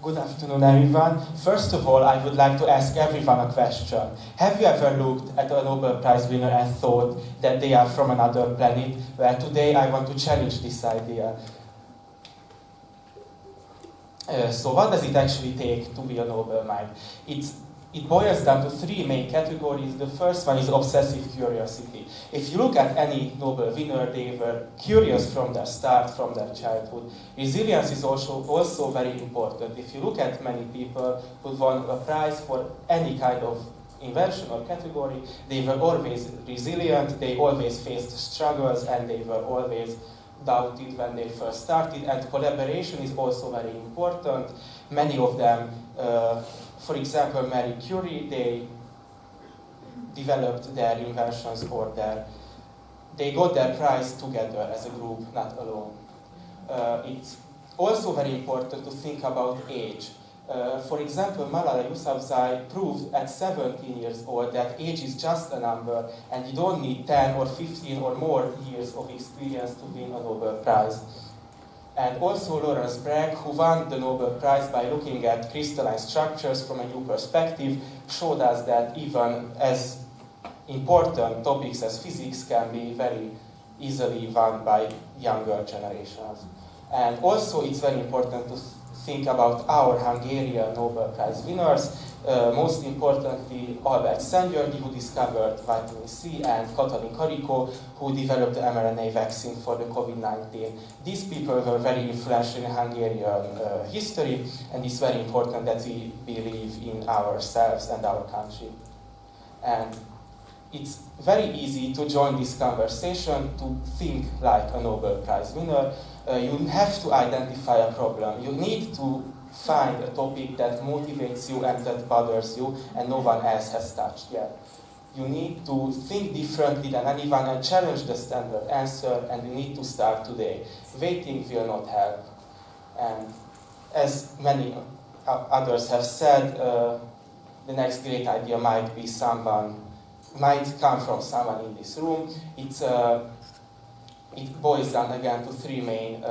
Good afternoon, everyone. First of all, I would like to ask everyone a question. Have you ever looked at a Nobel Prize winner and thought that they are from another planet? Well, today I want to challenge this idea. So what does it actually take to be a noble mind? It boils down to three main categories. The first one is obsessive curiosity. If you look at any Nobel winner, they were curious from their start, from their childhood. Resilience is also very important. If you look at many people who won a prize for any kind of invention or category, they were always resilient, they always faced struggles, and they were always doubted when they first started. And collaboration is also very important. Many of them, for example, Marie Curie, they developed their inventions or they got their prize together as a group, not alone. It's also very important to think about age. For example, Malala Yousafzai proved at 17 years old that age is just a number and you don't need 10 or 15 or more years of experience to win a Nobel Prize. And also Lawrence Bragg, who won the Nobel Prize by looking at crystalline structures from a new perspective, showed us that even as important topics as physics can be very easily won by younger generations. And also it's very important to think about our Hungarian Nobel Prize winners, most importantly Albert Szent-Györgyi, who discovered vitamin C, and Katalin Karikó, who developed the mRNA vaccine for the COVID-19. These people were very influential in Hungarian history, and it's very important that we believe in ourselves and our country. And it's very easy to join this conversation, to think like a Nobel Prize winner. You have to identify a problem. You need to find a topic that motivates you and that bothers you and no one else has touched yet. You need to think differently than anyone and challenge the standard answer, and you need to start today. Waiting will not help. And as many others have said, the next great idea might come from someone in this room. It boils down again to three main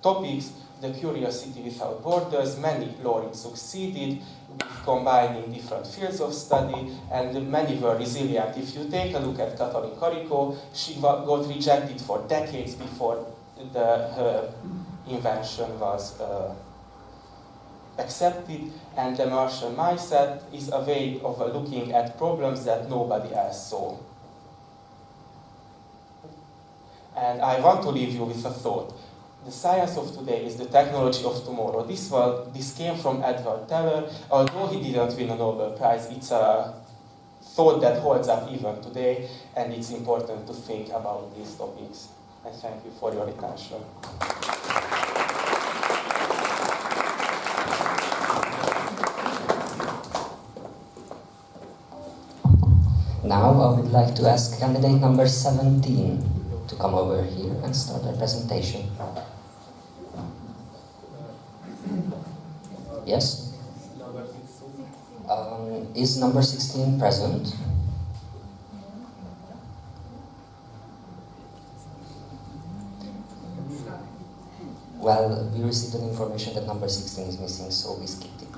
topics. The curiosity without borders. Many laureates succeeded with combining different fields of study, and many were resilient. If you take a look at Katalin Karikó, she got rejected for decades before her invention was accepted, and the Martian mindset is a way of looking at problems that nobody else saw. And I want to leave you with a thought. The science of today is the technology of tomorrow. This came from Edward Teller. Although he didn't win a Nobel Prize, it's a thought that holds up even today, and it's important to think about these topics. And thank you for your attention. Now I would like to ask candidate number 17 to come over here and start their presentation. Yes? Is number 16 present? Well, we received an information that number 16 is missing, so we skipped it.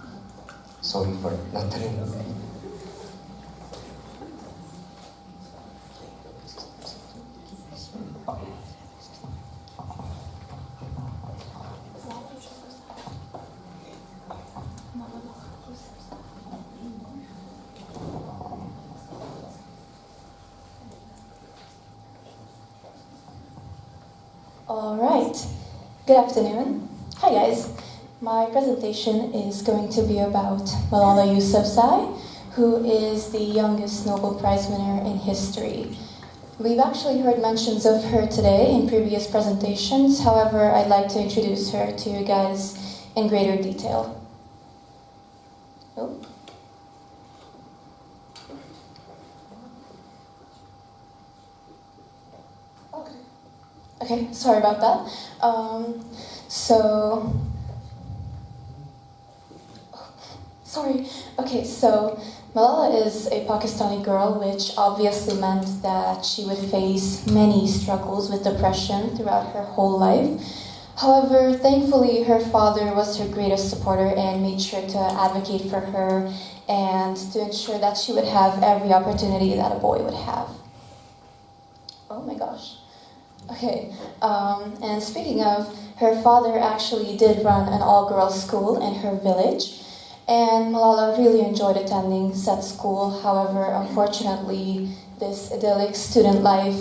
Sorry for not telling you. Alright, good afternoon. Hi guys. My presentation is going to be about Malala Yousafzai, who is the youngest Nobel Prize winner in history. We've actually heard mentions of her today in previous presentations, however, I'd like to introduce her to you guys in greater detail. Oh. Okay, sorry about that. So Malala is a Pakistani girl, which obviously meant that she would face many struggles with depression throughout her whole life. However, thankfully, her father was her greatest supporter and made sure to advocate for her and to ensure that she would have every opportunity that a boy would have. Oh my gosh. Okay, and speaking of, her father actually did run an all-girls school in her village, and Malala really enjoyed attending said school. However, unfortunately, this idyllic student life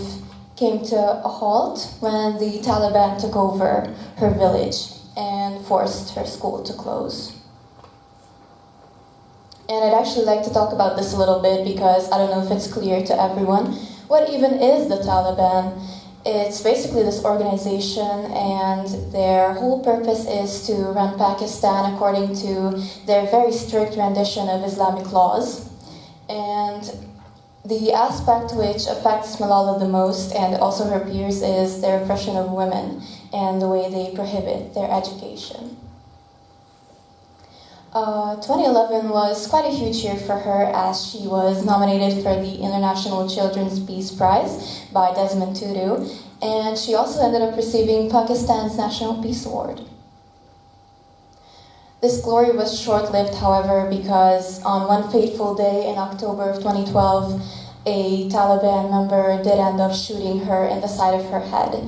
came to a halt when the Taliban took over her village and forced her school to close. And I'd actually like to talk about this a little bit because I don't know if it's clear to everyone. What even is the Taliban? It's basically this organization, and their whole purpose is to run Pakistan according to their very strict rendition of Islamic laws. And the aspect which affects Malala the most, and also her peers, is their oppression of women and the way they prohibit their education. 2011 was quite a huge year for her, as she was nominated for the International Children's Peace Prize by Desmond Tutu, and she also ended up receiving Pakistan's National Peace Award. This glory was short-lived, however, because on one fateful day in October of 2012, a Taliban member did end up shooting her in the side of her head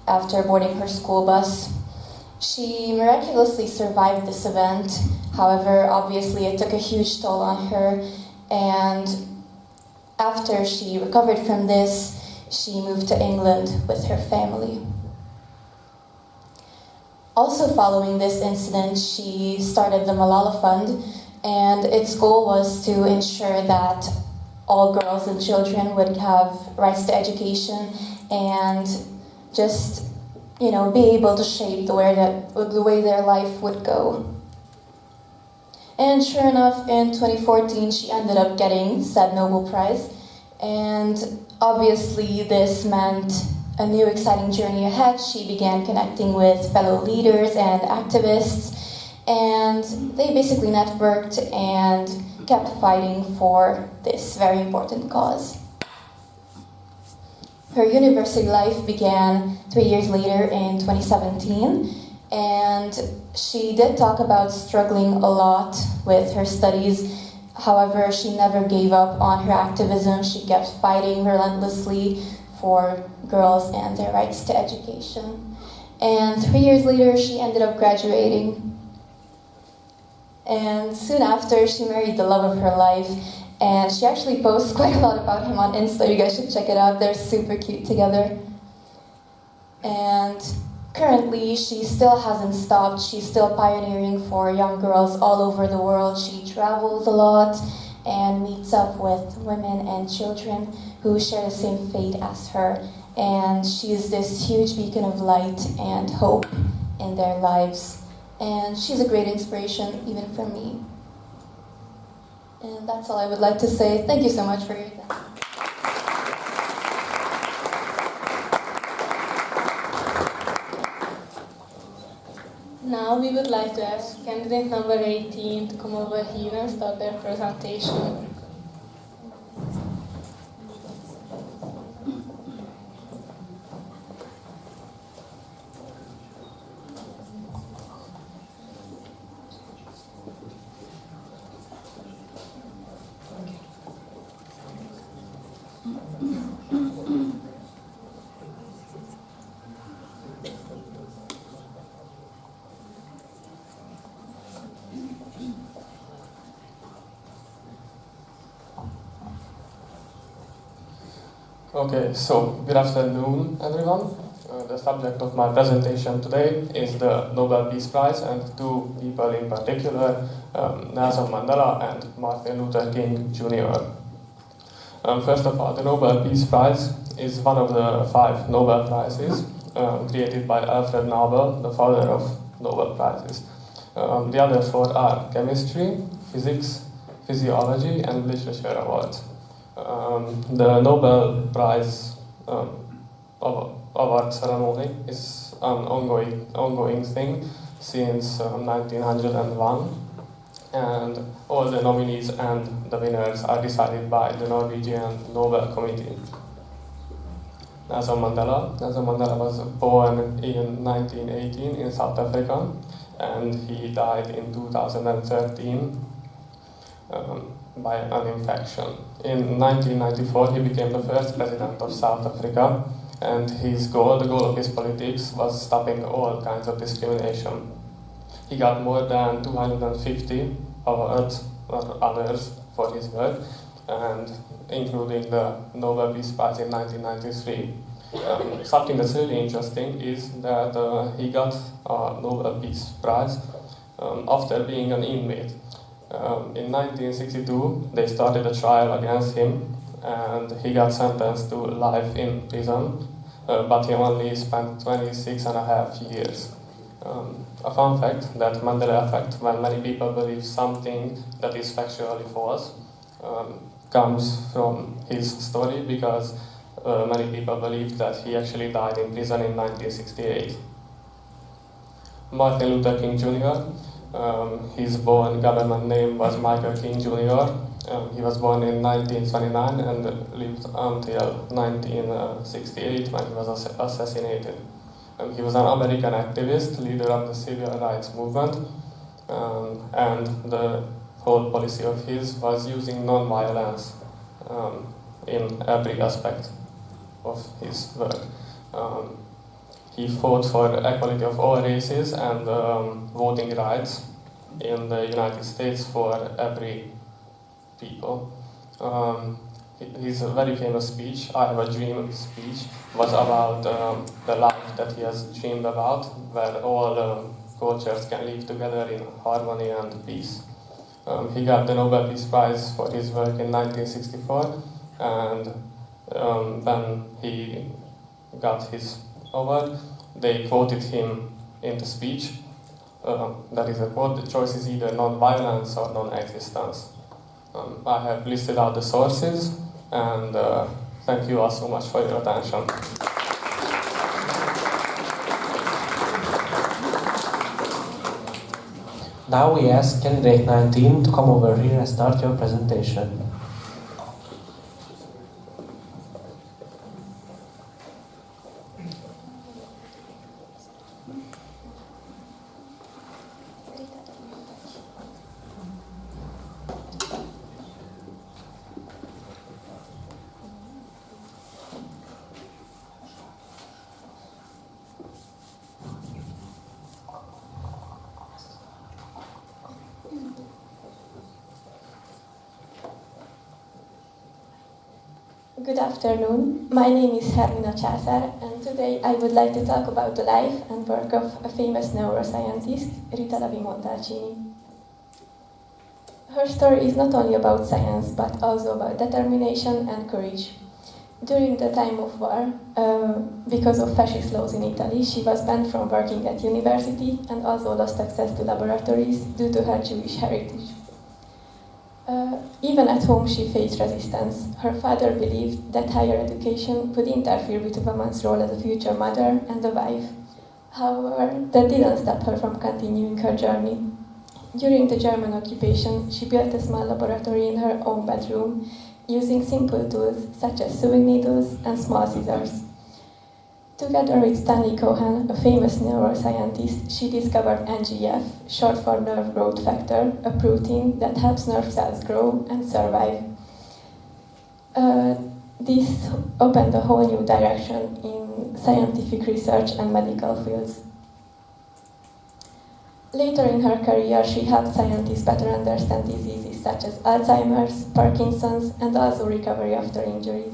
after boarding her school bus. She miraculously survived this event. However, obviously it took a huge toll on her, and after she recovered from this, she moved to England with her family. Also following this incident, she started the Malala Fund, and its goal was to ensure that all girls and children would have rights to education and just, be able to shape the way their life would go. And sure enough, in 2014, she ended up getting said Nobel Prize. And obviously, this meant a new exciting journey ahead. She began connecting with fellow leaders and activists, and they basically networked and kept fighting for this very important cause. Her university life began 3 years later in 2017, and she did talk about struggling a lot with her studies. However, she never gave up on her activism. She kept fighting relentlessly for girls and their rights to education. And 3 years later, she ended up graduating. And soon after, she married the love of her life. And she actually posts quite a lot about him on Insta. You guys should check it out. They're super cute together. And currently, she still hasn't stopped. She's still pioneering for young girls all over the world. She travels a lot and meets up with women and children who share the same fate as her. And she is this huge beacon of light and hope in their lives. And she's a great inspiration, even for me. And that's all I would like to say. Thank you so much for your time. Now we would like to ask candidate number 18 to come over here and start their presentation. Okay, so good afternoon, everyone. The subject of my presentation today is the Nobel Peace Prize, and two people in particular, Nelson Mandela and Martin Luther King Jr. First of all, the Nobel Peace Prize is one of the 5 Nobel Prizes created by Alfred Nobel, the father of Nobel Prizes. The other 4 are chemistry, physics, physiology, and literature awards. The Nobel Prize award ceremony is an ongoing thing since 1901, and all the nominees and the winners are decided by the Norwegian Nobel Committee. Nelson Mandela was born in 1918 in South Africa, and he died in 2013 by an infection. In 1994, he became the first president of South Africa, and his goal, the goal of his politics, was stopping all kinds of discrimination. He got more than 250 awards or honors for his work, and including the Nobel Peace Prize in 1993. Something that's really interesting is that he got a Nobel Peace Prize after being an inmate. In 1962, they started a trial against him, and he got sentenced to life in prison, but he only spent 26.5 years. A fun fact, that Mandela effect, when many people believe something that is factually false, comes from his story, because many people believe that he actually died in prison in 1968. Martin Luther King Jr., his born government name was Michael King Jr. He was born in 1929 and lived until 1968 when he was assassinated. He was an American activist, leader of the civil rights movement, and the whole policy of his was using non-violence in every aspect of his work. He fought for equality of all races and voting rights in the United States for every people. His very famous speech, I Have a Dream speech, was about the life that he has dreamed about, where all cultures can live together in harmony and peace. He got the Nobel Peace Prize for his work in 1964, and when he got his award, they quoted him in the speech. That is a quote: "The choice is either non-violence or non-existence." I have listed out the sources, and thank you all so much for your attention. Now we ask candidate 19 to come over here and start your presentation. Good afternoon. My name is Hermina Császár, and today I would like to talk about the life and work of a famous neuroscientist, Rita Levi-Montalcini. Her story is not only about science, but also about determination and courage. During the time of war, because of fascist laws in Italy, she was banned from working at university and also lost access to laboratories due to her Jewish heritage. Even at home, she faced resistance. Her father believed that higher education would interfere with a woman's role as a future mother and a wife. However, that didn't stop her from continuing her journey. During the German occupation, she built a small laboratory in her own bedroom, using simple tools such as sewing needles and small scissors. Together with Stanley Cohen, a famous neuroscientist, she discovered NGF, short for nerve growth factor, a protein that helps nerve cells grow and survive. This opened a whole new direction in scientific research and medical fields. Later in her career, she helped scientists better understand diseases such as Alzheimer's, Parkinson's, and also recovery after injuries.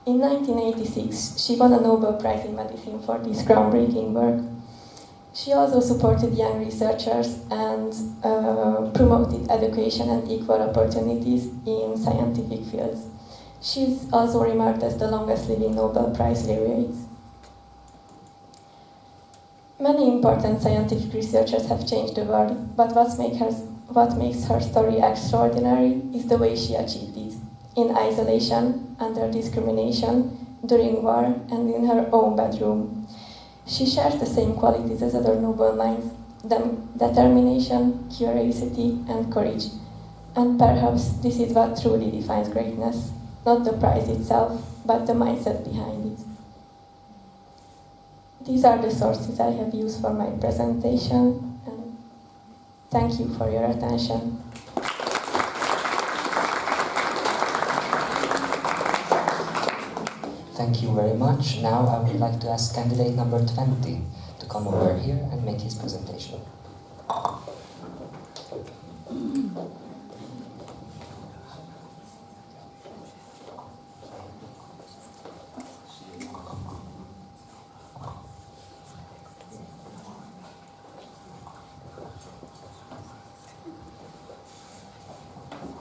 In 1986, she won a Nobel Prize in Medicine for this groundbreaking work. She also supported young researchers and promoted education and equal opportunities in scientific fields. She's also remarked as the longest living Nobel Prize laureate. Many important scientific researchers have changed the world, but what makes her story extraordinary is the way she achieved it. In isolation, under discrimination, during war, and in her own bedroom. She shares the same qualities as other noble minds: determination, curiosity, and courage. And perhaps this is what truly defines greatness, not the prize itself, but the mindset behind it. These are the sources I have used for my presentation, and thank you for your attention. Thank you very much. Now I would like to ask candidate number 20 to come over here and make his presentation.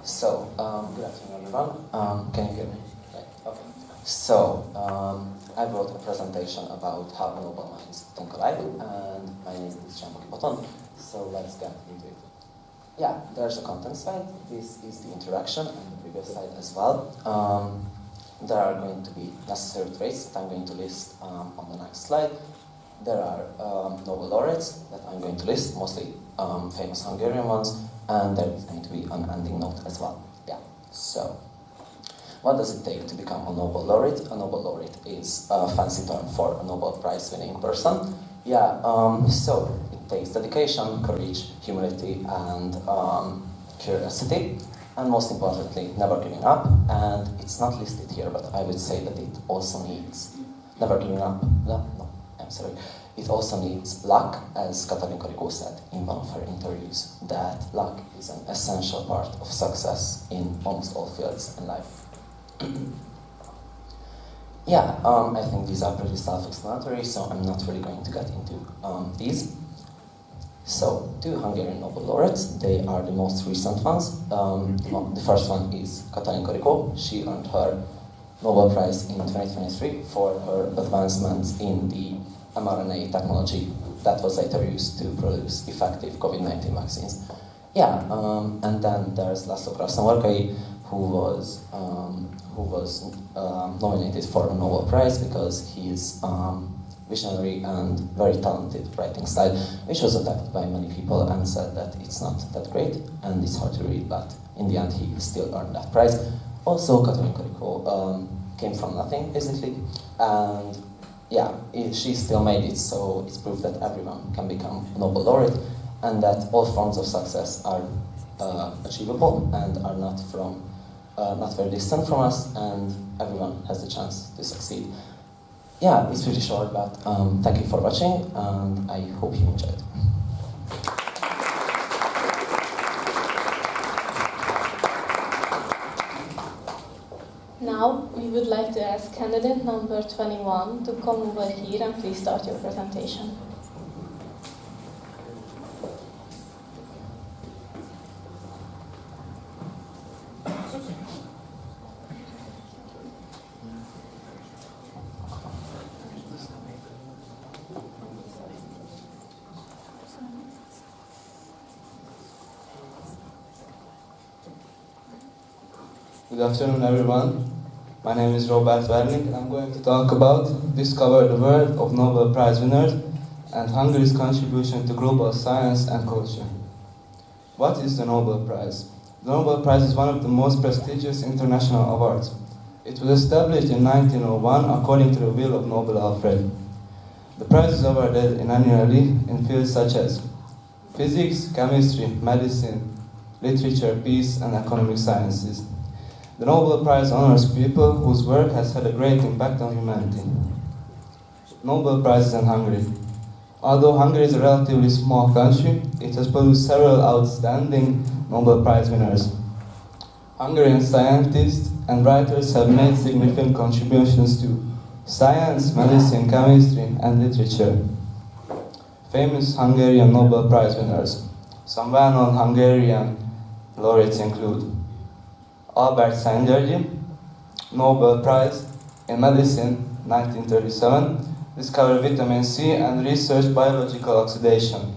So, good afternoon everyone. Can you hear me? Right. Okay. So, I wrote a presentation about how noble minds think alike, and my name is Jean-Marc Botton, so let's get into it. Yeah, there's a content slide. This is the introduction and the previous slide as well. There are going to be necessary traits that I'm going to list on the next slide. There are Nobel laureates that I'm going to list, mostly famous Hungarian ones, and there is going to be an ending note as well. Yeah, so what does it take to become a Nobel laureate? A Nobel laureate is a fancy term for a Nobel Prize winning person. Yeah, so it takes dedication, courage, humility, and curiosity, and most importantly, never giving up. And it's not listed here, but I would say that it also needs never giving up. It also needs luck, as Katalin Karikó said in one of her interviews, that luck is an essential part of success in almost all fields in life. Yeah, I think these are pretty self-explanatory, so I'm not really going to get into these. So, 2 Hungarian Nobel laureates, they are the most recent ones. The first one is Katalin Karikó. She earned her Nobel Prize in 2023 for her advancements in the mRNA technology that was later used to produce effective COVID-19 vaccines. Yeah, and then there's László Krasznahorkai, who was nominated for a Nobel Prize because his visionary and very talented writing style, which was attacked by many people and said that it's not that great and it's hard to read, but in the end he still earned that prize. Also, Katalin Karikó came from nothing, basically, and yeah, she still made it, so it's proof that everyone can become a Nobel laureate and that all forms of success are achievable and are not very distant from us, and everyone has the chance to succeed. Yeah, it's pretty short, but thank you for watching, and I hope you enjoyed. Now, we would like to ask candidate number 21 to come over here and please start your presentation. Good afternoon, everyone. My name is Robert Werning, and I'm going to talk about Discover the World of Nobel Prize winners and Hungary's contribution to global science and culture. What is the Nobel Prize? The Nobel Prize is one of the most prestigious international awards. It was established in 1901 according to the will of Nobel Alfred. The prize is awarded annually in fields such as physics, chemistry, medicine, literature, peace, and economic sciences. The Nobel Prize honors people whose work has had a great impact on humanity. Nobel Prizes in Hungary. Although Hungary is a relatively small country, it has produced several outstanding Nobel Prize winners. Hungarian scientists and writers have made significant contributions to science, medicine, chemistry, and literature. Famous Hungarian Nobel Prize winners. Some well-known Hungarian laureates include Albert Szent-Györgyi, Nobel Prize in Medicine, 1937, discovered vitamin C and researched biological oxidation.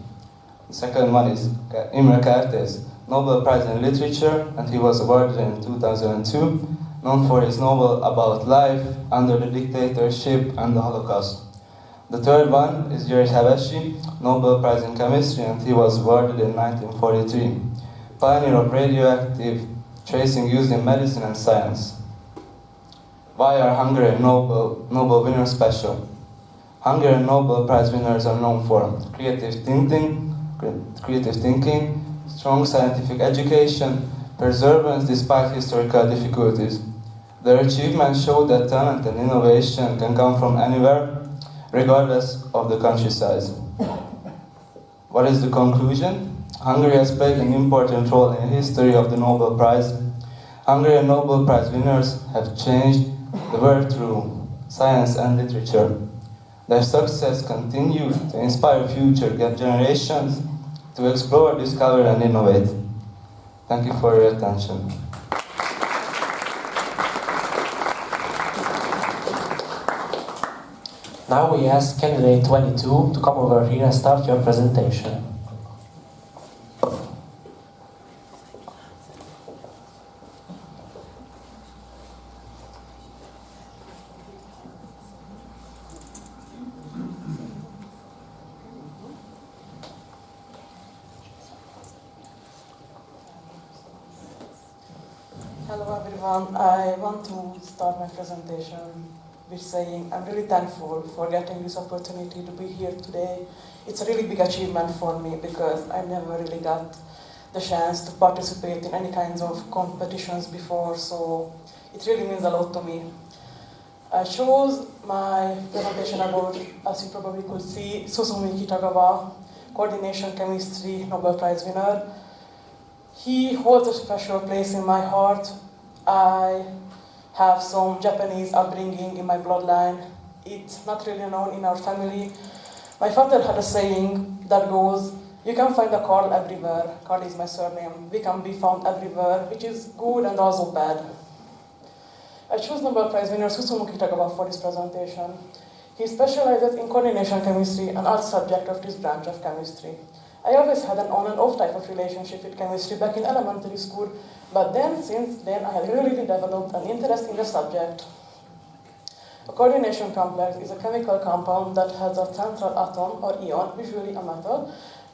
The second one is Imre Kertész, Nobel Prize in Literature, and he was awarded in 2002, known for his novel about life under the dictatorship and the Holocaust. The third one is György Hevesi, Nobel Prize in Chemistry, and he was awarded in 1943. Pioneer of radioactive tracing used in medicine and science. Why are Hungarian Nobel winners special? Hungarian Nobel Prize winners are known for creative thinking, strong scientific education, perseverance despite historical difficulties. Their achievements show that talent and innovation can come from anywhere, regardless of the country size. What is the conclusion? Hungary has played an important role in the history of the Nobel Prize. Hungarian Nobel Prize winners have changed the world through science and literature. Their success continues to inspire future generations to explore, discover, and innovate. Thank you for your attention. Now we ask candidate 22 to come over here and start your presentation. Hello everyone, I want to start my presentation with saying I'm really thankful for getting this opportunity to be here today. It's a really big achievement for me because I never really got the chance to participate in any kinds of competitions before, so it really means a lot to me. I chose my presentation about, as you probably could see, Susumu Kitagawa, Coordination Chemistry Nobel Prize winner. He holds a special place in my heart. I have some Japanese upbringing in my bloodline. It's not really known in our family. My father had a saying that goes, you can find a Carl everywhere. Carl is my surname. We can be found everywhere, which is good and also bad. I chose Nobel Prize winner Susumu Kitagawa for this presentation. He specializes in coordination chemistry, an art subject of this branch of chemistry. I always had an on and off type of relationship with chemistry back in elementary school, but since then, I had really developed an interest in the subject. A coordination complex is a chemical compound that has a central atom or ion, usually a metal,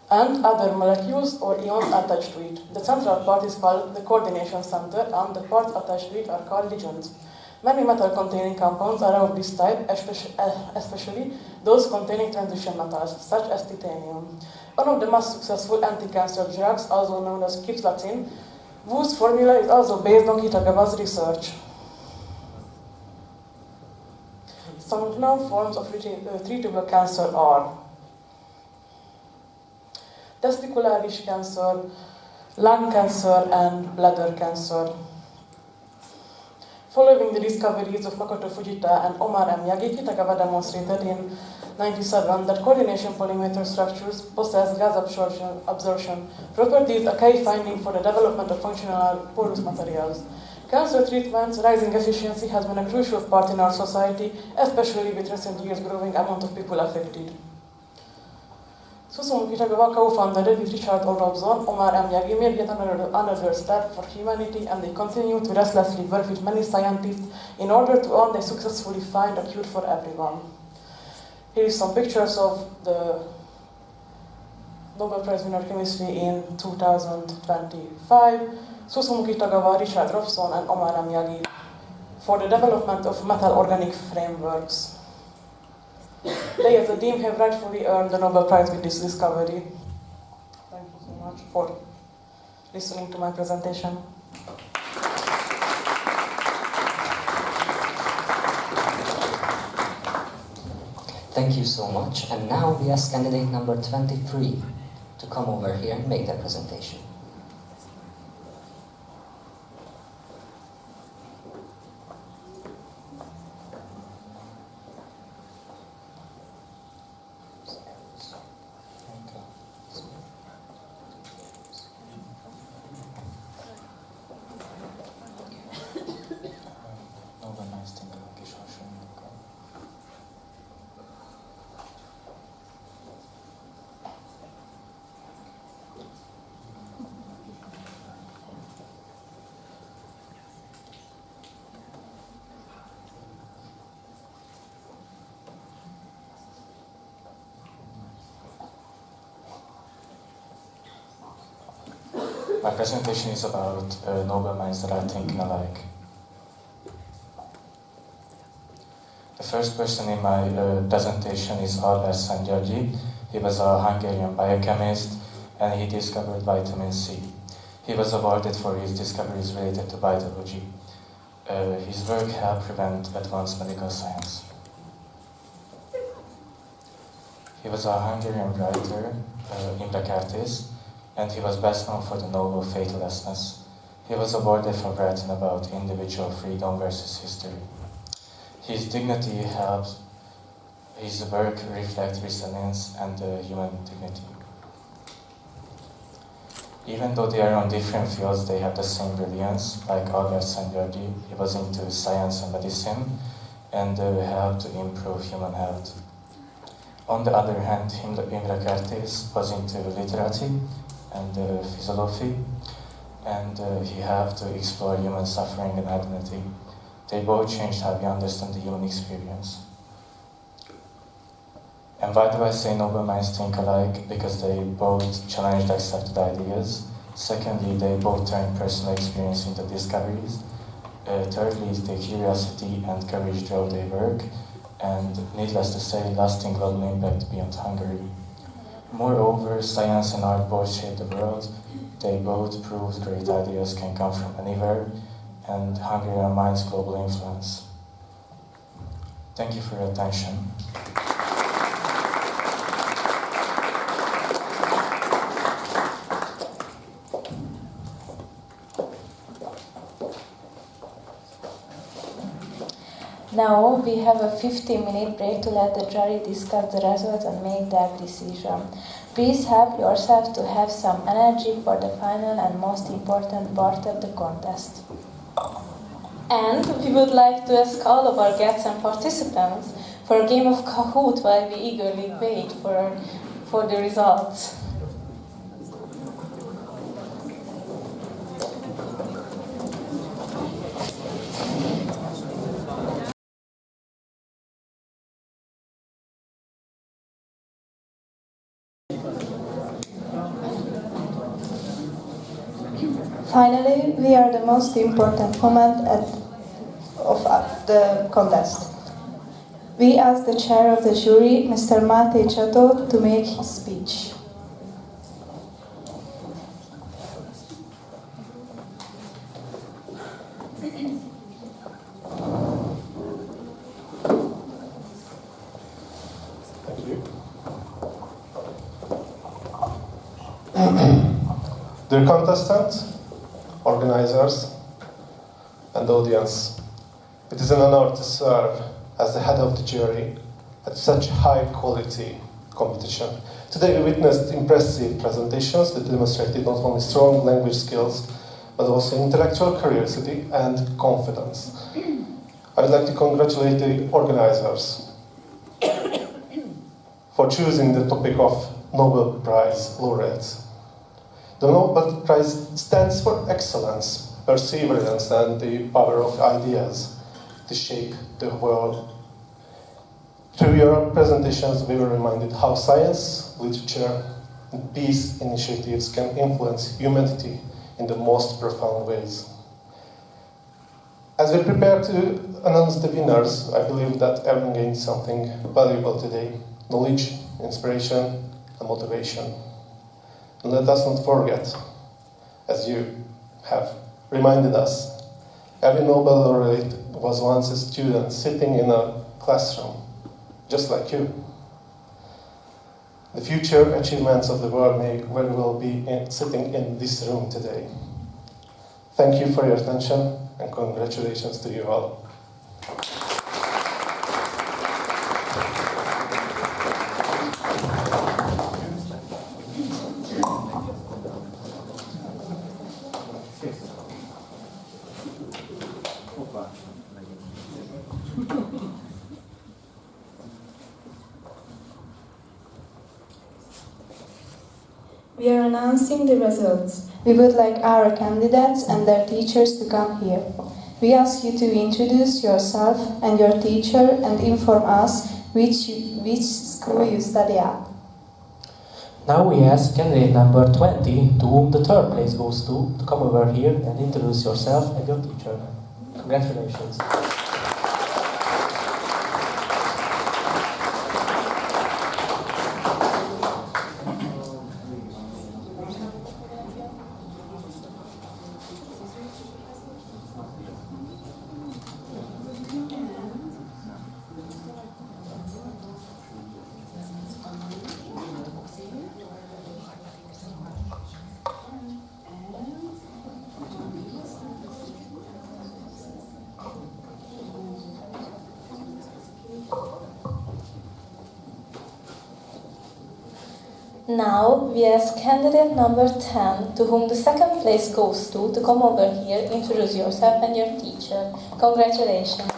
and other molecules or ions attached to it. The central part is called the coordination center, and the parts attached to it are called ligands. Many metal-containing compounds are of this type, especially those containing transition metals, such as titanium. One of the most successful anti-cancer drugs, also known as cisplatin, whose formula is also based on Kitagawa's research. Some known forms of treatable cancer are testicular cancer, lung cancer, and bladder cancer. Following the discoveries of Makoto Fujita and Omar M. Yagi, Kitagawa demonstrated in 1997 that coordination polymer structures possess gas absorption properties, a key finding for the development of functional porous materials. Cancer treatment's rising efficiency has been a crucial part in our society, especially with recent years' growing amount of people affected. Susumu Kitagawa co-founded with Richard O. Robson, Omar M. Yagi made yet another step for humanity, and they continue to restlessly work with many scientists in order to one day successfully find a cure for everyone. Here is some pictures of the Nobel Prize winner chemistry in 2025. Susumu Kitagawa, Richard Robson, and Omar M. Yagi for the development of metal organic frameworks. They as a team have rightfully earned the Nobel Prize with this discovery. Thank you so much for listening to my presentation. Thank you so much. And now we ask candidate number 23 to come over here and make their presentation. My presentation is about Nobel minds that are thinking alike. The first person in my presentation is Albert Szent-Györgyi. He was a Hungarian biochemist and he discovered vitamin C. He was awarded for his discoveries related to biology. His work helped prevent advanced medical science. He was a Hungarian writer, Imre Kertész, and he was best known for the novel Faithlessness. He was awarded for writing about individual freedom versus history. His dignity helps his work reflect resilience and human dignity. Even though they are on different fields, they have the same brilliance. Like Albert Szent-Györgyi, he was into science and medicine and helped to improve human health. On the other hand, Imre Kertész was into literature and philosophy, and he helped to explore human suffering and identity. They both changed how we understand the human experience. And why do I say noble minds think alike? Because they both challenged accepted ideas. Secondly, they both turned personal experience into discoveries. Thirdly, the curiosity and courage drove their work. And needless to say, lasting global impact beyond Hungary. Moreover, science and art both shape the world. They both proved great ideas can come from anywhere, and Hungarian minds' global influence. Thank you for your attention. Now we have a 15-minute break to let the jury discuss the results and make their decision. Please help yourself to have some energy for the final and most important part of the contest. And we would like to ask all of our guests and participants for a game of Kahoot while we eagerly wait for the results. Finally, we are the most important moment of the contest. We ask the chair of the jury, Mr. Máté Csató, to make his speech. Dear contestants, organizers, and audience, it is an honor to serve as the head of the jury at such high quality competition. Today we witnessed impressive presentations that demonstrated not only strong language skills, but also intellectual curiosity and confidence. I would like to congratulate the organizers for choosing the topic of Nobel Prize laureates. The Nobel Prize stands for excellence, perseverance, and the power of ideas to shape the world. Through your presentations, we were reminded how science, literature, and peace initiatives can influence humanity in the most profound ways. As we prepare to announce the winners, I believe that everyone gained something valuable today: knowledge, inspiration, and motivation. And let us not forget, as you have reminded us, every Nobel laureate was once a student sitting in a classroom, just like you. The future achievements of the world may very well be sitting in this room today. Thank you for your attention, and congratulations to you all. We are announcing the results. We would like our candidates and their teachers to come here. We ask you to introduce yourself and your teacher and inform us which school you study at. Now we ask candidate number 20, to whom the third place goes to come over here and introduce yourself and your teacher. Congratulations. Now we ask candidate number 10, to whom the second place goes to come over here, introduce yourself and your teacher. Congratulations.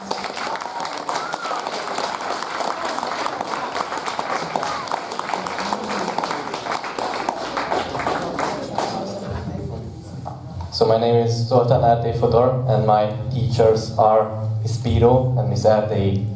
So my name is Zoltán Erdély Fodor, and my teachers are Miss Bíró and Miss Erdély.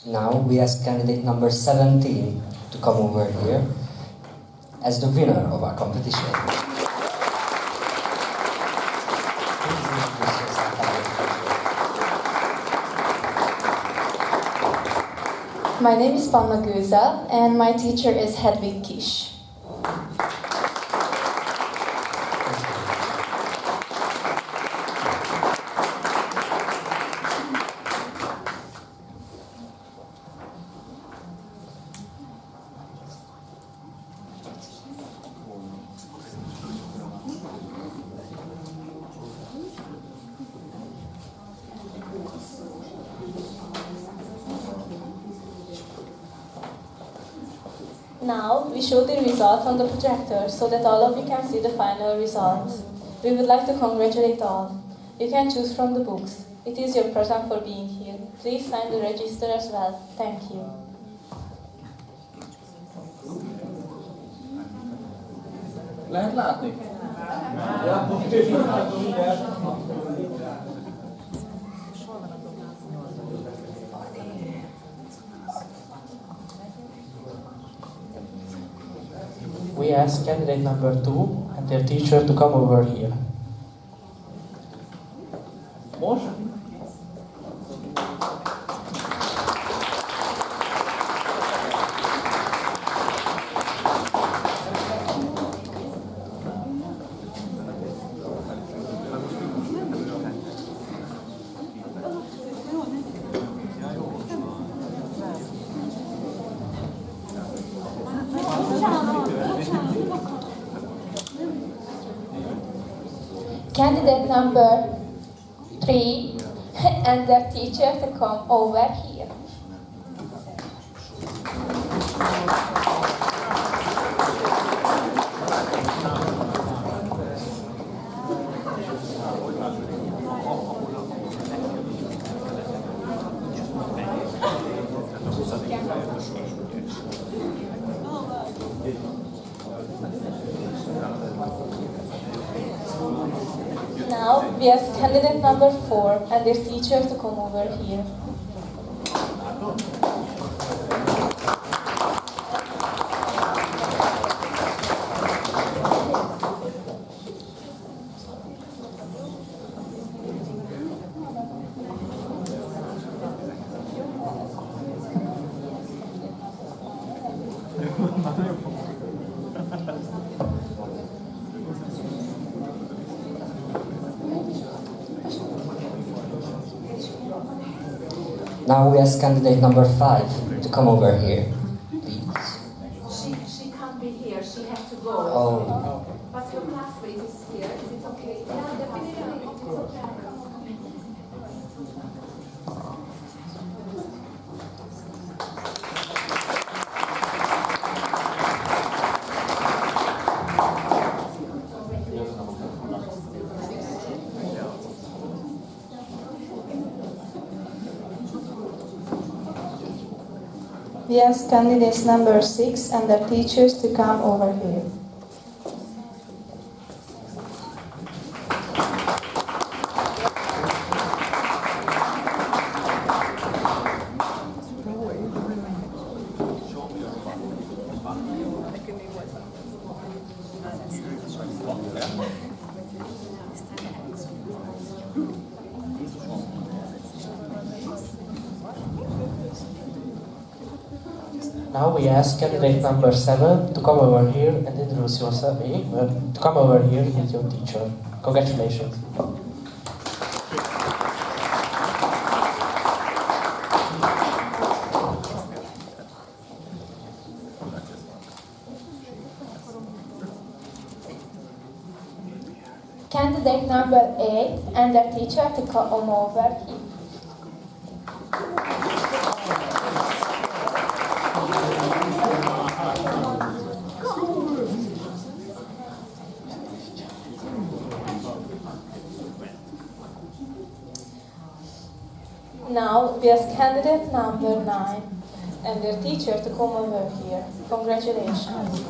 Now we ask candidate number 17 to come over here as the winner of our competition. My name is Palma Gőza, and my teacher is Hedvig Kish. Now we show the results on the projector so that all of you can see the final results. We would like to congratulate all. You can choose from the books. It is your present for being here. Please sign the register as well. Thank you. Lehet látni? We ask candidate number 2 and their teacher to come over here. Most? Candidate number 3 and their teacher to come over here. Now we ask candidate number 4 and their teacher to come over here. Now we ask candidate number 5 to come over here, please. She can't be here. She has to go. Oh. But her classmate is here. Is it okay? Yeah, definitely. It's okay. We ask candidates number 6 and their teachers to come over here. Now we ask candidate number 7 to come over here and introduce yourself. To come over here with your teacher. Congratulations. Candidate number 8 and their teacher to come over here. Now we ask candidate number 9 and their teacher to come over here. Congratulations.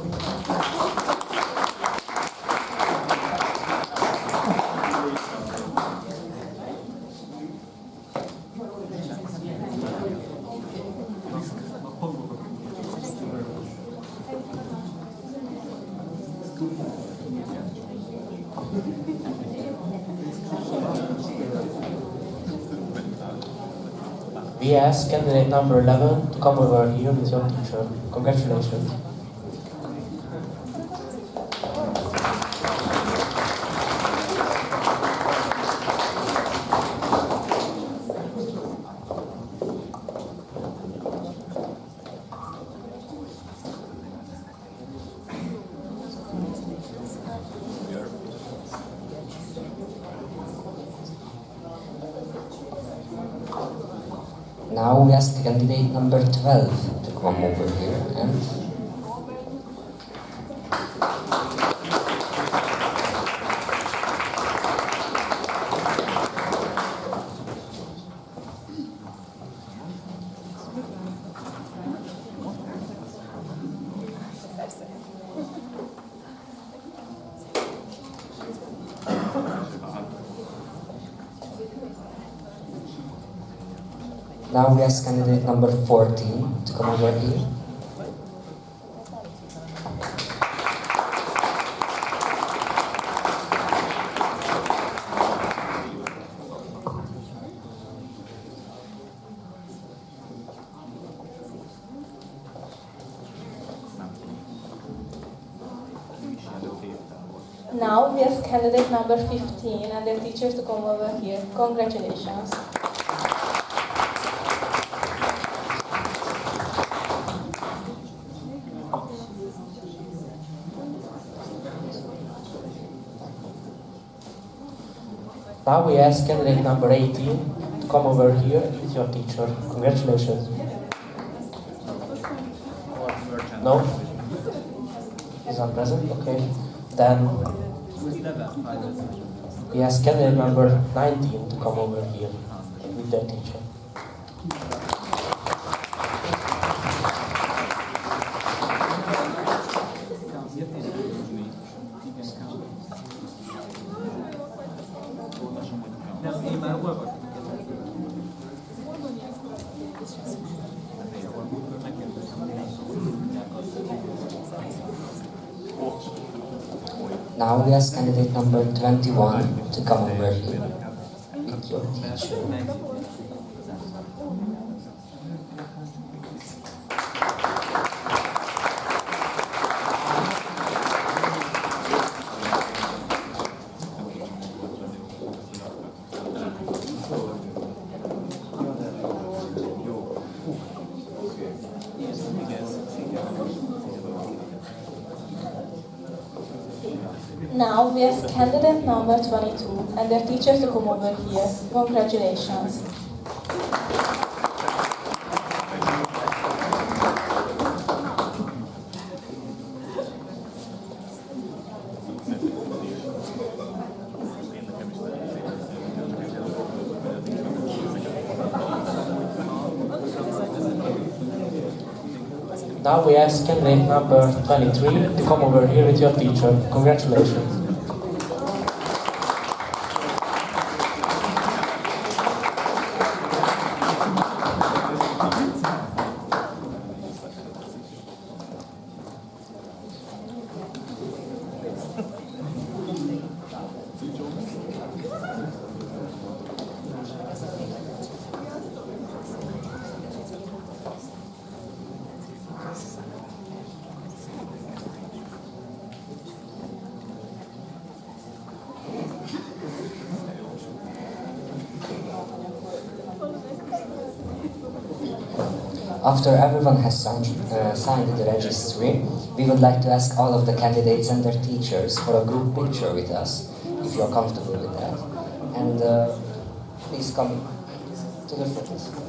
We ask candidate number 11 to come over here with your teacher. Congratulations. Now we ask candidate number 12 to come over here and now we ask candidate number 14 to come over here. Now we ask candidate number 15 and their teachers to come over here. Congratulations. Now we ask candidate number 18 to come over here with your teacher. Congratulations. No? He's not present? Okay. Then we ask candidate number 19 to come over here with their teacher. Now we ask candidate number 21 to come over here with your teacher. Now we ask candidate number 22 and their teachers to come over here. Congratulations. Now we ask candidate number 23 to come over here with your teacher. Congratulations. After everyone has signed the registry, we would like to ask all of the candidates and their teachers for a group picture with us, if you're comfortable with that. And please come to the front.